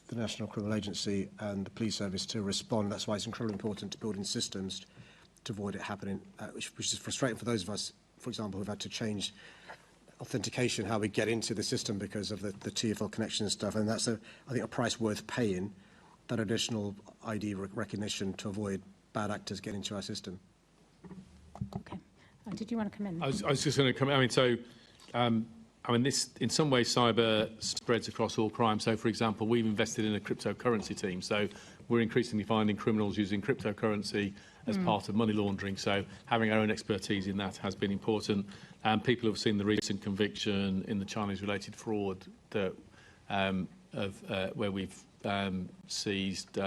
the National Criminal Agency and the Police Service to respond. That's why it's incredibly important to build in systems to avoid it happening, which is frustrating for those of us, for example, who've had to change authentication, how we get into the system because of the TFL connection and stuff. And that's, I think, a price worth paying, that additional ID recognition to avoid bad actors getting into our system. Okay. Did you want to come in? I was just going to come in. This, in some ways, cyber spreads across all crime. So, for example, we've invested in a cryptocurrency team. So we're increasingly finding criminals using cryptocurrency as part of money laundering. So having our own expertise in that has been important. People have seen the recent conviction in the Chinese-related fraud that, where we've seized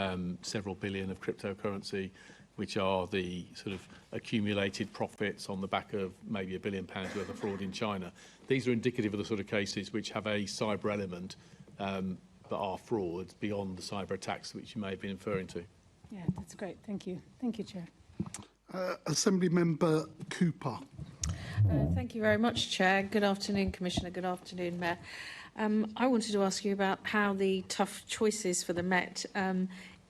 several billion of cryptocurrency, which are the sort of accumulated profits on the back of maybe £1 billion worth of fraud in China. These are indicative of the sort of cases which have a cyber element but are fraud beyond the cyber attacks which you may have been referring to. Yeah, that's great. Thank you. Thank you, Chair. Assembly Member Cooper. Thank you very much, Chair. Good afternoon, Commissioner. Good afternoon, Mayor. I wanted to ask you about how the tough choices for the Met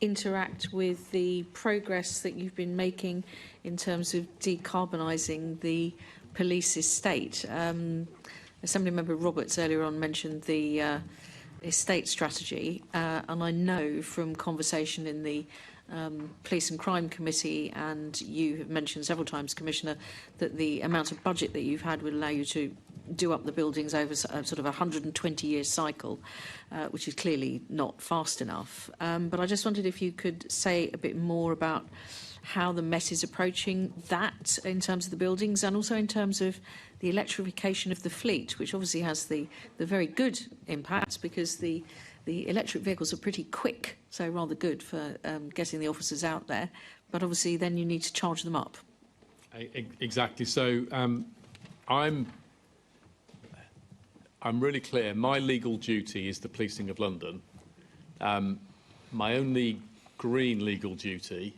interact with the progress that you've been making in terms of decarbonising the police estate. Assemblymember Roberts earlier on mentioned the estate strategy, and I know from conversation in the Police and Crime Committee, and you have mentioned several times, Commissioner, that the amount of budget that you've had would allow you to do up the buildings over a sort of 120-year cycle, which is clearly not fast enough. But I just wondered if you could say a bit more about how the Met is approaching that in terms of the buildings and also in terms of the electrification of the fleet, which obviously has the very good impact because the electric vehicles are pretty quick, so rather good for getting the officers out there. But obviously then you need to charge them up. Exactly. So I'm really clear. My legal duty is the policing of London. My only green legal duty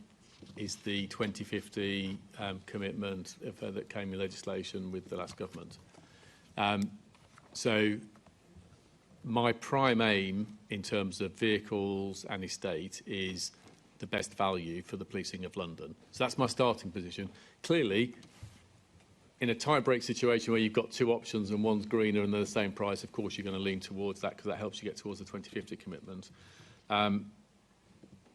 is the 2050 commitment that came in legislation with the last government. So my prime aim in terms of vehicles and estate is the best value for the policing of London. So that's my starting position. Clearly, in a tie-break situation where you've got two options and one's greener and they're the same price, of course you're going to lean towards that because that helps you get towards the 2050 commitment.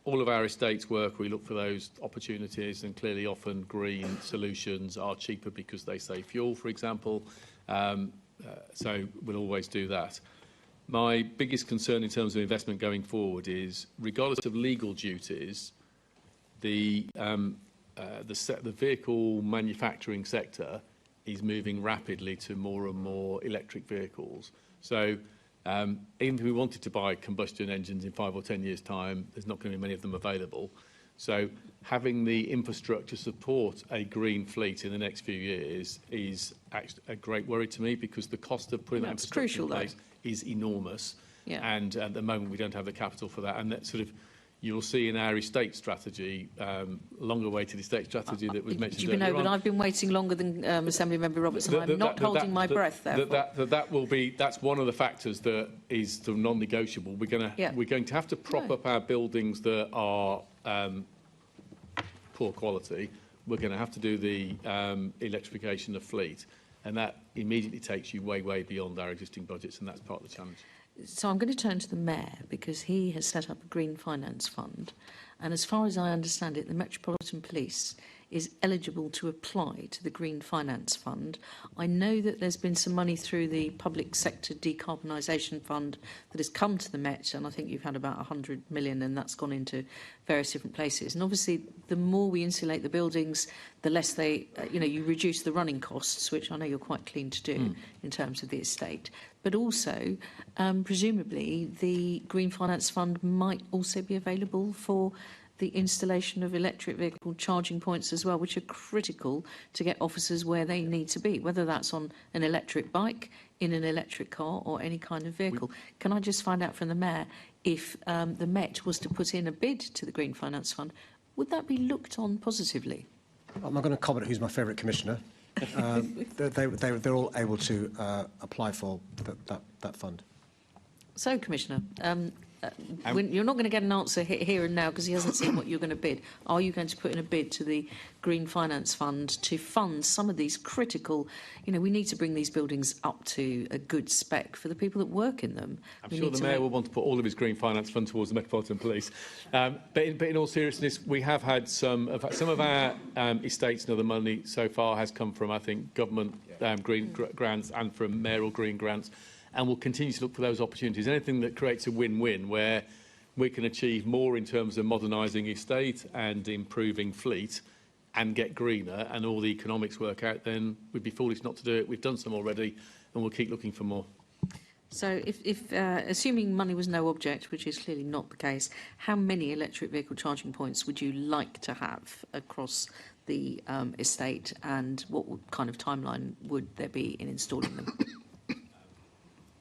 All of our estates work, we look for those opportunities, and clearly often green solutions are cheaper because they save fuel, for example. So we'll always do that. My biggest concern in terms of investment going forward is, regardless of legal duties, the vehicle manufacturing sector is moving rapidly to more and more electric vehicles. So even if we wanted to buy combustion engines in 5 or 10 years' time, there's not going to be many of them available. So having the infrastructure support a green fleet in the next few years is actually a great worry to me, because the cost of putting that infrastructure in place is enormous. Yeah. And at the moment, we don't have the capital for that. And that sort of, you'll see in our estate strategy, longer-awaited estate strategy that was mentioned earlier. But I've been waiting longer than Assembly Member Robertson. I'm not holding my breath, therefore. That will be, that's one of the factors that is the non-negotiable. We're going to have to prop up our buildings that are poor quality. We're going to have to do the electrification of fleet. And that immediately takes you way, way beyond our existing budgets, and that's part of the challenge. So I'm going to turn to the Mayor, because he has set up a Green Finance Fund. And as far as I understand it, the Metropolitan Police is eligible to apply to the Green Finance Fund. I know that there's been some money through the Public Sector Decarbonisation Fund that has come to the Met, and I think you've had about 100 million, and that's gone into various different places. And obviously, the more we insulate the buildings, the less they, you reduce the running costs, which I know you're quite keen to do in terms of the estate. But also, presumably, the Green Finance Fund might also be available for the installation of electric vehicle charging points as well, which are critical to get officers where they need to be, whether that's on an electric bike, in an electric car or any kind of vehicle. Can I just find out from the Mayor, if the Met was to put in a bid to the Green Finance Fund, would that be looked on positively? I'm not going to comment who's my favourite commissioner. They're all able to apply for that fund. So, Commissioner, you're not going to get an answer here and now because he hasn't seen what you're going to bid. Are you going to put in a bid to the Green Finance Fund to fund some of these critical, we need to bring these buildings up to a good spec for the people that work in them. I'm sure the Mayor will want to put all of his Green Finance Fund towards the Metropolitan Police. But in all seriousness, we have had some of our estates and other money so far has come from, I think, government green grants and from mayoral green grants. And we'll continue to look for those opportunities. Anything that creates a win-win where we can achieve more in terms of modernising estate and improving fleet and get greener and all the economics work out, then we'd be foolish not to do it. We've done some already and we'll keep looking for more. So if assuming money was no object, which is clearly not the case, how many electric vehicle charging points would you like to have across the estate, and what kind of timeline would there be in installing them?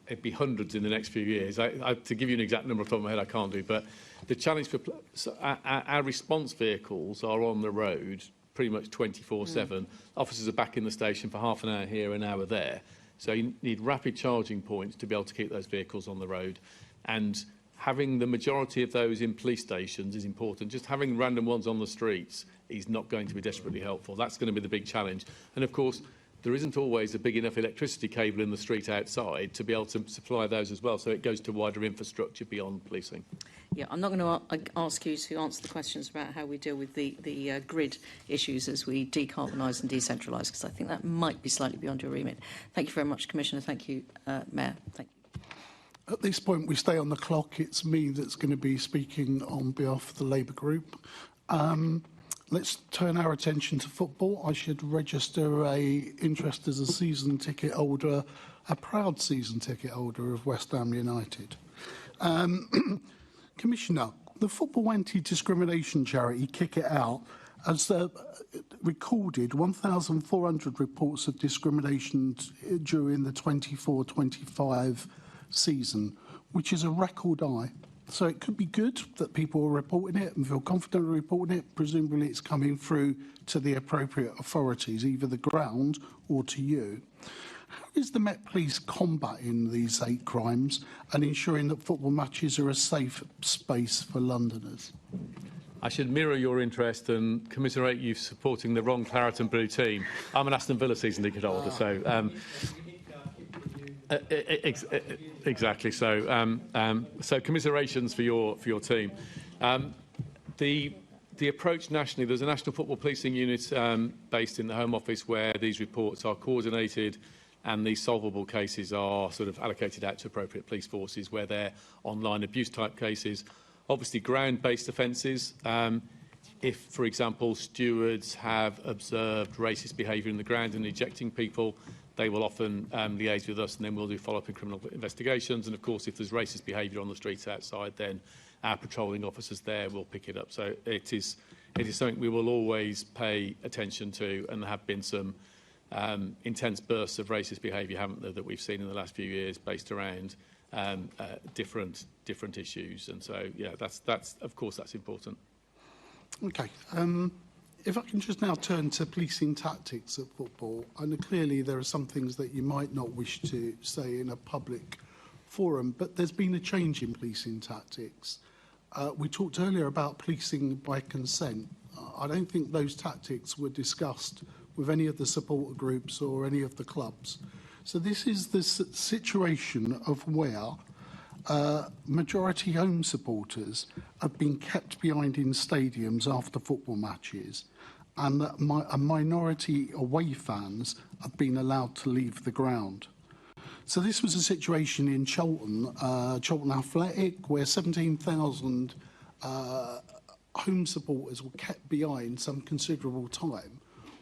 It'd be hundreds in the next few years. To give you an exact number off the top of my head, I can't do. But the challenge for our response vehicles are on the road pretty much 24/7. Officers are back in the station for half an hour here, an hour there. So you need rapid charging points to be able to keep those vehicles on the road. And having the majority of those in police stations is important. Just having random ones on the streets is not going to be desperately helpful. That's going to be the big challenge. And of course, there isn't always a big enough electricity cable in the street outside to be able to supply those as well. So it goes to wider infrastructure beyond policing. Yeah, I'm not going to ask you to answer the questions about how we deal with the grid issues as we decarbonise and decentralise, because I think that might be slightly beyond your remit. Thank you very much, Commissioner. Thank you, Mayor. Thank you. At this point, we stay on the clock. It's me that's going to be speaking on behalf of the Labour Group. Let's turn our attention to football. I should register a interest as a season ticket holder, a proud season ticket holder of West Ham United. Commissioner, the football anti-discrimination charity Kick It Out has recorded 1,400 reports of discrimination during the 24-25 season, which is a record high. So it could be good that people are reporting it and feel confident reporting it. Presumably it's coming through to the appropriate authorities, either the ground or to you. How is the Met Police combating these hate crimes and ensuring that football matches are a safe space for Londoners? I should mirror your interest and commiserate you supporting the wrong Claret and Blue team. I'm an Aston Villa season ticket holder, so... Exactly. So, so commiserations for your team. The approach nationally, there's a national football policing unit based in the Home Office where these reports are coordinated and these solvable cases are sort of allocated out to appropriate police forces where they're online abuse type cases. Obviously, ground-based offences. If, for example, stewards have observed racist behaviour in the ground and ejecting people, they will often liaise with us and then we'll do follow-up in criminal investigations. And, of course, if there's racist behaviour on the streets outside, then our patrolling officers there will pick it up. So it is something we will always pay attention to, and there have been some intense bursts of racist behaviour, haven't there, that we've seen in the last few years based around different issues. And so, yeah, that's of course that's important. Okay. If I can just now turn to policing tactics at football, and clearly there are some things that you might not wish to say in a public forum, but there's been a change in policing tactics. We talked earlier about policing by consent. I don't think those tactics were discussed with any of the supporter groups or any of the clubs. So this is the situation of where majority home supporters have been kept behind in stadiums after football matches, and a minority away fans have been allowed to leave the ground. So this was a situation in Cheltenham, Cheltenham Athletic, where 17,000 home supporters were kept behind some considerable time,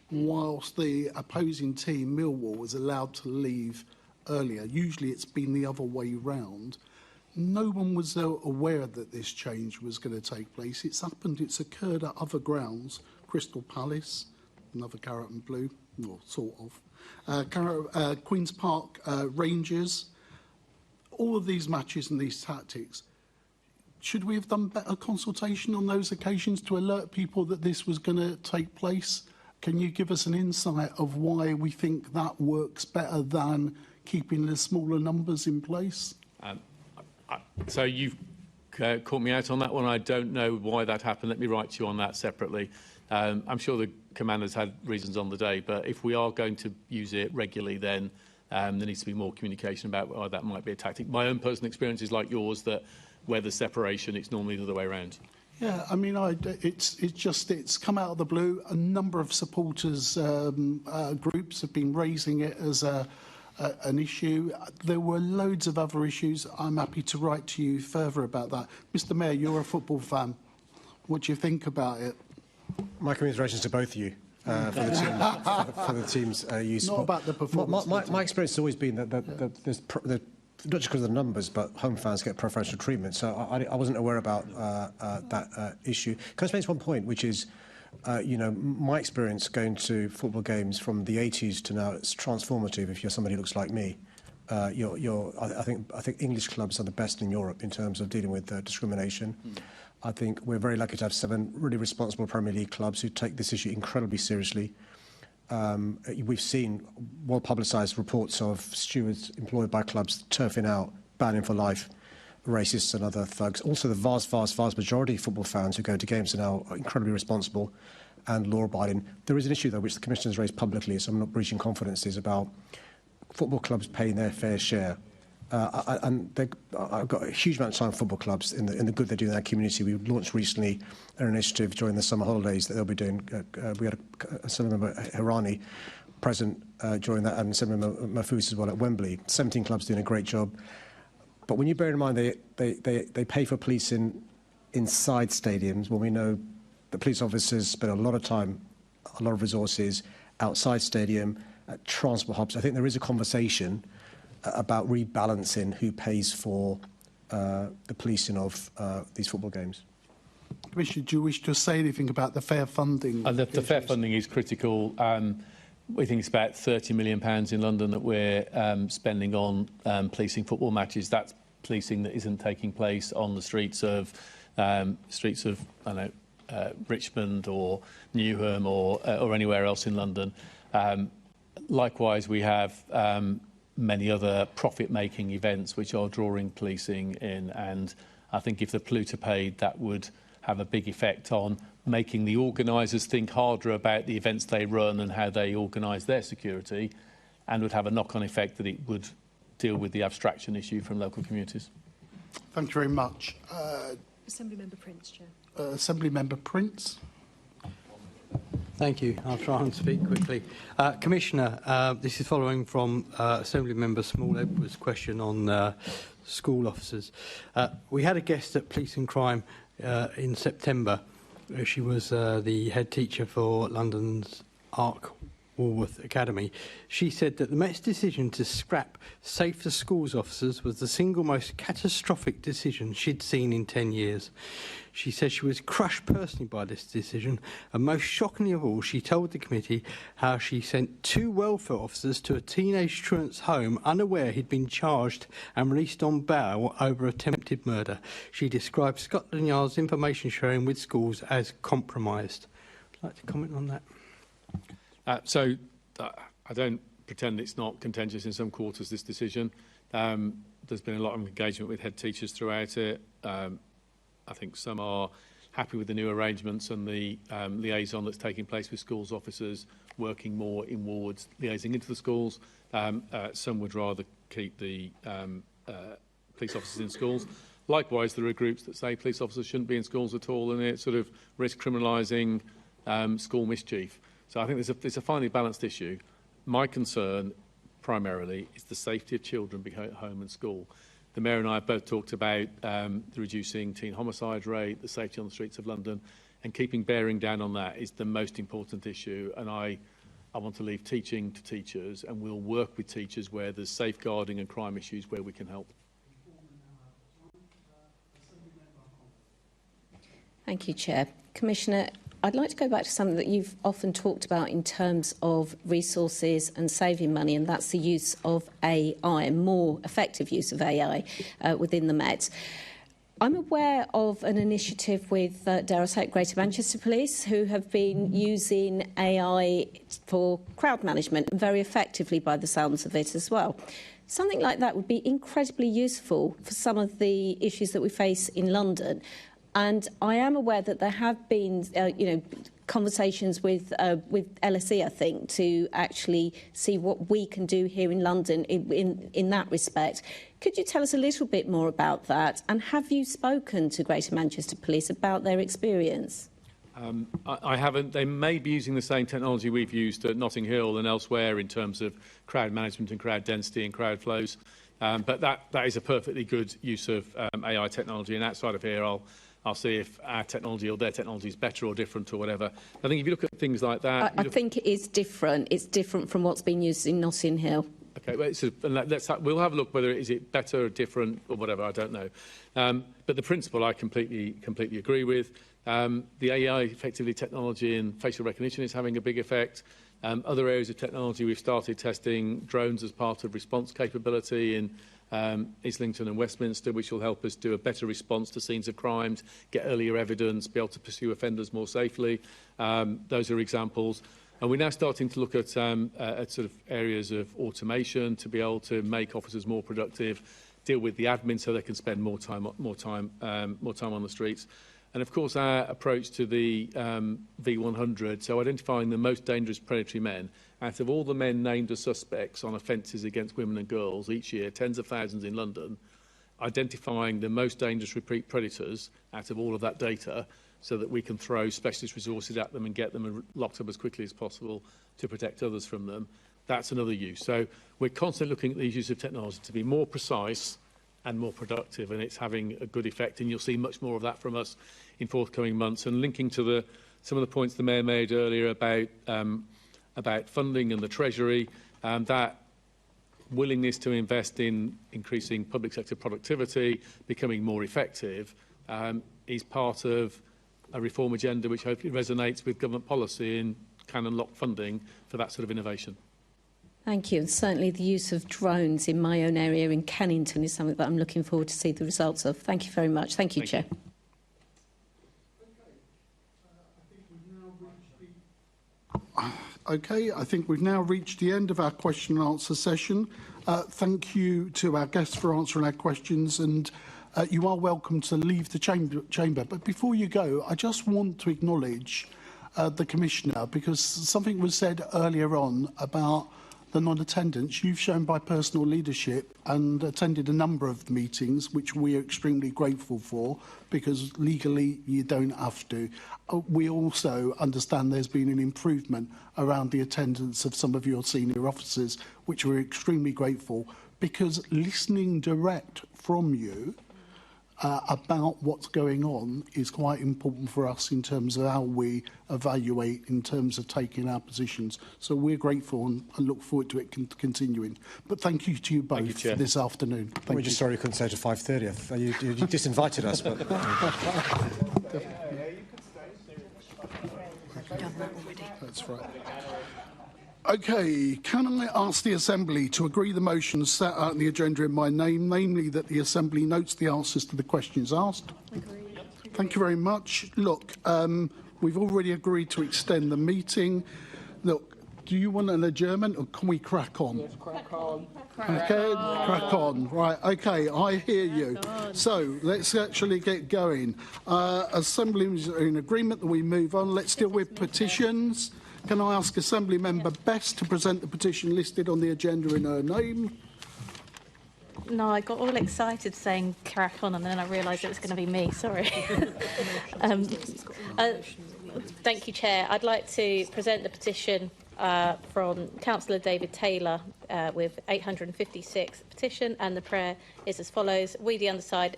whilst the opposing team, Millwall, was allowed to leave earlier. Usually it's been the other way round. No one was aware that this change was going to take place. It's occurred at other grounds, Crystal Palace, another carrot and blue, well, sort of. Queen's Park Rangers, all of these matches and these tactics. Should we have done better consultation on those occasions to alert people that this was going to take place? Can you give us an insight of why we think that works better than keeping the smaller numbers in place? So you've caught me out on that one. I don't know why that happened. Let me write to you on that separately. I'm sure the commander's had reasons on the day, but if we are going to use it regularly, then there needs to be more communication about why that might be a tactic. My own personal experience is like yours, that where there's separation, it's normally the other way around. Yeah, I mean, it's come out of the blue. A number of supporters groups have been raising it as an issue. There were loads of other issues. I'm happy to write to you further about that. Mr. Mayor, you're a football fan. What do you think about it? My commiserations to both of you for the team's use. Not about the performance. My experience has always been that there's not just because of the numbers, but home fans get preferential treatment. So I wasn't aware about that issue. Can I just make one point, which is, my experience going to football games from the 80s to now, it's transformative if you're somebody who looks like me. I think English clubs are the best in Europe in terms of dealing with discrimination. I think we're very lucky to have 7 really responsible Premier League clubs who take this issue incredibly seriously. We've seen well-publicised reports of stewards employed by clubs turfing out, banning for life, racists and other thugs. Also, the vast majority of football fans who go to games are now incredibly responsible and law-abiding. There is an issue, though, which the Commissioner has raised publicly, so I'm not breaching confidences, about football clubs paying their fair share. And I've got a huge amount of time for football clubs in the good they do in their community. We launched recently an initiative during the summer holidays that they'll be doing. We had a Assembly-member Hirani present during that, and Assembly-member Mahfouz as well at Wembley. 17 clubs doing a great job. But when you bear in mind they pay for policing inside stadiums, when we know the police officers spend a lot of time, a lot of resources outside stadium, at transport hubs, I think there is a conversation about rebalancing who pays for the policing of these football games. Commissioner, do you wish to say anything about the fair funding? The fair funding is critical. We think it's about £30 million in London that we're spending on policing football matches. That's policing that isn't taking place on the streets of Richmond or Newham or anywhere else in London. Likewise, we have many other profit-making events which are drawing policing in, and I think if the polluter paid, that would have a big effect on making the organisers think harder about the events they run and how they organise their security, and would have a knock-on effect that it would deal with the abstraction issue from local communities. Thank you very much. Assemblymember Prince, Chair. Assemblymember Prince. Thank you. I'll try and speak quickly. Commissioner, this is following from Assemblymember Small-Edwards' question on school officers. We had a guest at Police and Crime in September. She was the head teacher for London's ARC Walworth Academy. She said that the Met's decision to scrap Safe for Schools officers was the single most catastrophic decision she'd seen in 10 years. She said she was crushed personally by this decision, and most shockingly of all, she told the committee how she sent 2 welfare officers to a teenage truant's home unaware he'd been charged and released on bail over attempted murder. She described Scotland Yard's information sharing with schools as compromised. Would you like to comment on that? I don't pretend it's not contentious in some quarters, this decision. There's been a lot of engagement with head teachers throughout it. I think some are happy with the new arrangements and the liaison that's taking place with schools officers, working more in wards, liaising into the schools. Some would rather keep the police officers in schools. Likewise, there are groups that say police officers shouldn't be in schools at all, and it sort of risk criminalising school mischief. So I think there's a finely balanced issue. My concern, primarily, is the safety of children being at home and school. The Mayor and I have both talked about the reducing teen homicide rate, the safety on the streets of London, and keeping bearing down on that is the most important issue. And I want to leave teaching to teachers, and we'll work with teachers where there's safeguarding and crime issues where we can help. Thank you, Chair. Commissioner, I'd like to go back to something that you've often talked about in terms of resources and saving money, and that's the use of AI, and more effective use of AI within the Met. I'm aware of an initiative with, dare I say it, Greater Manchester Police, who have been using AI for crowd management, and very effectively by the sounds of it as well. Something like that would be incredibly useful for some of the issues that we face in London. And I am aware that there have been, conversations with LSE, I think, to actually see what we can do here in London in that respect. Could you tell us a little bit more about that? And have you spoken to Greater Manchester Police about their experience? I haven't. They may be using the same technology we've used at Notting Hill and elsewhere in terms of crowd management and crowd density and crowd flows. But that is a perfectly good use of AI technology. And outside of here, I'll see if our technology or their technology is better or different or whatever. I think if you look at things like that... I think it is different. It's different from what's been used in Notting Hill. OK, well, we'll have a look whether is it better or different or whatever, I don't know. But the principle I completely agree with. The AI, effectively technology and facial recognition is having a big effect. Other areas of technology, we've started testing drones as part of response capability in Islington and Westminster, which will help us do a better response to scenes of crimes, get earlier evidence, be able to pursue offenders more safely. Those are examples. And we're now starting to look at sort of areas of automation to be able to make officers more productive, deal with the admin so they can spend more time on the streets. And of course, our approach to the V100, so identifying the most dangerous predatory men, out of all the men named as suspects on offences against women and girls each year, tens of thousands in London, identifying the most dangerous repeat predators out of all of that data so that we can throw specialist resources at them and get them locked up as quickly as possible to protect others from them. That's another use. So we're constantly looking at the use of technology to be more precise and more productive, and it's having a good effect. And you'll see much more of that from us in forthcoming months. And linking to some of the points the Mayor made earlier about funding and the Treasury, that willingness to invest in increasing public sector productivity, becoming more effective, is part of a reform agenda which hopefully resonates with government policy and can unlock funding for that sort of innovation. Thank you. And certainly the use of drones in my own area in Kennington is something that I'm looking forward to see the results of. Thank you very much. Thank you, Chair. OK, I think we've now reached the end of our question and answer session. Thank you to our guests for answering our questions, and you are welcome to leave the chamber. But before you go, I just want to acknowledge the Commissioner, because something was said earlier on about the non-attendance. You've shown by personal leadership and attended a number of meetings, which we are extremely grateful for, because legally you don't have to. We also understand there's been an improvement around the attendance of some of your senior officers, which we're extremely grateful, because listening direct from you about what's going on is quite important for us in terms of how we evaluate, in terms of taking our positions. So we're grateful and look forward to it continuing. But thank you to you both this afternoon. We're just sorry we couldn't stay to 5:30. You disinvited us, but... That's right. OK, can I ask the Assembly to agree the motions set out in the agenda in my name, namely that the Assembly notes the answers to the questions asked? Agreed. Thank you very much. Look, we've already agreed to extend the meeting. Look, do you want an adjournment or can we crack on? Yes, crack on. Okay, crack on. Right, OK, I hear you. So let's actually get going. Assembly is in agreement that we move on. Let's deal with petitions. Can I ask Assembly Member Best to present the petition listed on the agenda in her name? No, I got all excited saying crack on and then I realised it was going to be me, sorry. Thank you, Chair. I'd like to present the petition from Councillor David Taylor with 856 petition, and the prayer is as follows. We, the undersigned,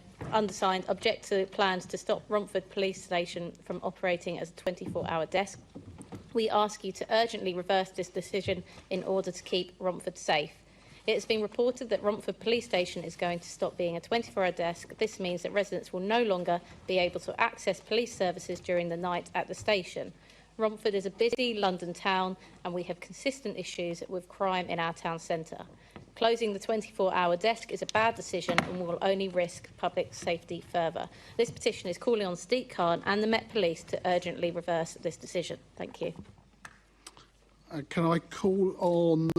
object to plans to stop Romford Police Station from operating as a 24-hour desk. We ask you to urgently reverse this decision in order to keep Romford safe. It has been reported that Romford Police Station is going to stop being a 24-hour desk. This means that residents will no longer be able to access police services during the night at the station. Romford is a busy London town and we have consistent issues with crime in our town centre. Closing the 24-hour desk is a bad decision and will only risk public safety further. This petition is calling on Sadiq Khan and the Met Police to urgently reverse this decision. Thank you. Can I call on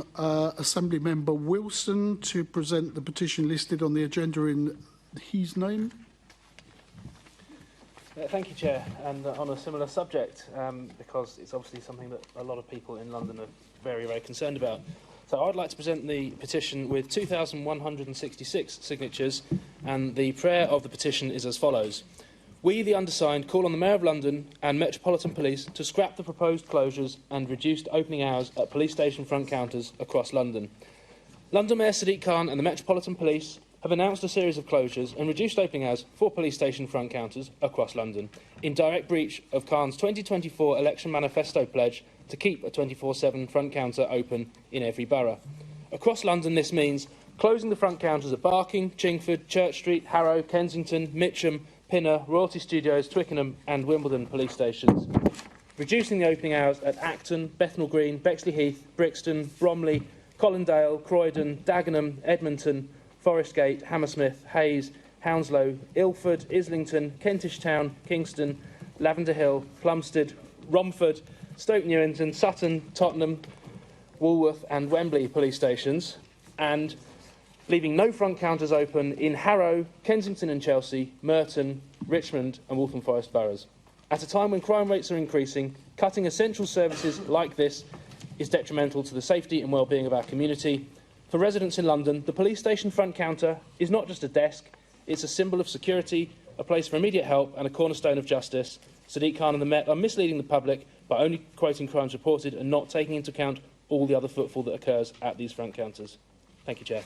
Assembly Member Wilson to present the petition listed on the agenda in his name? Thank you, Chair. And on a similar subject, because it's obviously something that a lot of people in London are very, very concerned about. So I'd like to present the petition with 2,166 signatures, and the prayer of the petition is as follows. We, the undersigned, call on the Mayor of London and Metropolitan Police to scrap the proposed closures and reduced opening hours at police station front counters across London. London Mayor Sadiq Khan and the Metropolitan Police have announced a series of closures and reduced opening hours for police station front counters across London, in direct breach of Khan's 2024 election manifesto pledge to keep a 24/7 front counter open in every borough. Across London, this means closing the front counters at Barking, Chingford, Church Street, Harrow, Kensington, Mitcham, Pinner, Royalty Studios, Twickenham and Wimbledon police stations, reducing the opening hours at Acton, Bethnal Green, Bexley Heath, Brixton, Bromley, Colindale, Croydon, Dagenham, Edmonton, Forest Gate, Hammersmith, Hayes, Hounslow, Ilford, Islington, Kentish Town, Kingston, Lavender Hill, Plumstead, Romford, Stoke Newington, Sutton, Tottenham, Woolworth and Wembley police stations, and leaving no front counters open in Harrow, Kensington and Chelsea, Merton, Richmond and Waltham Forest boroughs. At a time when crime rates are increasing, cutting essential services like this is detrimental to the safety and well-being of our community. For residents in London, the police station front counter is not just a desk, it's a symbol of security, a place for immediate help and a cornerstone of justice. Sadiq Khan and the Met are misleading the public by only quoting crimes reported and not taking into account all the other footfall that occurs at these front counters. Thank you, Chair.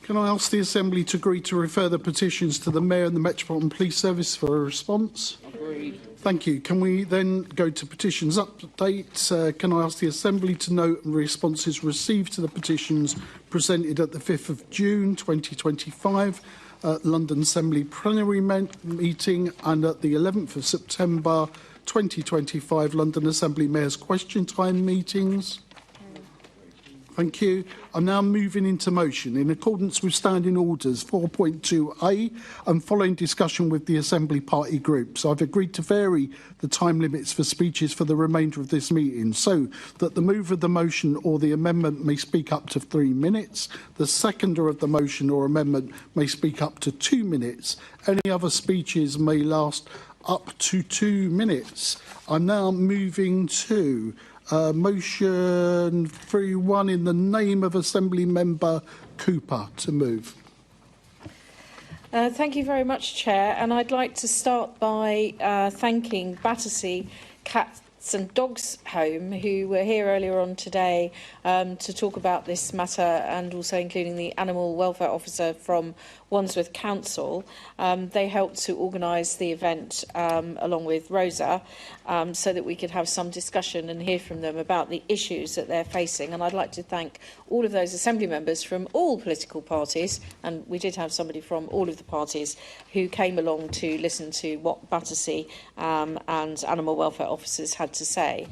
Can I ask the Assembly to agree to refer the petitions to the Mayor and the Metropolitan Police Service for a response? Agreed. Thank you. Can we then go to petitions update? Can I ask the Assembly to note responses received to the petitions presented at the 5th of June 2025 at London Assembly plenary meeting and at the 11th of September 2025 London Assembly Mayor's Question Time meetings? Thank you. I'm now moving into motion. In accordance with Standing Orders 4.2a and following discussion with the Assembly Party groups, I've agreed to vary the time limits for speeches for the remainder of this meeting so that the mover of the motion or the amendment may speak up to 3 minutes, the seconder of the motion or amendment may speak up to 2 minutes. Any other speeches may last up to 2 minutes. I'm now moving to motion 3.1 in the name of Assembly Member Cooper to move. Thank you very much, Chair. And I'd like to start by thanking Battersea, Cat Cats and Dogs Home, who were here earlier on today to talk about this matter, and also including the Animal Welfare Officer from Wandsworth Council. They helped to organise the event along with Rosa, so that we could have some discussion and hear from them about the issues that they're facing. And I'd like to thank all of those Assembly members from all political parties, and we did have somebody from all of the parties who came along to listen to what Battersea and animal welfare officers had to say.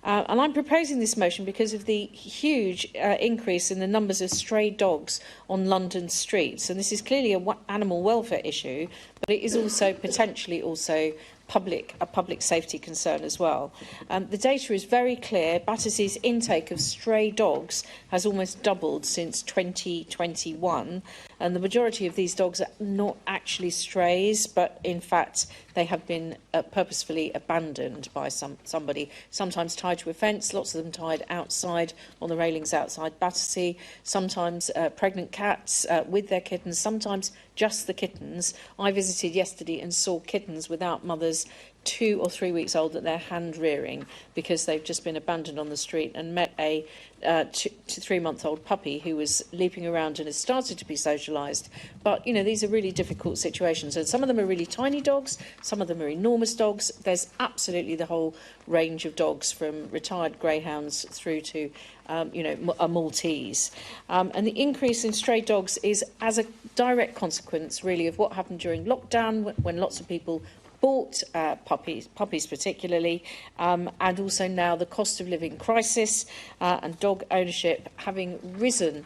And I'm proposing this motion because of the huge increase in the numbers of stray dogs on London streets. And this is clearly an animal welfare issue, but it is also potentially also a public safety concern as well. The data is very clear. Battersea's intake of stray dogs has almost doubled since 2021, and the majority of these dogs are not actually strays, but in fact they have been purposefully abandoned by somebody, sometimes tied to a fence, lots of them tied outside on the railings outside Battersea, sometimes pregnant cats with their kittens, sometimes just the kittens. I visited yesterday and saw kittens without mothers 2 or 3 weeks old that they're hand rearing because they've just been abandoned on the street, and met a 2 to 3 month old puppy who was leaping around and has started to be socialised. But, you know, these are really difficult situations, and some of them are really tiny dogs, some of them are enormous dogs. There's absolutely the whole range of dogs, from retired greyhounds through to a Maltese. And the increase in stray dogs is as a direct consequence, really, of what happened during lockdown, when lots of people bought puppies particularly, and also now the cost of living crisis and dog ownership having risen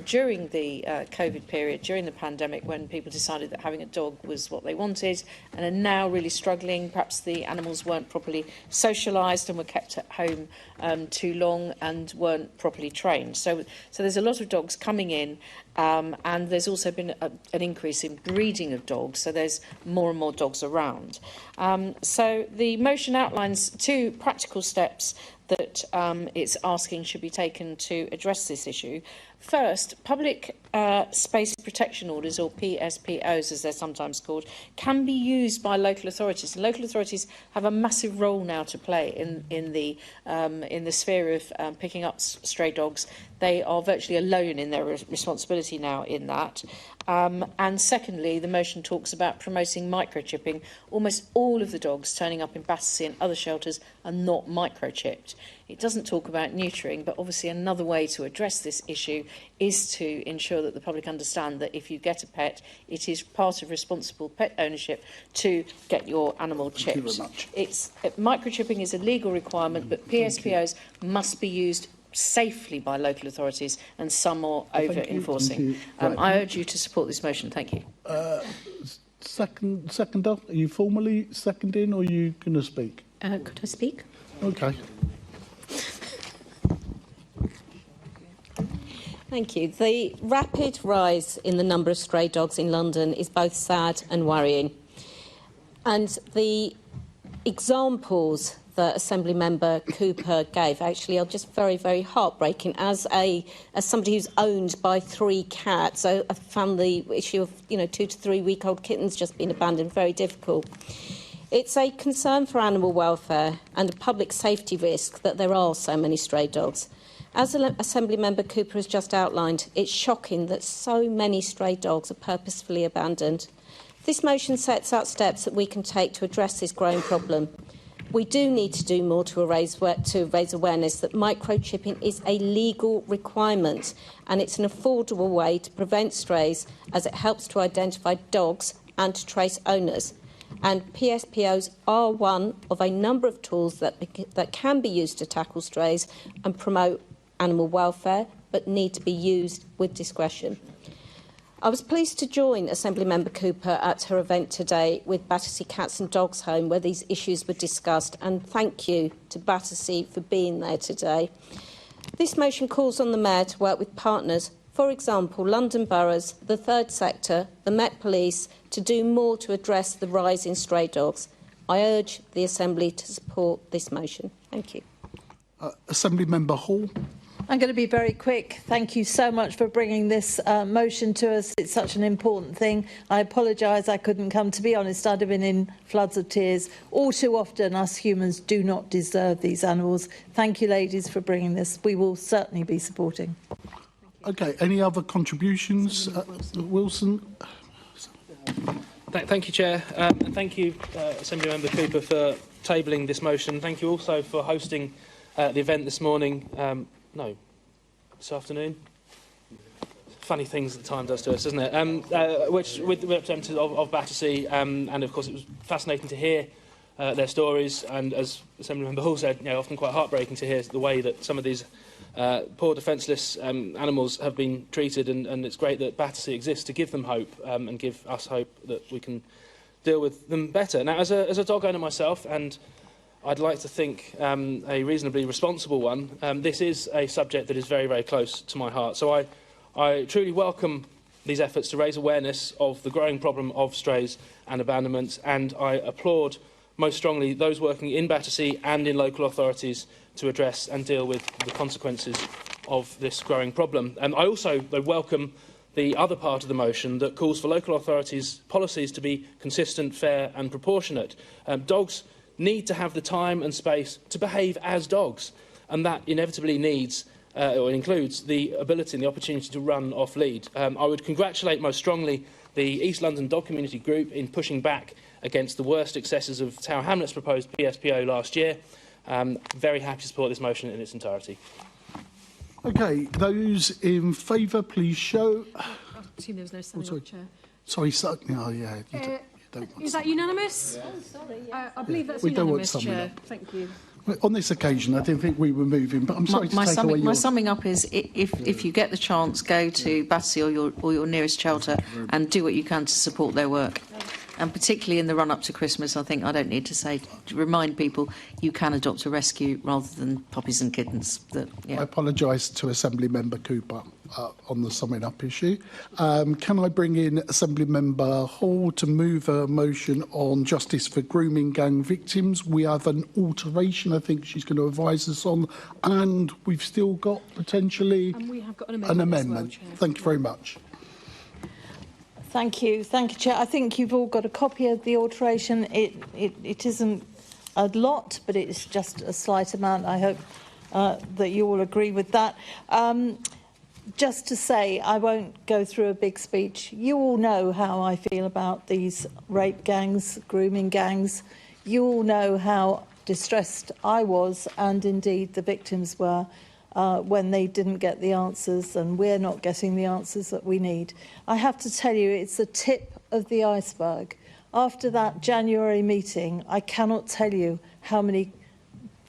during the COVID period, during the pandemic, when people decided that having a dog was what they wanted, and are now really struggling. Perhaps the animals weren't properly socialised and were kept at home too long and weren't properly trained. So there's a lot of dogs coming in, and there's also been an increase in breeding of dogs, so there's more and more dogs around. So the motion outlines 2 practical steps that it's asking should be taken to address this issue. First, public space protection orders, or PSPOs as they're sometimes called, can be used by local authorities. And local authorities have a massive role now to play in the sphere of picking up stray dogs. They are virtually alone in their responsibility now in that. And secondly, the motion talks about promoting microchipping. Almost all of the dogs turning up in Battersea and other shelters are not microchipped. It doesn't talk about neutering, but obviously another way to address this issue is to ensure that the public understand that if you get a pet, it is part of responsible pet ownership to get your animal chipped. Thank you very much. Microchipping is a legal requirement, but PSPOs must be used safely by local authorities, and some are over-enforcing. I urge you to support this motion. Thank you. Seconder, are you formally seconding, or are you going to speak? Could I speak? Okay. Thank you. The rapid rise in the number of stray dogs in London is both sad and worrying. And the examples that Assembly Member Cooper gave actually are just very, very heartbreaking. As somebody who's owned by 3 cats, I found the issue of 2 to 3 week old kittens just being abandoned very difficult. It's a concern for animal welfare and a public safety risk that there are so many stray dogs. As Assembly Member Cooper has just outlined, it's shocking that so many stray dogs are purposefully abandoned. This motion sets out steps that we can take to address this growing problem. We do need to do more to raise awareness that microchipping is a legal requirement, and it's an affordable way to prevent strays, as it helps to identify dogs and to trace owners. And PSPOs are one of a number of tools that can be used to tackle strays and promote animal welfare, but need to be used with discretion. I was pleased to join Assembly Member Cooper at her event today with Battersea Cats and Dogs Home, where these issues were discussed, and thank you to Battersea for being there today. This motion calls on the Mayor to work with partners, for example, London boroughs, the third sector, the Met Police, to do more to address the rise in stray dogs. I urge the Assembly to support this motion. Thank you. Assembly Member Hall. I'm going to be very quick. Thank you so much for bringing this motion to us. It's such an important thing. I apologise I couldn't come. To be honest, I'd have been in floods of tears. All too often, us humans do not deserve these animals. Thank you, ladies, for bringing this. We will certainly be supporting. Okay, any other contributions? Wilson? Thank you, Chair. And thank you, Assemblymember Cooper, for tabling this motion. Thank you also for hosting the event this morning. This afternoon. Funny things that time does to us, isn't it? Which, with the representatives of Battersea, and of course it was fascinating to hear their stories, and as Assemblymember Hall said, often quite heartbreaking to hear the way that some of these poor defenceless animals have been treated, and it's great that Battersea exists to give them hope and give us hope that we can deal with them better. Now, as a dog owner myself, and I'd like to think a reasonably responsible one, this is a subject that is very, very close to my heart. So I truly welcome these efforts to raise awareness of the growing problem of strays and abandonments, and I applaud most strongly those working in Battersea and in local authorities to address and deal with the consequences of this growing problem. I also welcome the other part of the motion that calls for local authorities' policies to be consistent, fair and proportionate. Dogs need to have the time and space to behave as dogs, and that inevitably needs or includes the ability and the opportunity to run off lead. I would congratulate most strongly the East London Dog Community Group in pushing back against the worst excesses of Tower Hamlets' proposed PSPO last year. Very happy to support this motion in its entirety. Okay, those in favour, please show. I assume there was no signing up, Chair. Sorry, no, yeah, you don't want Is that unanimous? Oh, sorry, I believe that's We don't want unanimous, summing Chair. up. Thank you. On this occasion, I didn't think we were moving, but I'm sorry to take away your... My summing up is, if you get the chance, go to Battersea or your nearest shelter and do what you can to support their work. And particularly in the run-up to Christmas, I think I don't need to say, to remind people you can adopt a rescue rather than puppies and kittens. I apologise to Assemblymember Cooper on the summing up issue. Can I bring in Assemblymember Hall to move a motion on justice for grooming gang victims? We have an alteration I think she's going to advise us on, and we've still got potentially And we have got an amendment. As well, Chair. Thank you very much. Thank you, Chair. I think you've all got a copy of the alteration. It isn't a lot, but it's just a slight amount. I hope that you all agree with that. Just to say, I won't go through a big speech. You all know how I feel about these rape gangs, grooming gangs. You all know how distressed I was, and indeed the victims were, when they didn't get the answers, and we're not getting the answers that we need. I have to tell you, it's the tip of the iceberg. After that January meeting, I cannot tell you how many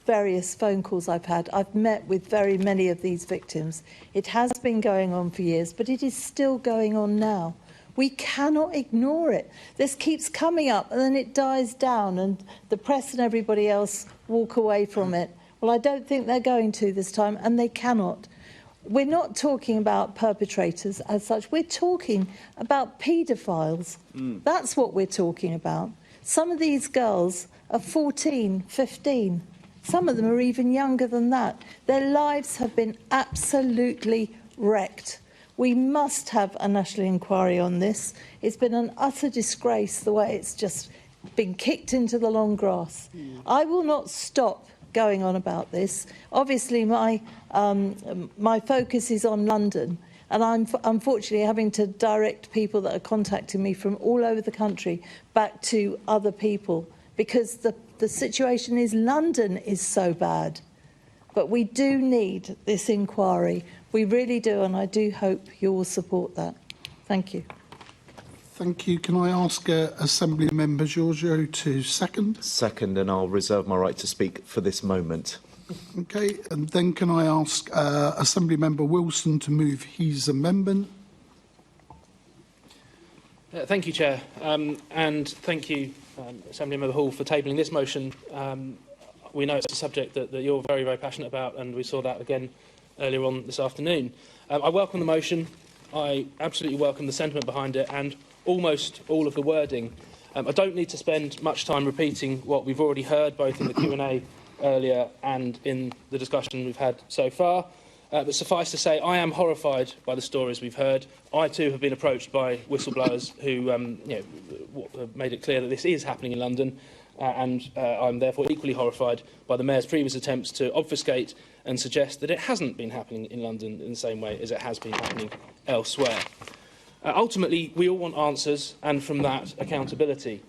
various phone calls I've had. I've met with very many of these victims. It has been going on for years, but it is still going on now. We cannot ignore it. This keeps coming up and then it dies down and the press and everybody else walk away from it. Well, I don't think they're going to this time, and they cannot. We're not talking about perpetrators as such. We're talking about paedophiles. That's what we're talking about. Some of these girls are 14, 15. Some of them are even younger than that. Their lives have been absolutely wrecked. We must have a national inquiry on this. It's been an utter disgrace the way it's just been kicked into the long grass. I will not stop going on about this. Obviously, my focus is on London, and I'm unfortunately having to direct people that are contacting me from all over the country back to other people, because the situation is London is so bad. But we do need this inquiry. We really do, and I do hope you will support that. Thank you. Thank you. Can I ask Assemblymember Giorgio to second? Second, and I'll reserve my right to speak for this moment. Okay, and then can I ask Assemblymember Wilson to move his amendment? Thank you, Chair, and thank you, Assemblymember Hall, for tabling this motion. We know it's a subject that you're very, very passionate about, and we saw that again earlier on this afternoon. I welcome the motion. I absolutely welcome the sentiment behind it and almost all of the wording. I don't need to spend much time repeating what we've already heard, both in the Q&A earlier and in the discussion we've had so far. But suffice to say, I am horrified by the stories we've heard. I too have been approached by whistleblowers who have made it clear that this is happening in London, and I'm therefore equally horrified by the Mayor's previous attempts to obfuscate and suggest that it hasn't been happening in London in the same way as it has been happening elsewhere. Ultimately, we all want answers, and from that, accountability.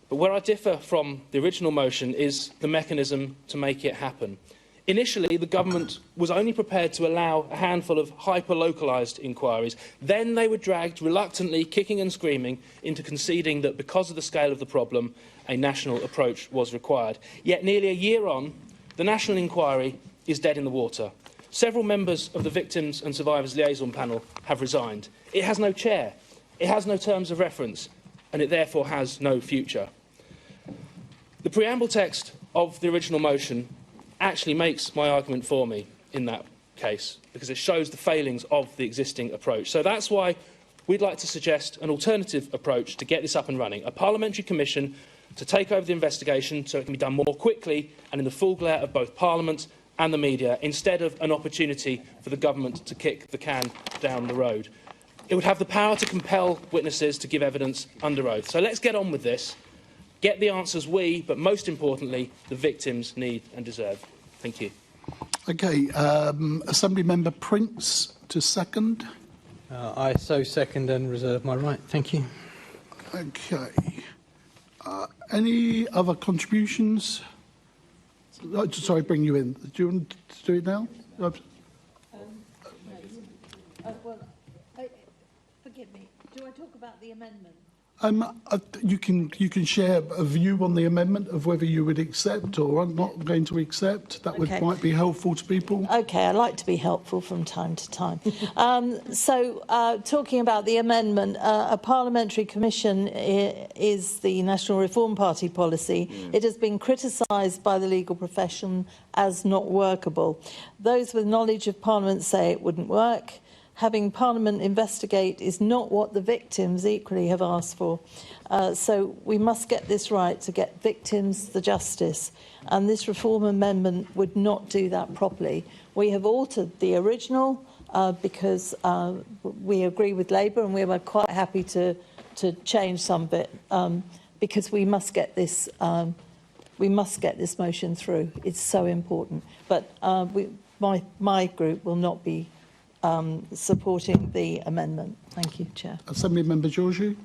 But where I differ from the original motion is the mechanism to make it happen. Initially, the government was only prepared to allow a handful of hyper-localised inquiries. Then they were dragged reluctantly, kicking and screaming, into conceding that because of the scale of the problem, a national approach was required. Yet nearly a year on, the national inquiry is dead in the water. Several members of the Victims and Survivors Liaison Panel have resigned. It has no chair, it has no terms of reference, and it therefore has no future. The preamble text of the original motion actually makes my argument for me in that case, because it shows the failings of the existing approach. So that's why we'd like to suggest an alternative approach to get this up and running, a parliamentary commission to take over the investigation so it can be done more quickly and in the full glare of both Parliament and the media, instead of an opportunity for the government to kick the can down the road. It would have the power to compel witnesses to give evidence under oath. So let's get on with this, get the answers we, but most importantly, the victims need and deserve. Thank you. Okay, Assembly Member Prince to second. I so second and reserve my right. Thank you. Okay. Any other contributions? Sorry, bring you in. Do you want to do it now? Forgive me. Do I talk about the amendment? You can share a view on the amendment of whether you would accept or not going to accept. That might be helpful to people. Okay, I like to be helpful from time to time. Talking about the amendment, a parliamentary commission is the National Reform Party policy. It has been criticised by the legal profession as not workable. Those with knowledge of Parliament say it wouldn't work. Having Parliament investigate is not what the victims equally have asked for. So we must get this right to get victims the justice. And this reform amendment would not do that properly. We have altered the original because we agree with Labour, and we were quite happy to change some bit because we must get this motion through. It's so important. But my group will not be supporting the amendment. Thank you, Chair. Assembly Member Georgiou.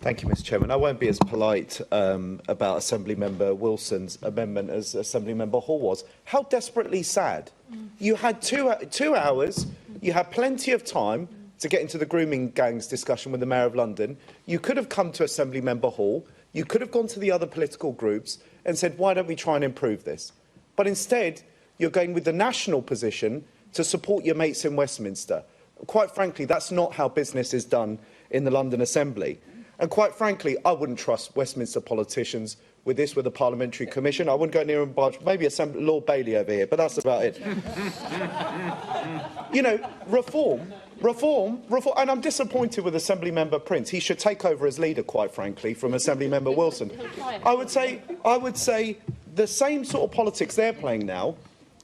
Thank you, Mr. Chairman. I won't be as polite about Assembly Member Wilson's amendment as Assembly Member Hall was. How desperately sad. You had two hours, you had plenty of time to get into the grooming gangs discussion with the Mayor of London. You could have come to Assembly Member Hall, you could have gone to the other political groups and said, why don't we try and improve this? But instead, you're going with the national position to support your mates in Westminster. Quite frankly, that's not how business is done in the London Assembly. And quite frankly, I wouldn't trust Westminster politicians with this, with a parliamentary commission. I wouldn't go near and barge, maybe Lord Bailey over here, but that's about it. You know, reform, and I'm disappointed with Assembly Member Prince. He should take over as leader, quite frankly, from Assembly Member Wilson. I would say the same sort of politics they're playing now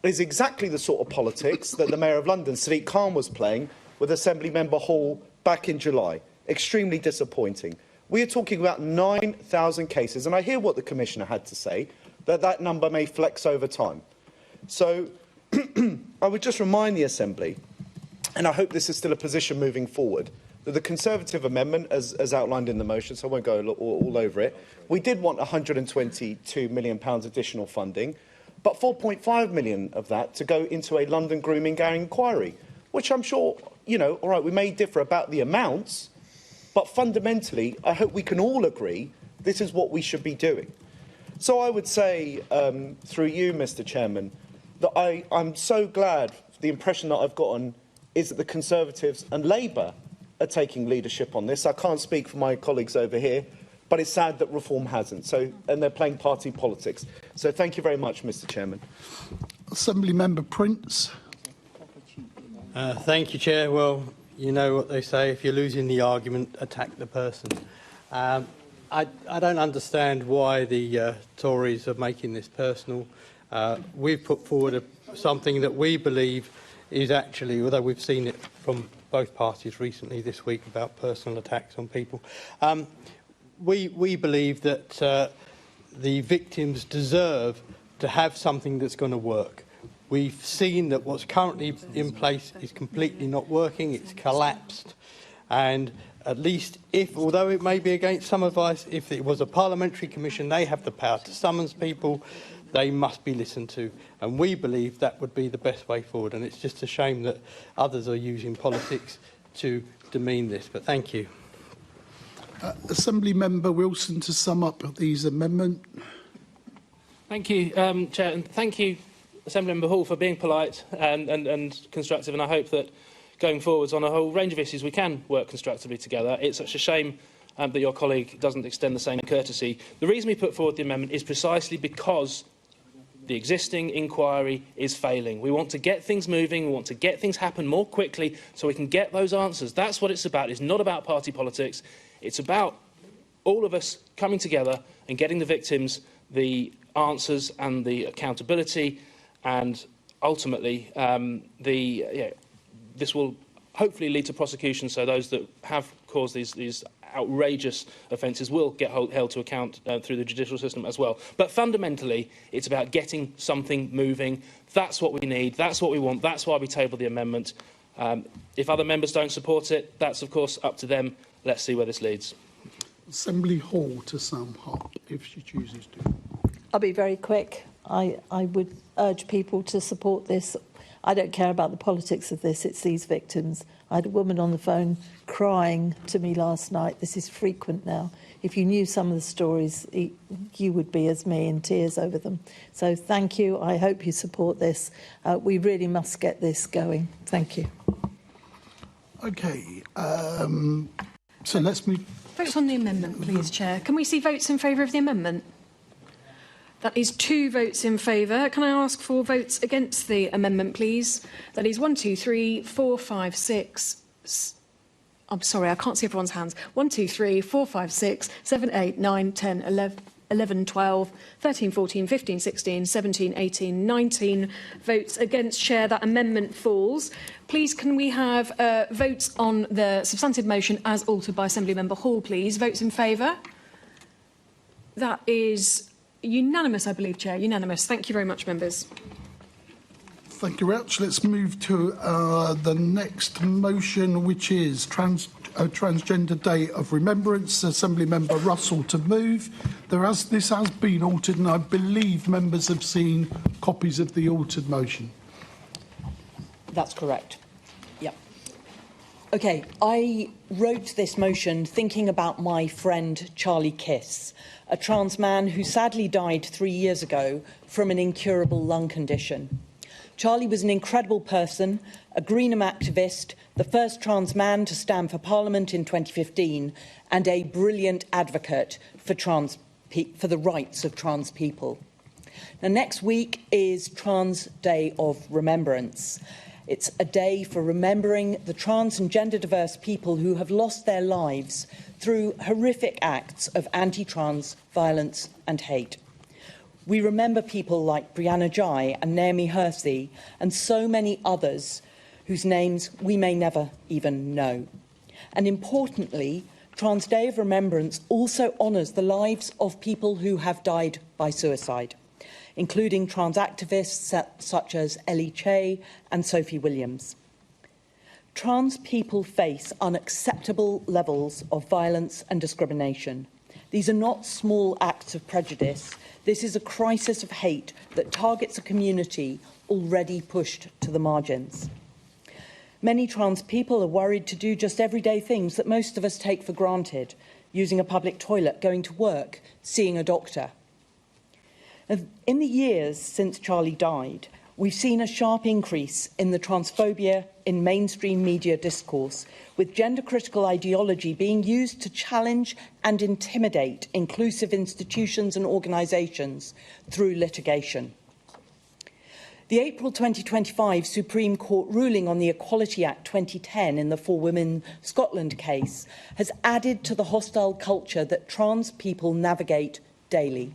is exactly the sort of politics that the Mayor of London, Sadiq Khan, was playing with Assembly Member Hall back in July. Extremely disappointing. We are talking about 9,000 cases, and I hear what the Commissioner had to say, that number may flex over time. So I would just remind the Assembly, and I hope this is still a position moving forward, that the Conservative amendment, as outlined in the motion, so I won't go all over it, we did want £122 million additional funding, but 4.5 million of that to go into a London grooming gang inquiry, which I'm sure, you know, all right, we may differ about the amounts, but fundamentally, I hope we can all agree this is what we should be doing. So I would say, through you, Mr. Chairman, that I'm so glad the impression that I've gotten is that the Conservatives and Labour are taking leadership on this. I can't speak for my colleagues over here, but it's sad that Reform hasn't. And they're playing party politics. So thank you very much, Mr. Chairman. Assembly Member Prince. Thank you, Chair. Well, you know what they say, if you're losing the argument, attack the person. I don't understand why the Tories are making this personal. We've put forward something that we believe is actually, although we've seen it from both parties recently this week about personal attacks on people, we believe that the victims deserve to have something that's going to work. We've seen that what's currently in place is completely not working, it's collapsed, and at least if, although it may be against some advice, if it was a parliamentary commission, they have the power to summons people, they must be listened to. And we believe that would be the best way forward. And it's just a shame that others are using politics to demean this. But thank you. Assembly Member Wilson to sum up these amendments. Thank you, Chair, and thank you, Assemblymember Hall, for being polite and constructive. And I hope that going forwards on a whole range of issues we can work constructively together. It's such a shame that your colleague doesn't extend the same courtesy. The reason we put forward the amendment is precisely because the existing inquiry is failing. We want to get things moving, we want to get things happen more quickly so we can get those answers. That's what it's about. It's not about party politics. It's about all of us coming together and getting the victims the answers and the accountability, and ultimately this will hopefully lead to prosecution, so those that have caused these outrageous offences will get held to account through the judicial system as well. But fundamentally, it's about getting something moving. That's what we need, that's what we want, that's why we tabled the amendment. If other members don't support it, that's of course up to them. Let's see where this leads. Assembly Hall to sum up, if she chooses to. I'll be very quick. I would urge people to support this. I don't care about the politics of this, it's these victims. I had a woman on the phone crying to me last night. This is frequent now. If you knew some of the stories, you would be, as me, in tears over them. So thank you. I hope you support this. We really must get this going. Thank you. OK, so let's move. Votes on the amendment, please, Chair. Can we see votes in favour of the amendment? That is 2 votes in favour. Can I ask for votes against the amendment, please? That is 1, 2, 3, 4, 5, 6. I'm sorry, I can't see everyone's hands. 1, 2, 3, 4, 5, 6, 7, 8, 9, 10, 11, 12, 13, 14, 15, 16, 17, 18, 19 votes against. Chair, that amendment falls. Please, can we have votes on the substantive motion as altered by Assemblymember Hall, please? Votes in favour? That is unanimous, I believe, Chair. Unanimous. Thank you very much, members. Thank you, Rach. Let's move to the next motion, which is Transgender Day of Remembrance. Assemblymember Russell to move. This has been altered, and I believe members have seen copies of the altered motion. That's correct. Yep. OK, I wrote this motion thinking about my friend Charlie Kiss, a trans man who sadly died 3 years ago from an incurable lung condition. Charlie was an incredible person, a Greenham activist, the first trans man to stand for Parliament in 2015, and a brilliant advocate for the rights of trans people. Now, next week is Trans Day of Remembrance. It's a day for remembering the trans and gender diverse people who have lost their lives through horrific acts of anti-trans violence and hate. We remember people like Brianna Jai and Naomi Hersey and so many others whose names we may never even know. And importantly, Trans Day of Remembrance also honours the lives of people who have died by suicide, including trans activists such as Ellie Che and Sophie Williams. Trans people face unacceptable levels of violence and discrimination. These are not small acts of prejudice. This is a crisis of hate that targets a community already pushed to the margins. Many trans people are worried to do just everyday things that most of us take for granted, using a public toilet, going to work, seeing a doctor. In the years since Charlie died, we've seen a sharp increase in the transphobia in mainstream media discourse, with gender-critical ideology being used to challenge and intimidate inclusive institutions and organisations through litigation. The April 2025 Supreme Court ruling on the Equality Act 2010 in the For Women Scotland case has added to the hostile culture that trans people navigate daily.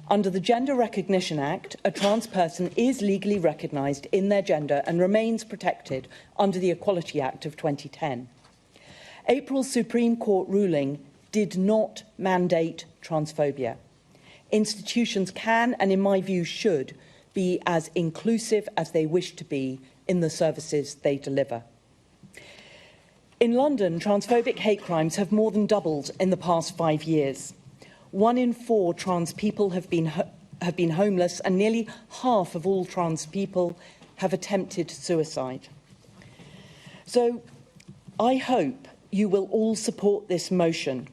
Under the Gender Recognition Act, a trans person is legally recognised in their gender and remains protected under the Equality Act of 2010. April's Supreme Court ruling did not mandate transphobia. Institutions can, and in my view should, be as inclusive as they wish to be in the services they deliver. In London, transphobic hate crimes have more than doubled in the past 5 years. 1 in 4 trans people have been homeless, and nearly half of all trans people have attempted suicide. So I hope you will all support this motion,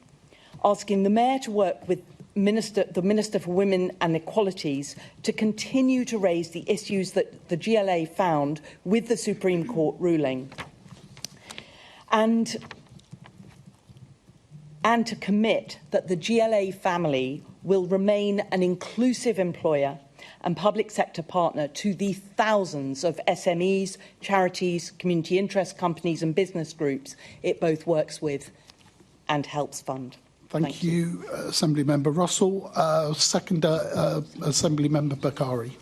asking the Mayor to work with the Minister for Women and Equalities to continue to raise the issues that the GLA found with the Supreme Court ruling, and to commit that the GLA family will remain an inclusive employer and public sector partner to the thousands of SMEs, charities, community interest companies and business groups it both works with and helps fund. Thank you, Assembly Member Russell. Seconder, Assembly Member Bakari.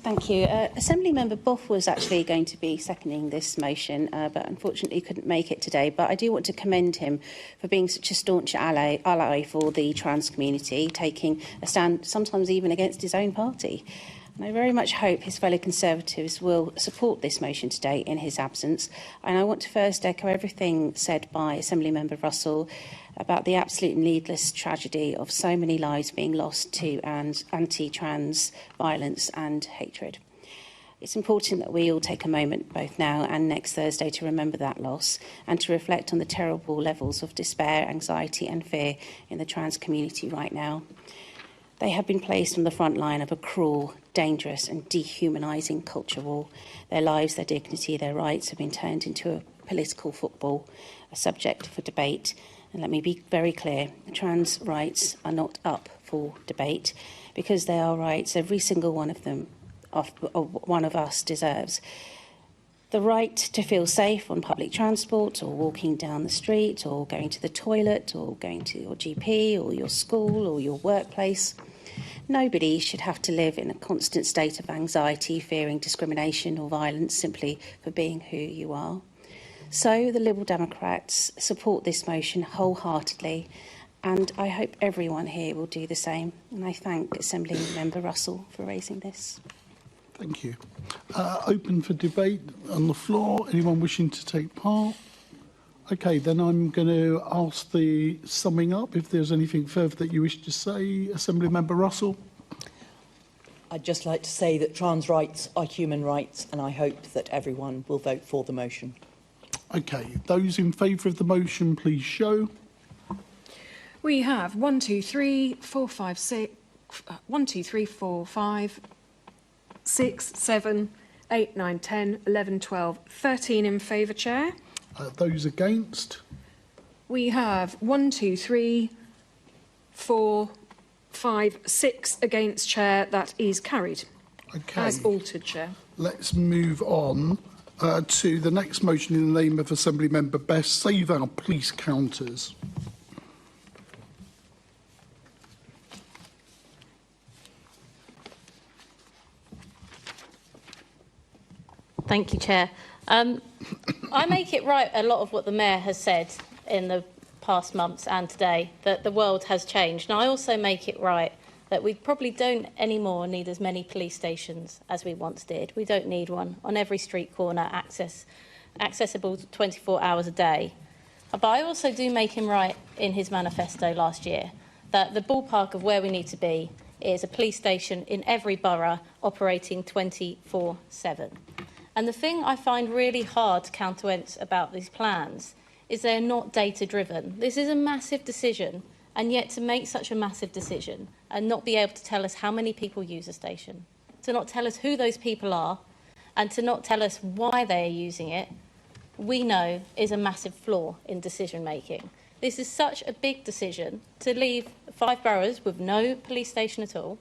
Thank you. Assembly Member Buff was actually going to be seconding this motion, but unfortunately couldn't make it today. But I do want to commend him for being such a staunch ally for the trans community, taking a stand sometimes even against his own party. And I very much hope his fellow Conservatives will support this motion today in his absence. And I want to first echo everything said by Assembly Member Russell about the absolute needless tragedy of so many lives being lost to anti-trans violence and hatred. It's important that we all take a moment, both now and next Thursday, to remember that loss and to reflect on the terrible levels of despair, anxiety and fear in the trans community right now. They have been placed on the front line of a cruel, dangerous and dehumanising culture war. Their lives, their dignity, their rights have been turned into a political football, a subject for debate. And let me be very clear, trans rights are not up for debate because they are rights every single one of them, one of us deserves. The right to feel safe on public transport or walking down the street or going to the toilet or going to your GP or your school or your workplace. Nobody should have to live in a constant state of anxiety, fearing discrimination or violence simply for being who you are. So the Liberal Democrats support this motion wholeheartedly, and I hope everyone here will do the same. And I thank Assembly Member Russell for raising this. Thank you. Open for debate on the floor. Anyone wishing to take part? Okay, then I'm going to ask the summing up. If there's anything further that you wish to say, Assembly Member Russell. I'd just like to say that trans rights are human rights, and I hope that everyone will vote for the motion. Okay, those in favour of the motion, please show. We have 1, 2, 3, 4, 5, 6, 1, 2, 3, 4, 5, 6, 7, 8, 9, 10, 11, 12, 13 in favour, Chair. Those against? We have 1, 2, 3, 4, 5, 6 against, Chair. That is carried. Okay. As altered, Chair. Let's move on to the next motion in the name of Assembly Member Best. Save our police counters. Thank you, Chair. I make it right a lot of what the Mayor has said in the past months and today, that the world has changed. And I also make it right that we probably don't anymore need as many police stations as we once did. We don't need one on every street corner, accessible 24 hours a day. But I also do make him right in his manifesto last year that the ballpark of where we need to be is a police station in every borough operating 24/7. And the thing I find really hard to countenance about these plans is they're not data-driven. This is a massive decision, and yet to make such a massive decision and not be able to tell us how many people use a station, to not tell us who those people are, and to not tell us why they are using it, we know is a massive flaw in decision-making. This is such a big decision to leave 5 boroughs with no police station at all,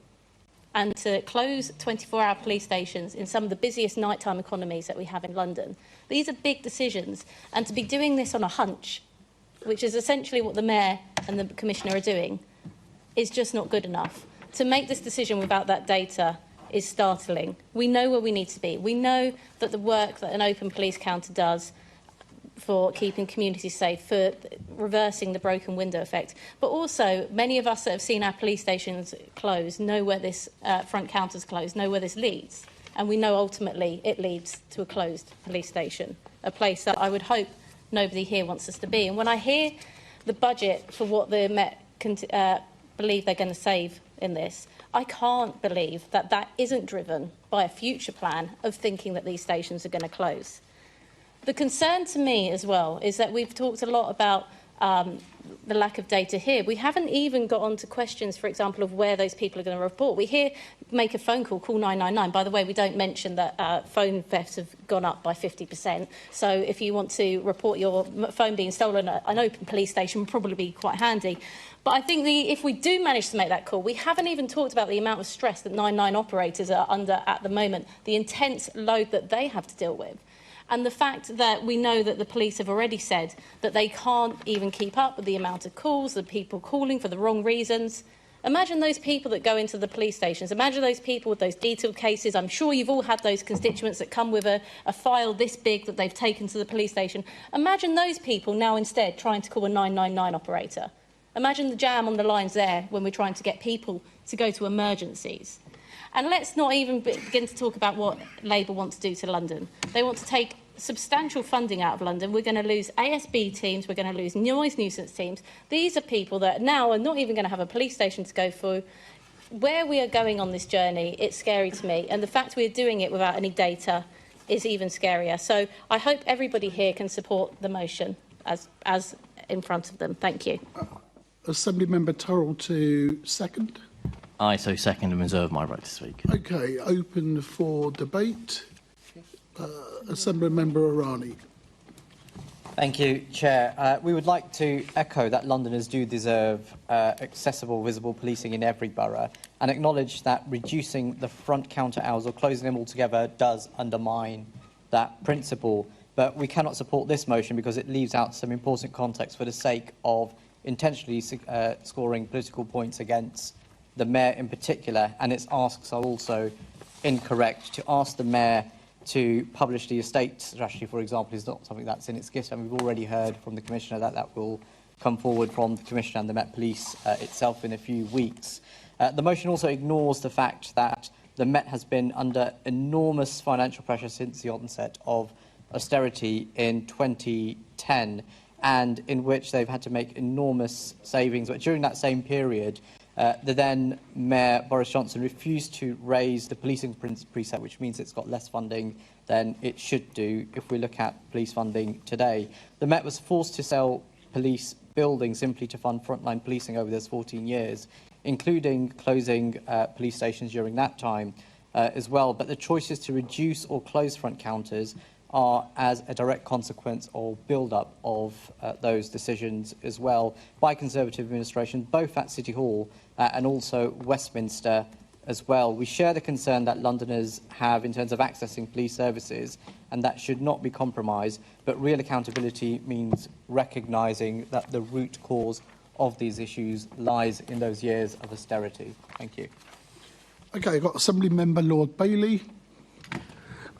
and to close 24-hour police stations in some of the busiest nighttime economies that we have in London. These are big decisions, and to be doing this on a hunch, which is essentially what the Mayor and the Commissioner are doing, is just not good enough. to make this decision without that data is startling. We know where we need to be. We know that the work that an open police counter does for keeping communities safe, for reversing the broken window effect. But also, many of us that have seen our police stations close know where this front counter's closed, know where this leads. And we know ultimately it leads to a closed police station, a place that I would hope nobody here wants us to be. And when I hear the budget for what the Met believe they're going to save in this, I can't believe that that isn't driven by a future plan of thinking that these stations are going to close. The concern to me as well is that we've talked a lot about the lack of data here. We haven't even got on to questions, for example, of where those people are going to report. We hear make a phone call, call 999. By the way, we don't mention that phone thefts have gone up by 50%. So if you want to report your phone being stolen at an open police station, would probably be quite handy. But I think if we do manage to make that call, we haven't even talked about the amount of stress that 999 operators are under at the moment, the intense load that they have to deal with. And the fact that we know that the police have already said that they can't even keep up with the amount of calls, the people calling for the wrong reasons. Imagine those people that go into the police stations. Imagine those people with those detailed cases. I'm sure you've all had those constituents that come with a file this big that they've taken to the police station. Imagine those people now instead trying to call a 999 operator. Imagine the jam on the lines there when we're trying to get people to go to emergencies. And let's not even begin to talk about what Labour want to do to London. They want to take substantial funding out of London. We're going to lose ASB teams. We're going to lose noise nuisance teams. These are people that now are not even going to have a police station to go through. Where we are going on this journey, it's scary to me. And the fact we're doing it without any data is even scarier. So I hope everybody here can support the motion as in front of them. Thank you. Assemblymember Turrell to second. I so second and reserve my right to speak. Okay, open for debate. Assemblymember Irani. Thank you, Chair. We would like to echo that Londoners do deserve accessible, visible policing in every borough and acknowledge that reducing the front counter hours or closing them altogether does undermine that principle. But we cannot support this motion because it leaves out some important context for the sake of intentionally scoring political points against the Mayor in particular, and its asks are also incorrect. To ask the Mayor to publish the estate strategy, for example, is not something that's in its gift, and we've already heard from the Commissioner that that will come forward from the Commissioner and the Met Police itself in a few weeks. The motion also ignores the fact that the Met has been under enormous financial pressure since the onset of austerity in 2010, and in which they've had to make enormous savings. But during that same period, the then Mayor Boris Johnson refused to raise the policing precept, which means it's got less funding than it should do if we look at police funding today. The Met was forced to sell police buildings simply to fund frontline policing over those 14 years, including closing police stations during that time as well. But the choices to reduce or close front counters are as a direct consequence or build-up of those decisions as well by Conservative administration, both at City Hall and also Westminster as well. We share the concern that Londoners have in terms of accessing police services, and that should not be compromised, but real accountability means recognising that the root cause of these issues lies in those years of austerity. Thank you. Okay, I've got Assemblymember Lord Bailey.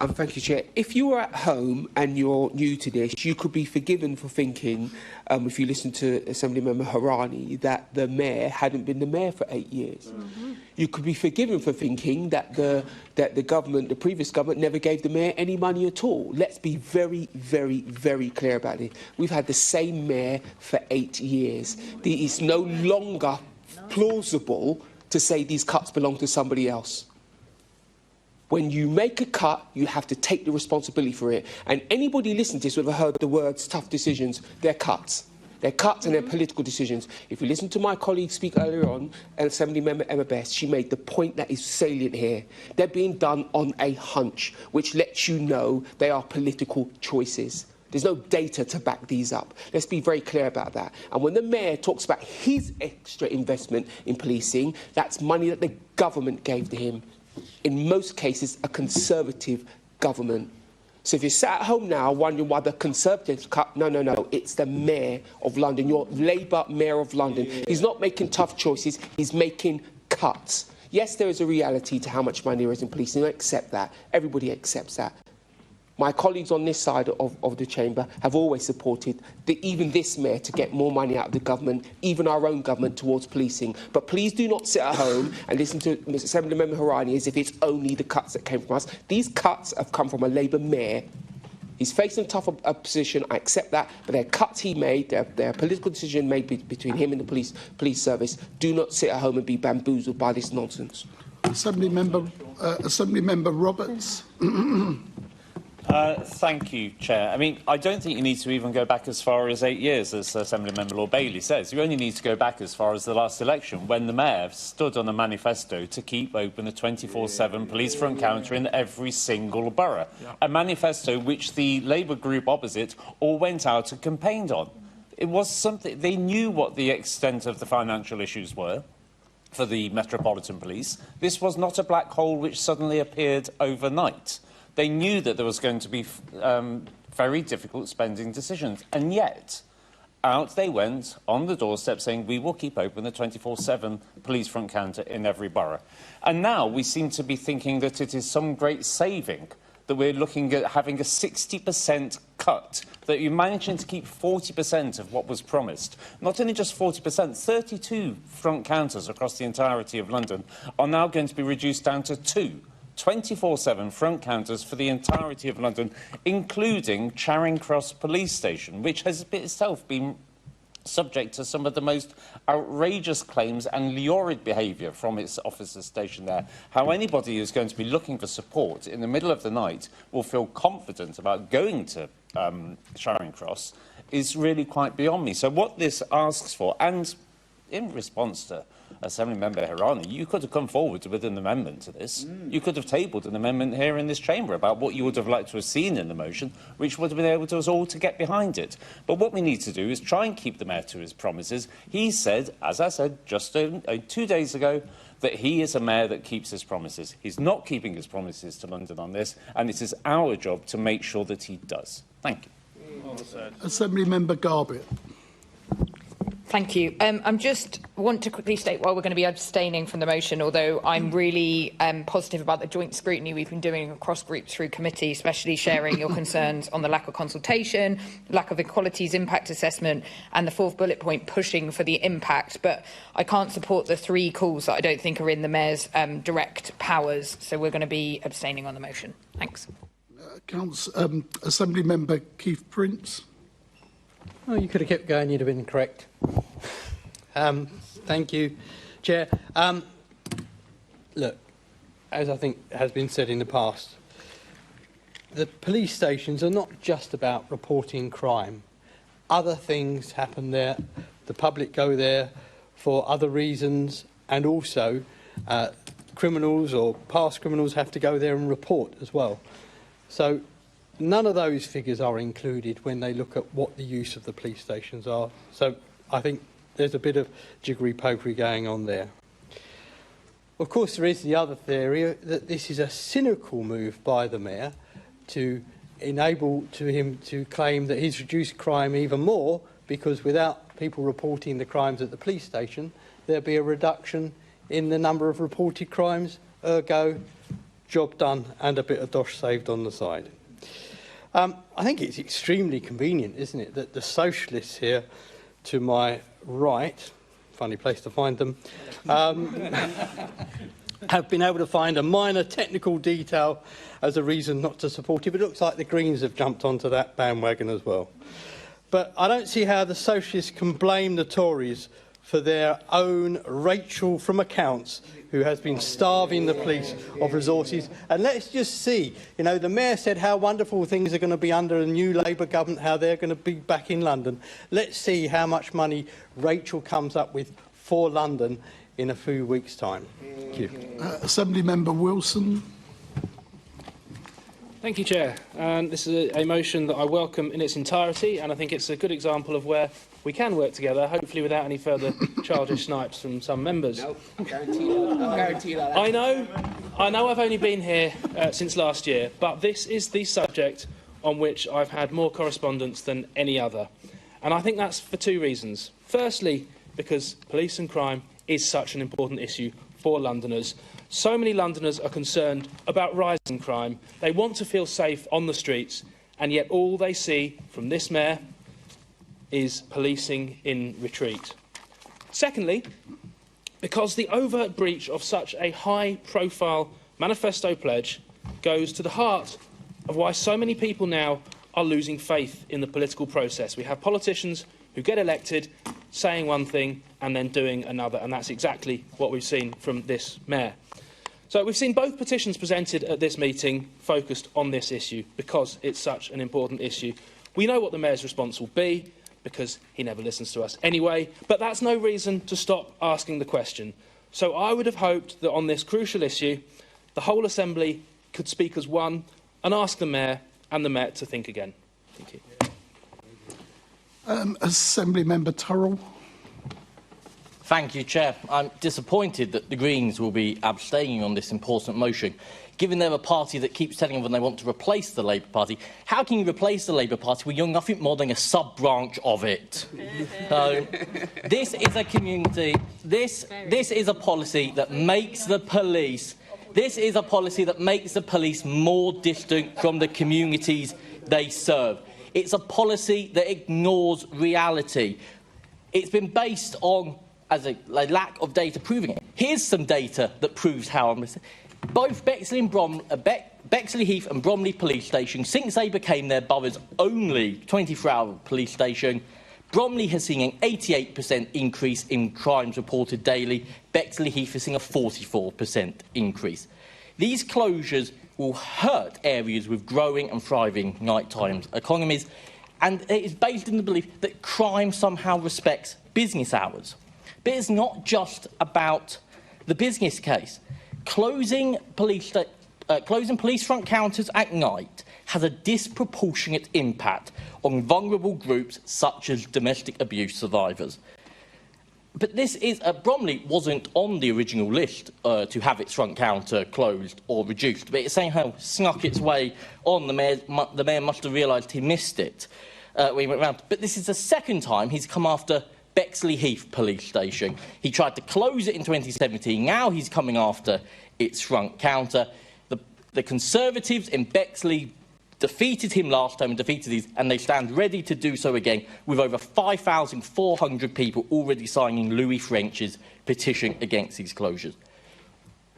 Thank you, Chair. If you are at home and you're new to this, you could be forgiven for thinking, if you listen to Assemblymember Harani, that the Mayor hadn't been the Mayor for 8 years. Mm-hmm. You could be forgiven for thinking that the government, the previous government, never gave the Mayor any money at all. Let's be very, very, very clear about it. We've had the same Mayor for 8 years. It's no longer plausible to say these cuts belong to somebody else. When you make a cut, you have to take the responsibility for it. And anybody listening to this who ever heard the words tough decisions, they're cuts. They're cuts and they're political decisions. If you listen to my colleague speak earlier on, Assemblymember Emma Best, she made the point that is salient here. They're being done on a hunch, which lets you know they are political choices. There's no data to back these up. Let's be very clear about that. And when the Mayor talks about his extra investment in policing, that's money that the government gave to him. In most cases, a Conservative government. So if you're sat at home now wondering why the Conservatives cut, no, it's the Mayor of London, your Labour Mayor of London. He's not making tough choices, he's making cuts. Yes, there is a reality to how much money there is in policing. I accept that. Everybody accepts that. My colleagues on this side of the chamber have always supported even this mayor to get more money out of the government, even our own government, towards policing. But please do not sit at home and listen to Mr. Assemblymember Harani as if it's only the cuts that came from us. These cuts have come from a Labour mayor. He's facing a tough opposition, I accept that, but they're cuts he made, they're a political decision made between him and the police service. Do not sit at home and be bamboozled by this nonsense. Assemblymember Roberts. Thank you, Chair. I mean, I don't think you need to even go back as far as 8 years, as Assemblymember Lord Bailey says. You only need to go back as far as the last election, when the Mayor stood on a manifesto to keep open a 24/7 police front counter in every single borough. Yeah. A manifesto which the Labour group opposite all went out and campaigned on. It was something... They knew what the extent of the financial issues were for the Metropolitan Police. This was not a black hole which suddenly appeared overnight. They knew that there was going to be very difficult spending decisions. And yet, out they went on the doorstep saying, we will keep open the 24/7 police front counter in every borough. And now we seem to be thinking that it is some great saving, that we're looking at having a 60% cut, that you're managing to keep 40% of what was promised. Not only just 40%, 32 front counters across the entirety of London are now going to be reduced down to 2. 24/7 front counters for the entirety of London, including Charing Cross Police Station, which has itself been subject to some of the most outrageous claims and lurid behaviour from its officers stationed there. How anybody who's going to be looking for support in the middle of the night will feel confident about going to Charing Cross is really quite beyond me. So what this asks for, and in response to Assemblymember Harani, you could have come forward with an amendment to this. You could have tabled an amendment here in this chamber about what you would have liked to have seen in the motion, which would have been able to us all to get behind it. But what we need to do is try and keep the Mayor to his promises. He said, as I said just 2 days ago, that he is a Mayor that keeps his promises. He's not keeping his promises to London on this, and it is our job to make sure that he does. Thank you. Assemblymember Garbett. Thank you. I just want to quickly state why we're going to be abstaining from the motion, although I'm really positive about the joint scrutiny we've been doing across groups through committee, especially sharing your concerns on the lack of consultation, lack of equalities impact assessment, and the fourth bullet point pushing for the impact. But I can't support the 3 calls that I don't think are in the Mayor's direct powers, so we're going to be abstaining on the motion. Thanks. Assemblymember Keith Prince. Oh, you could have kept going, you'd have been correct. Thank you, Chair. Look, as I think has been said in the past, the police stations are not just about reporting crime. Other things happen there. The public go there for other reasons, and also criminals or past criminals have to go there and report as well. So none of those figures are included when they look at what the use of the police stations are. So I think there's a bit of jiggery-pokery going on there. Of course, there is the other theory that this is a cynical move by the Mayor to enable him to claim that he's reduced crime even more, because without people reporting the crimes at the police station, there'd be a reduction in the number of reported crimes, ergo, job done and a bit of dosh saved on the side. I think it's extremely convenient, isn't it, that the socialists here to my right, funny place to find them, have been able to find a minor technical detail as a reason not to support it. But it looks like the Greens have jumped onto that bandwagon as well. But I don't see how the socialists can blame the Tories for their own Rachel from accounts, who has been starving the police of resources. And let's just see, you know, the Mayor said how wonderful things are going to be under a new Labour government, how they're going to be back in London. Let's see how much money Rachel comes up with for London in a few weeks' time. Thank you. Assemblymember Wilson. Thank you, Chair. And this is a motion that I welcome in its entirety, and I think it's a good example of where we can work together, hopefully without any further childish snipes from some members. No, I'll guarantee you that. I know I've only been here since last year, but this is the subject on which I've had more correspondence than any other. And I think that's for 2 reasons. Firstly, because police and crime is such an important issue for Londoners. So many Londoners are concerned about rising crime. They want to feel safe on the streets, and yet all they see from this mayor is policing in retreat. Secondly, because the overt breach of such a high-profile manifesto pledge goes to the heart of why so many people now are losing faith in the political process. We have politicians who get elected saying one thing and then doing another, and that's exactly what we've seen from this mayor. So we've seen both petitions presented at this meeting focused on this issue because it's such an important issue. We know what the mayor's response will be because he never listens to us anyway, but that's no reason to stop asking the question. So I would have hoped that on this crucial issue, the whole Assembly could speak as one and ask the mayor and the Met to think again. Thank you. Assembly Member Turrell. Thank you, Chair. I'm disappointed that the Greens will be abstaining on this important motion. Given they're a party that keeps telling everyone they want to replace the Labour Party, how can you replace the Labour Party when you're nothing more than a sub-branch of it? So, this is a community, this is a policy that makes the police, more distant from the communities they serve. It's a policy that ignores reality. It's been based on as a lack of data proving it. Here's some data that proves how I'm listening. Both Bexley Heath and Bromley Police Station, since they became their borough's only 24-hour police station, Bromley has seen an 88% increase in crimes reported daily. Bexley Heath has seen a 44% increase. These closures will hurt areas with growing and thriving nighttime economies, and it is based in the belief that crime somehow respects business hours. But it's not just about the business case. Closing police front counters at night has a disproportionate impact on vulnerable groups such as domestic abuse survivors. But this is Bromley wasn't on the original list to have its front counter closed or reduced, but it somehow snuck its way on. The mayor must have realised he missed it when he went round. But this is the second time he's come after Bexley Heath Police Station. He tried to close it in 2017. Now he's coming after its front counter. The Conservatives in Bexley defeated him last time and defeated these, and they stand ready to do so again, with over 5,400 people already signing Louis French's petition against these closures.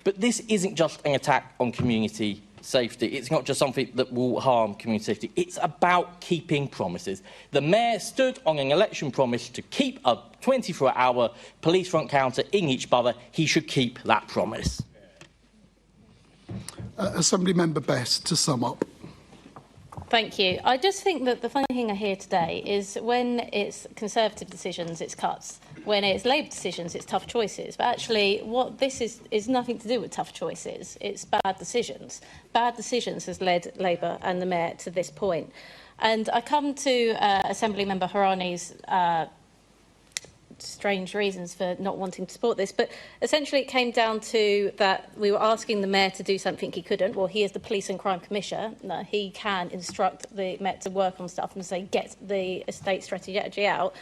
But this isn't just an attack on community safety. It's not just something that will harm community safety. It's about keeping promises. The mayor stood on an election promise to keep a 24-hour police front counter in each borough. He should keep that promise. Assembly Member Best, to sum up. Thank you. I just think that the funny thing I hear today is when it's Conservative decisions, it's cuts. When it's Labour decisions, it's tough choices. But actually, what this is nothing to do with tough choices. It's bad decisions. Bad decisions has led Labour and the Mayor to this point. And I come to Assembly Member Harani's strange reasons for not wanting to support this, but essentially it came down to that we were asking the Mayor to do something he couldn't. Well, he is the Police and Crime Commissioner. No, he can instruct the Met to work on stuff and say, get the estate strategy out,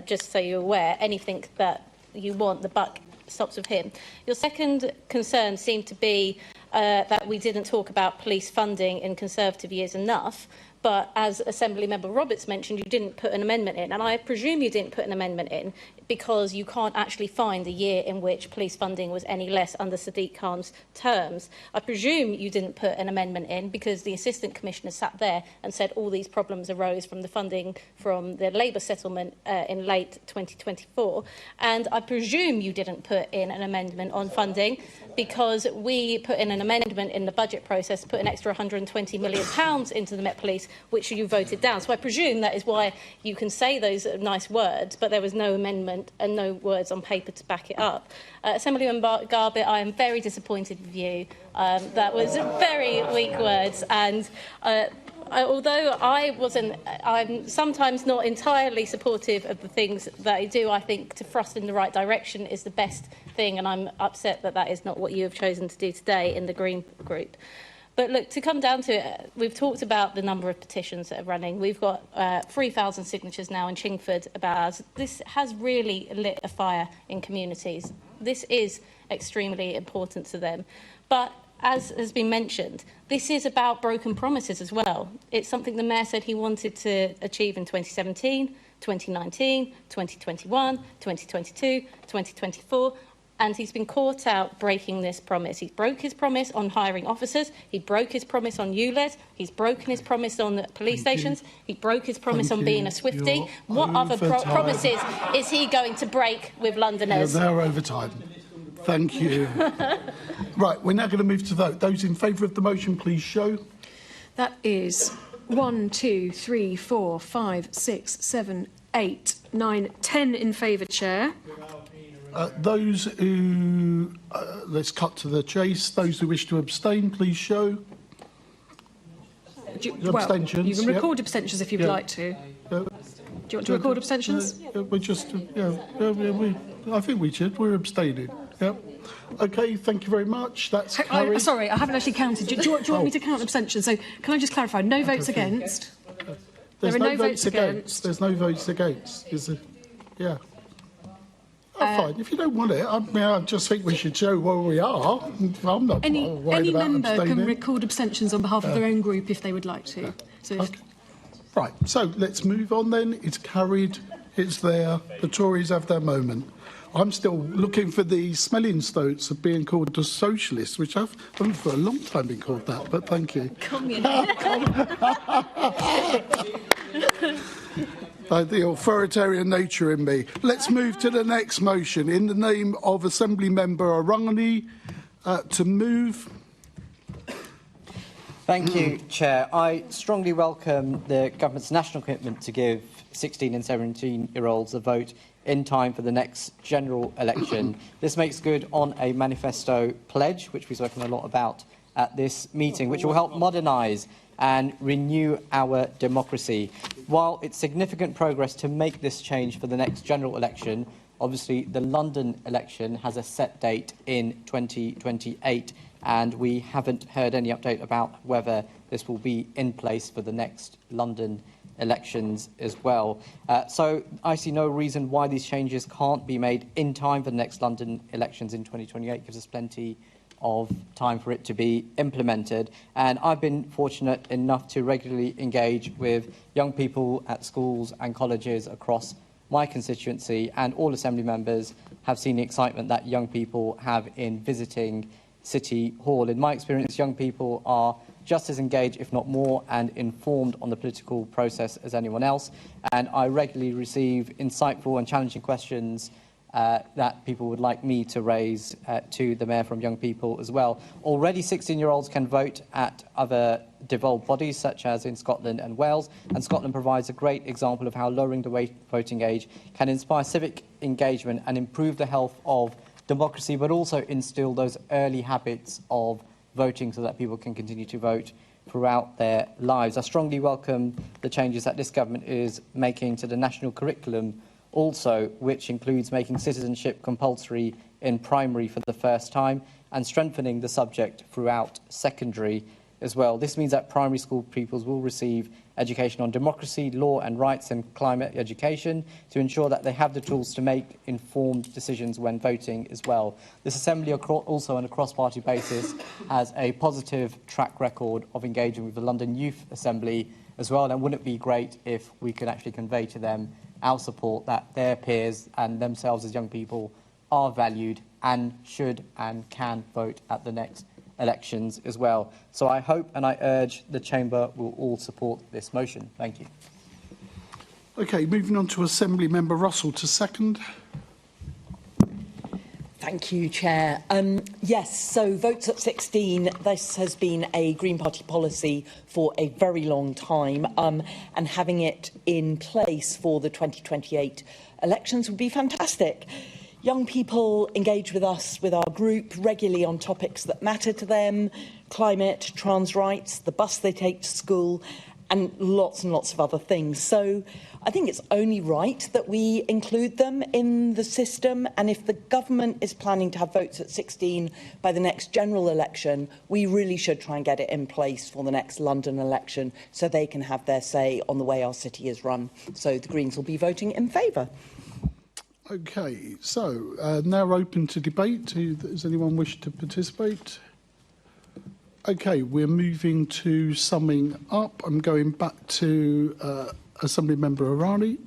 just so you're aware. Anything that you want, the buck stops with him. Your second concern seemed to be that we didn't talk about police funding in Conservative years enough. But as Assembly Member Roberts mentioned, you didn't put an amendment in. And I presume you didn't put an amendment in because you can't actually find a year in which police funding was any less under Sadiq Khan's terms. I presume you didn't put an amendment in because the Assistant Commissioner sat there and said all these problems arose from the funding from the Labour settlement in late 2024. And I presume you didn't put in an amendment on funding because we put in an amendment in the budget process to put an extra £120 million into the Met Police, which you voted down. So I presume that is why you can say those nice words, but there was no amendment and no words on paper to back it up. Assemblyman Garbett, I am very disappointed with you. That was very weak words, and although I'm sometimes not entirely supportive of the things that I do, I think to thrust in the right direction is the best thing, and I'm upset that that is not what you have chosen to do today in the Green Group. But look, to come down to it, we've talked about the number of petitions that are running. We've got 3,000 signatures now in Chingford about ours. This has really lit a fire in communities. This is extremely important to them. But as has been mentioned, this is about broken promises as well. It's something the Mayor said he wanted to achieve in 2017, 2019, 2021, 2022, 2024, and he's been caught out breaking this promise. He broke his promise on hiring officers, he broke his promise on ULEZ, he's broken his promise on the police stations, he broke his promise on being a Swiftie. What other promises is he going to break with Londoners? Yeah, they're over time. Thank you. Right, we're now going to move to vote. Those in favour of the motion, please show. That is 1, 2, 3, 4, 5, 6, 7, 8, 9, 10 in favour, Chair. Those who... let's cut to the chase. Those who wish to abstain, please show. Abstentions. You can record abstentions if you'd like to. Do you want to record abstentions? We're just... I think we should. We're abstaining. Yep. OK, thank you very much. That's carried. Sorry, I haven't actually counted. Do you want me to count abstentions? So can I just clarify? No votes against? There's there are no votes against. There's no votes against. Is there? Yeah. Fine. If you don't want it, I just think we should show where we are. I'm not worried any about member abstaining. can record abstentions on behalf of their own group if they would like to. So Okay. Right, so let's move on then. It's carried. It's there. The Tories have their moment. I'm still looking for the smelling stones of being called a socialist, which I've for a long time been called that, but thank you. The authoritarian nature in me. Let's move to the next motion. In the name of Assembly Member Rowley, to move. Thank you, Chair. I strongly welcome the government's national commitment to give 16 and 17-year-olds a vote in time for the next general election. This makes good on a manifesto pledge, which we've spoken a lot about at this meeting, which will help modernise and renew our democracy. While it's significant progress to make this change for the next general election, obviously the London election has a set date in 2028, and we haven't heard any update about whether this will be in place for the next London elections as well. So I see no reason why these changes can't be made in time for the next London elections in 2028. It gives us plenty of time for it to be implemented. And I've been fortunate enough to regularly engage with young people at schools and colleges across my constituency, and all Assembly members have seen the excitement that young people have in visiting City Hall. In my experience, young people are just as engaged, if not more, and informed on the political process as anyone else. And I regularly receive insightful and challenging questions that people would like me to raise to the Mayor from young people as well. Already 16-year-olds can vote at other devolved bodies, such as in Scotland and Wales, and Scotland provides a great example of how lowering the voting age can inspire civic engagement and improve the health of democracy, but also instill those early habits of voting so that people can continue to vote throughout their lives. I strongly welcome the changes that this government is making to the national curriculum also, which includes making citizenship compulsory in primary for the first time and strengthening the subject throughout secondary as well. This means that primary school pupils will receive education on democracy, law and rights, and climate education to ensure that they have the tools to make informed decisions when voting as well. This Assembly, also on a cross-party basis, has a positive track record of engaging with the London Youth Assembly as well, and wouldn't it be great if we could actually convey to them our support that their peers and themselves as young people are valued and should and can vote at the next elections as well. So I hope and I urge the Chamber will all support this motion. Thank you. OK, moving on to Assembly Member Russell to second. Thank you, Chair. Yes, so votes at 16, this has been a Green Party policy for a very long time, and having it in place for the 2028 elections would be fantastic. Young people engage with us, with our group, regularly on topics that matter to them: climate, trans rights, the bus they take to school, and lots of other things. So I think it's only right that we include them in the system. And if the government is planning to have votes at 16 by the next general election, we really should try and get it in place for the next London election so they can have their say on the way our city is run. So the Greens will be voting in favour. Okay, so now open to debate. Does anyone wish to participate? Okay, we're moving to summing up. I'm going back to Assembly Member Rowley.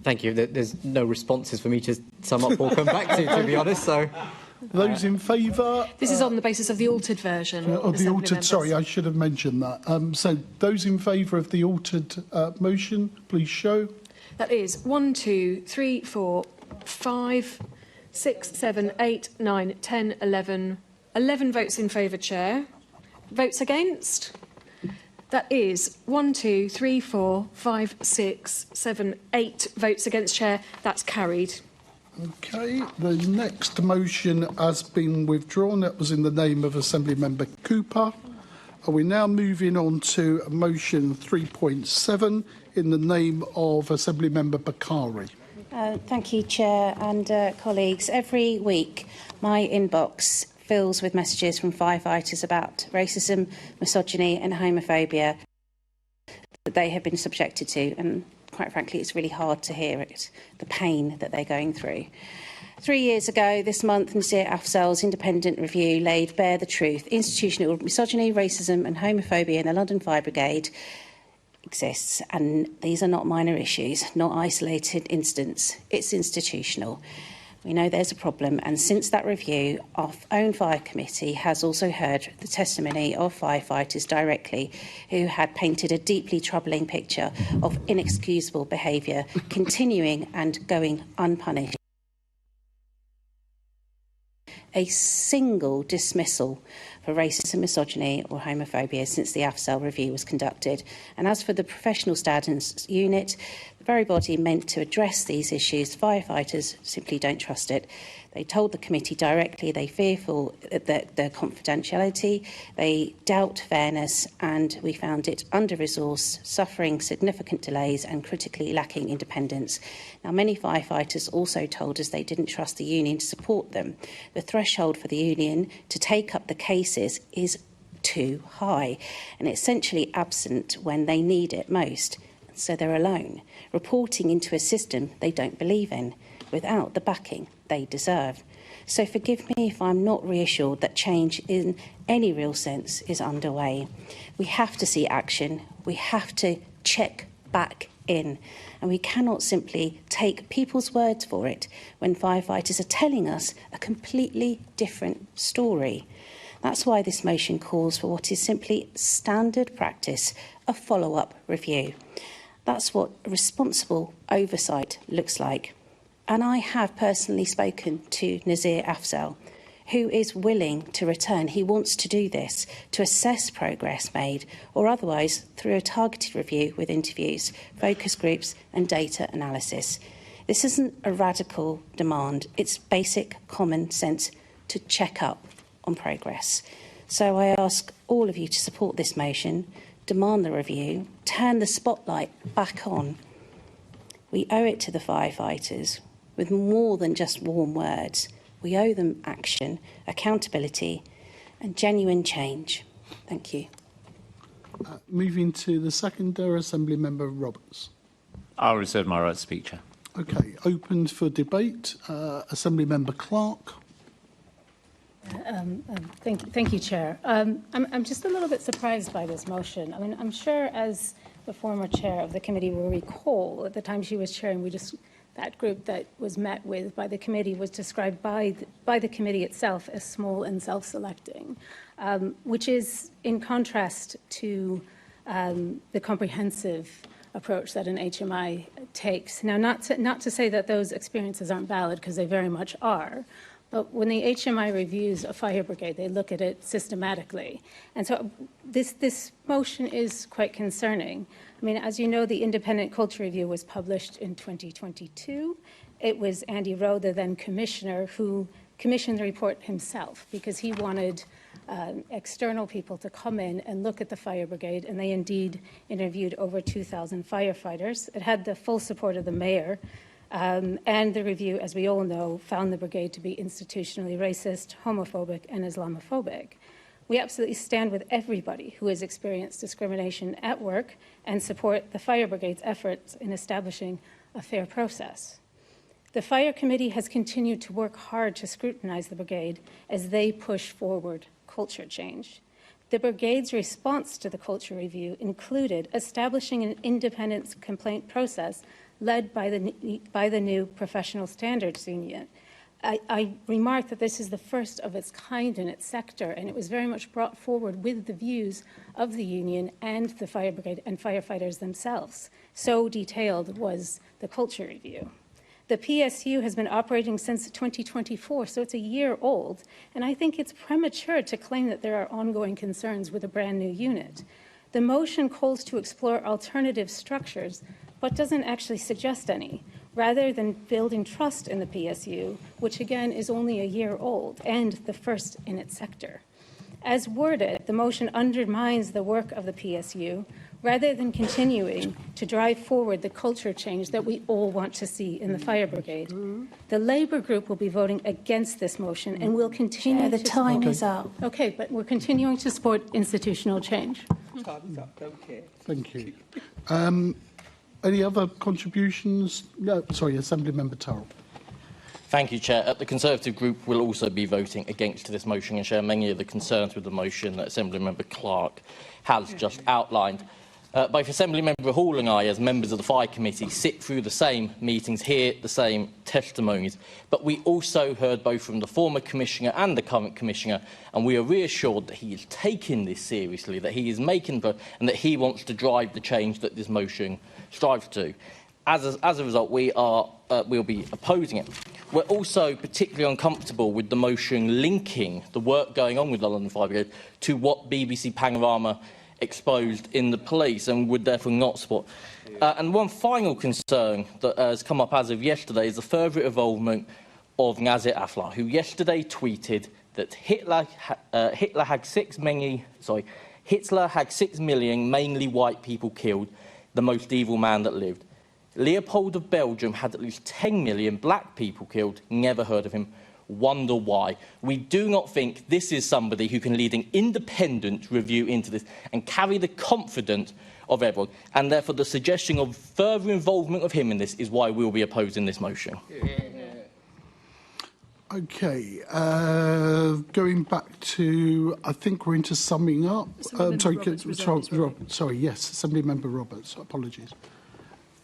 Thank you. There's no responses for me to sum up or come back to be honest. So, those in favour? This is on the basis of the altered version. Of the altered, sorry, I should have mentioned that. So those in favour of the altered motion, please show. That is 1, 2, 3, 4, 5, 6, 7, 8, 9, 10, 11. 11 votes in favour, Chair. Votes against? That is 1, 2, 3, 4, 5, 6, 7, 8 votes against, Chair. That's carried. Okay, the next motion has been withdrawn. That was in the name of Assembly Member Cooper. We're now moving on to motion 3.7 in the name of Assembly Member Bakari. Thank you, Chair and colleagues. Every week, my inbox fills with messages from firefighters about racism, misogyny and homophobia that they have been subjected to, and quite frankly it's really hard to hear it, the pain that they're going through. 3 years ago this month, Nasir Afzal's independent review laid bare the truth. Institutional misogyny, racism and homophobia in the London Fire Brigade exists, and these are not minor issues, not isolated incidents, it's institutional. We know there's a problem, and since that review, our own fire committee has also heard the testimony of firefighters directly who had painted a deeply troubling picture of inexcusable behaviour continuing and going unpunished. A single dismissal for racism, misogyny or homophobia since the Afzal review was conducted. And as for the professional standards unit, the very body meant to address these issues, firefighters simply don't trust it. They told the committee directly they fearful that their confidentiality, they doubt fairness, and we found it under-resourced, suffering significant delays and critically lacking independence. Now, many firefighters also told us they didn't trust the union to support them. The threshold for the union to take up the cases is too high and essentially absent when they need it most. So they're alone, reporting into a system they don't believe in, without the backing they deserve. So forgive me if I'm not reassured that change in any real sense is underway. We have to see action. We have to check back in. And we cannot simply take people's words for it when firefighters are telling us a completely different story. That's why this motion calls for what is simply standard practice, a follow-up review. That's what responsible oversight looks like. And I have personally spoken to Nasir Afzal, who is willing to return. He wants to do this, to assess progress made, or otherwise through a targeted review with interviews, focus groups and data analysis. This isn't a radical demand. It's basic common sense to check up on progress. So I ask all of you to support this motion, demand the review, turn the spotlight back on. We owe it to the firefighters with more than just warm words. We owe them action, accountability and genuine change. Thank you. Moving to the second, Assembly Member Roberts. I'll reserve my right to speak, Chair. Okay, opened for debate. Assembly Member Clark. Thank you, Chair. I'm just a little bit surprised by this motion. I mean, I'm sure, as the former chair of the committee will recall, at the time she was chairing, that group that was met with by the committee was described by the committee itself as small and self-selecting, which is in contrast to the comprehensive approach that an HMI takes. Now, not to say that those experiences aren't valid, because they very much are, but when the HMI reviews a fire brigade, they look at it systematically. And so this motion is quite concerning. I mean, as you know, the Independent Culture Review was published in 2022. It was Andy Rowe, the then commissioner, who commissioned the report himself because he wanted external people to come in and look at the fire brigade, and they indeed interviewed over 2,000 firefighters. It had the full support of the mayor, and the review, as we all know, found the brigade to be institutionally racist, homophobic, and Islamophobic. We absolutely stand with everybody who has experienced discrimination at work and support the fire brigade's efforts in establishing a fair process. The Fire Committee has continued to work hard to scrutinise the brigade as they push forward culture change. The brigade's response to the culture review included establishing an independent complaint process led by the new Professional Standards Union. I remark that this is the first of its kind in its sector, and it was very much brought forward with the views of the union and the fire brigade and firefighters themselves. So detailed was the culture review. The PSU has been operating since 2024, so it's a year old, and I think it's premature to claim that there are ongoing concerns with a brand new unit. The motion calls to explore alternative structures, but doesn't actually suggest any, rather than building trust in the PSU, which again is only a year old and the first in its sector. As worded, the motion undermines the work of the PSU, rather than continuing to drive forward the culture change that we all want to see in the fire brigade. The Labour group will be voting against this motion and will continue Chair, the time is up. Okay, but we're continuing to support institutional change. Thank you. Any other contributions? No, sorry, Assembly Member Turrell. Thank you, Chair. The Conservative Group will also be voting against this motion and share many of the concerns with the motion that Assembly Member Clark has just outlined. Both Assembly Member Hall and I, as members of the Fire Committee, sit through the same meetings, hear the same testimonies, but we also heard both from the former Commissioner and the current Commissioner, and we are reassured that he is taking this seriously, that he is making and that he wants to drive the change that this motion strives to. As a result, we'll be opposing it. We're also particularly uncomfortable with the motion linking the work going on with the London Fire Brigade to what BBC Panorama exposed in the police, and would therefore not support. And one final concern that has come up as of yesterday is the further involvement of Nazir Aflaq, who yesterday tweeted that Hitler had 6 million mainly white people killed, the most evil man that lived. Leopold of Belgium had at least 10 million black people killed, never heard of him. Wonder why. We do not think this is somebody who can lead an independent review into this and carry the confidence of everyone. And therefore, the suggestion of further involvement of him in this is why we will be opposing this motion. Okay, going back to, I think we're into summing up. Sorry, yes, Assembly Member Roberts. Apologies.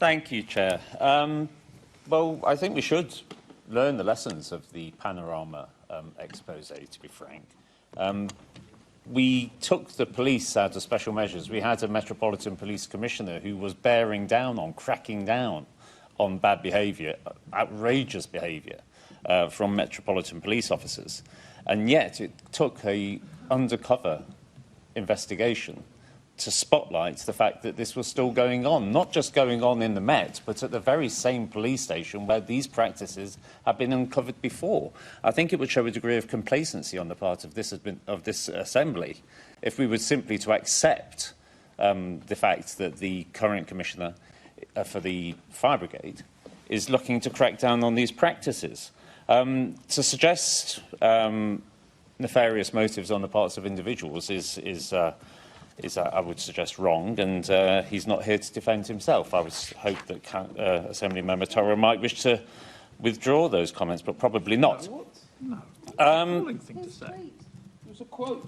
Thank you, Chair. Well, I think we should learn the lessons of the Panorama expose, to be frank. We took the police out of special measures. We had a Metropolitan Police Commissioner who was bearing down on, cracking down on bad behaviour, outrageous behaviour from Metropolitan Police officers. And yet it took an undercover investigation to spotlight the fact that this was still going on, not just going on in the Met, but at the very same police station where these practices have been uncovered before. I think it would show a degree of complacency on the part of this Assembly if we were simply to accept the fact that the current Commissioner for the Fire Brigade is looking to crack down on these practices. To suggest nefarious motives on the parts of individuals is I would suggest, wrong, and he's not here to defend himself. I would hope that Assembly Member Torra might wish to withdraw those comments, but probably not. No. Appalling thing to say. There's a quote.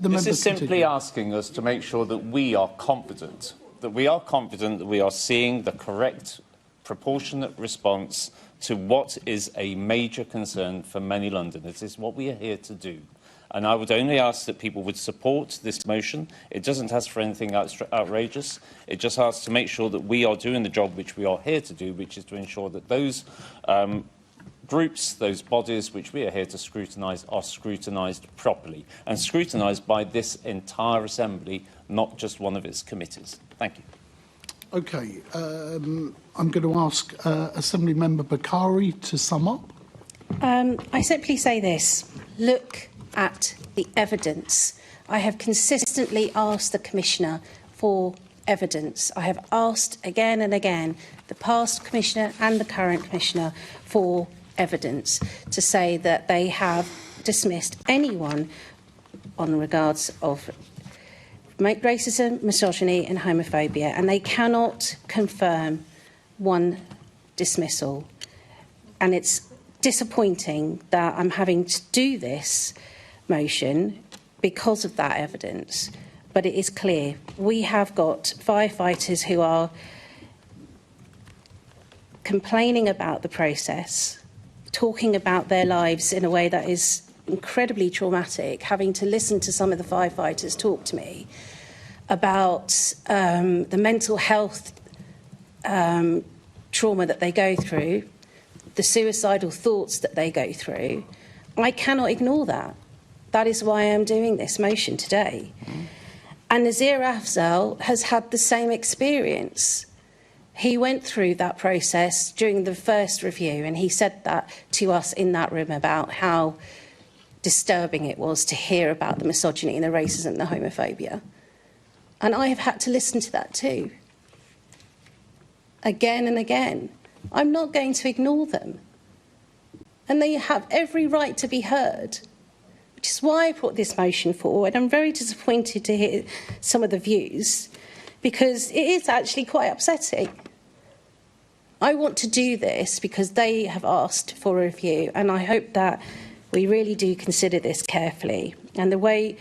This is simply asking us to make sure that we are confident, that we are seeing the correct, proportionate response to what is a major concern for many Londoners. It's what we are here to do. And I would only ask that people would support this motion. It doesn't ask for anything outrageous. It just asks to make sure that we are doing the job which we are here to do, which is to ensure that those groups, those bodies which we are here to scrutinise are scrutinised properly and scrutinised by this entire Assembly, not just one of its committees. Thank you. Okay, I'm going to ask Assembly Member Bakari to sum up. I simply say this. Look at the evidence. I have consistently asked the Commissioner for evidence. I have asked again and again the past Commissioner and the current Commissioner for evidence to say that they have dismissed anyone on regards of racism, misogyny and homophobia, and they cannot confirm one dismissal. And it's disappointing that I'm having to do this motion because of that evidence. But it is clear we have got firefighters who are complaining about the process, talking about their lives in a way that is incredibly traumatic, having to listen to some of the firefighters talk to me about the mental health trauma that they go through, the suicidal thoughts that they go through. I cannot ignore that. That is why I'm doing this motion today. And Nazir Afzal has had the same experience. He went through that process during the first review, and he said that to us in that room about how disturbing it was to hear about the misogyny and the racism and the homophobia. And I have had to listen to that too. Again and again. I'm not going to ignore them. And they have every right to be heard, which is why I brought this motion forward. I'm very disappointed to hear some of the views, because it is actually quite upsetting. I want to do this because they have asked for a review, and I hope that we really do consider this carefully. And the way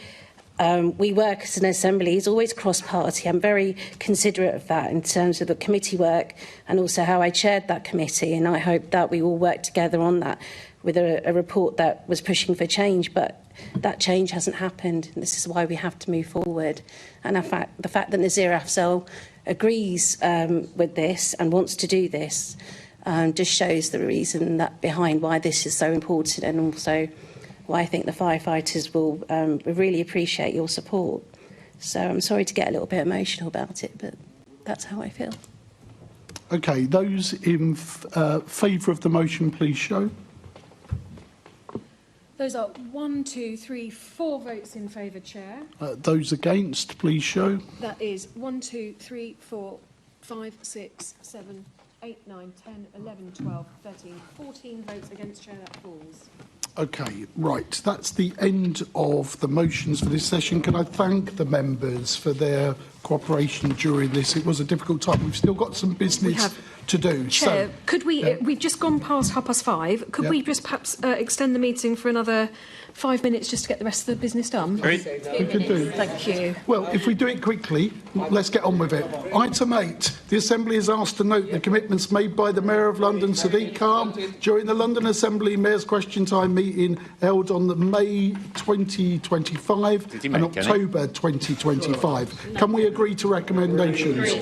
we work as an assembly is always cross-party. I'm very considerate of that in terms of the committee work and also how I chaired that committee, and I hope that we all work together on that with a report that was pushing for change, but that change hasn't happened. And this is why we have to move forward. And the fact that Nazir Afzal agrees with this and wants to do this just shows the reason that behind why this is so important, and also why I think the firefighters will really appreciate your support. So I'm sorry to get a little bit emotional about it, but that's how I feel. Okay, those in favour of the motion, please show. Those are 1, 2, 3, 4 votes in favour, Chair. Those against, please show. That is 1, 2, 3, 4, 5, 6, 7, 8, 9, 10, 11, 12, 13, 14 votes against, Chair. That falls. Okay, right. That's the end of the motions for this session. Can I thank the members for their cooperation during this? It was a difficult time. We've still got some business to do. Chair, so, could we, we've just gone past 5:30. Could we just perhaps extend the meeting for another 5 minutes just to get the rest of the business done? We can do. Thank you. Well, if we do it quickly, let's get on with it. Item 8. The Assembly is asked to note the commitments made by the Mayor of London, Sadiq Khan, during the London Assembly Mayor's Question Time meeting held on May 2025 and October 2025. Can we agree to recommendations?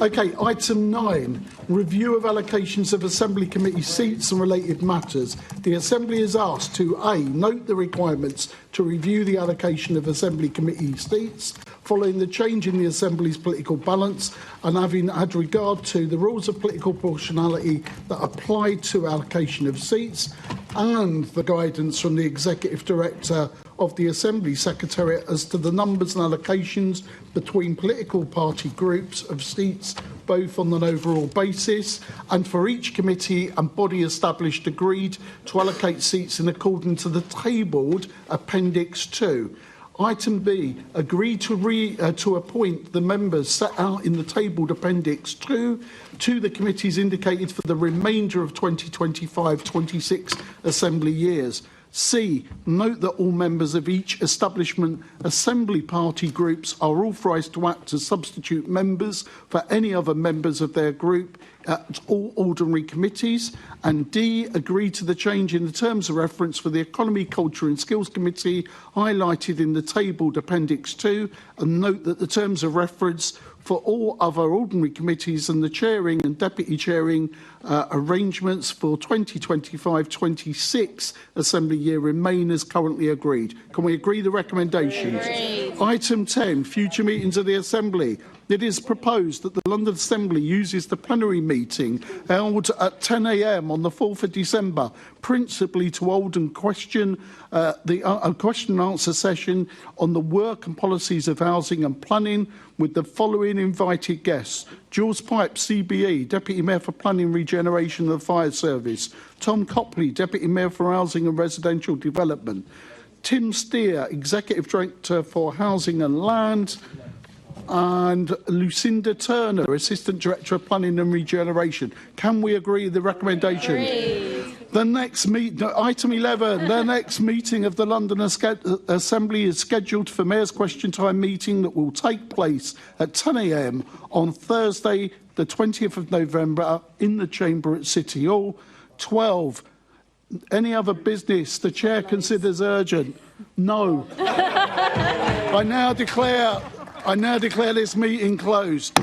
Okay, item 9. Review of allocations of Assembly Committee seats and related matters. The Assembly is asked to A. Note the requirements to review the allocation of Assembly Committee seats following the change in the Assembly's political balance and having had regard to the rules of political proportionality that apply to allocation of seats and the guidance from the Executive Director of the Assembly Secretariat as to the numbers and allocations between political party groups of seats, both on an overall basis, and for each committee and body established agreed to allocate seats in accordance to the tabled Appendix 2. Item B, agree to appoint the members set out in the tabled Appendix 2 to the committees indicated for the remainder of 2025-26 Assembly years. C. Note that all members of each establishment Assembly party groups are authorised to act as substitute members for any other members of their group at all ordinary committees. And D. Agree to the change in the terms of reference for the Economy, Culture and Skills Committee highlighted in the tabled Appendix 2, and note that the terms of reference for all other ordinary committees and the chairing and deputy chairing arrangements for 2025-26 Assembly year remain as currently agreed. Can we agree the recommendations? Item 10, future meetings of the Assembly. It is proposed that the London Assembly uses the plenary meeting held at 10 a.m. on the 4th of December, principally to hold and question a question and answer session on the work and policies of housing and planning with the following invited guests: Jules Pipe, CBE, Deputy Mayor for Planning, Regeneration and the Fire Service; Tom Copley, Deputy Mayor for Housing and Residential Development; Tim Steer, Executive Director for Housing and Land; and Lucinda Turner, Assistant Director of Planning and Regeneration. Can we agree with the recommendation? Agreed. The next item 11, the next meeting of the London Assembly is scheduled for Mayor's Question Time meeting that will take place at 10 a.m. on Thursday, the 20th of November, in the Chamber at City Hall. 12. Any other business the Chair considers urgent? No. I now declare this meeting closed.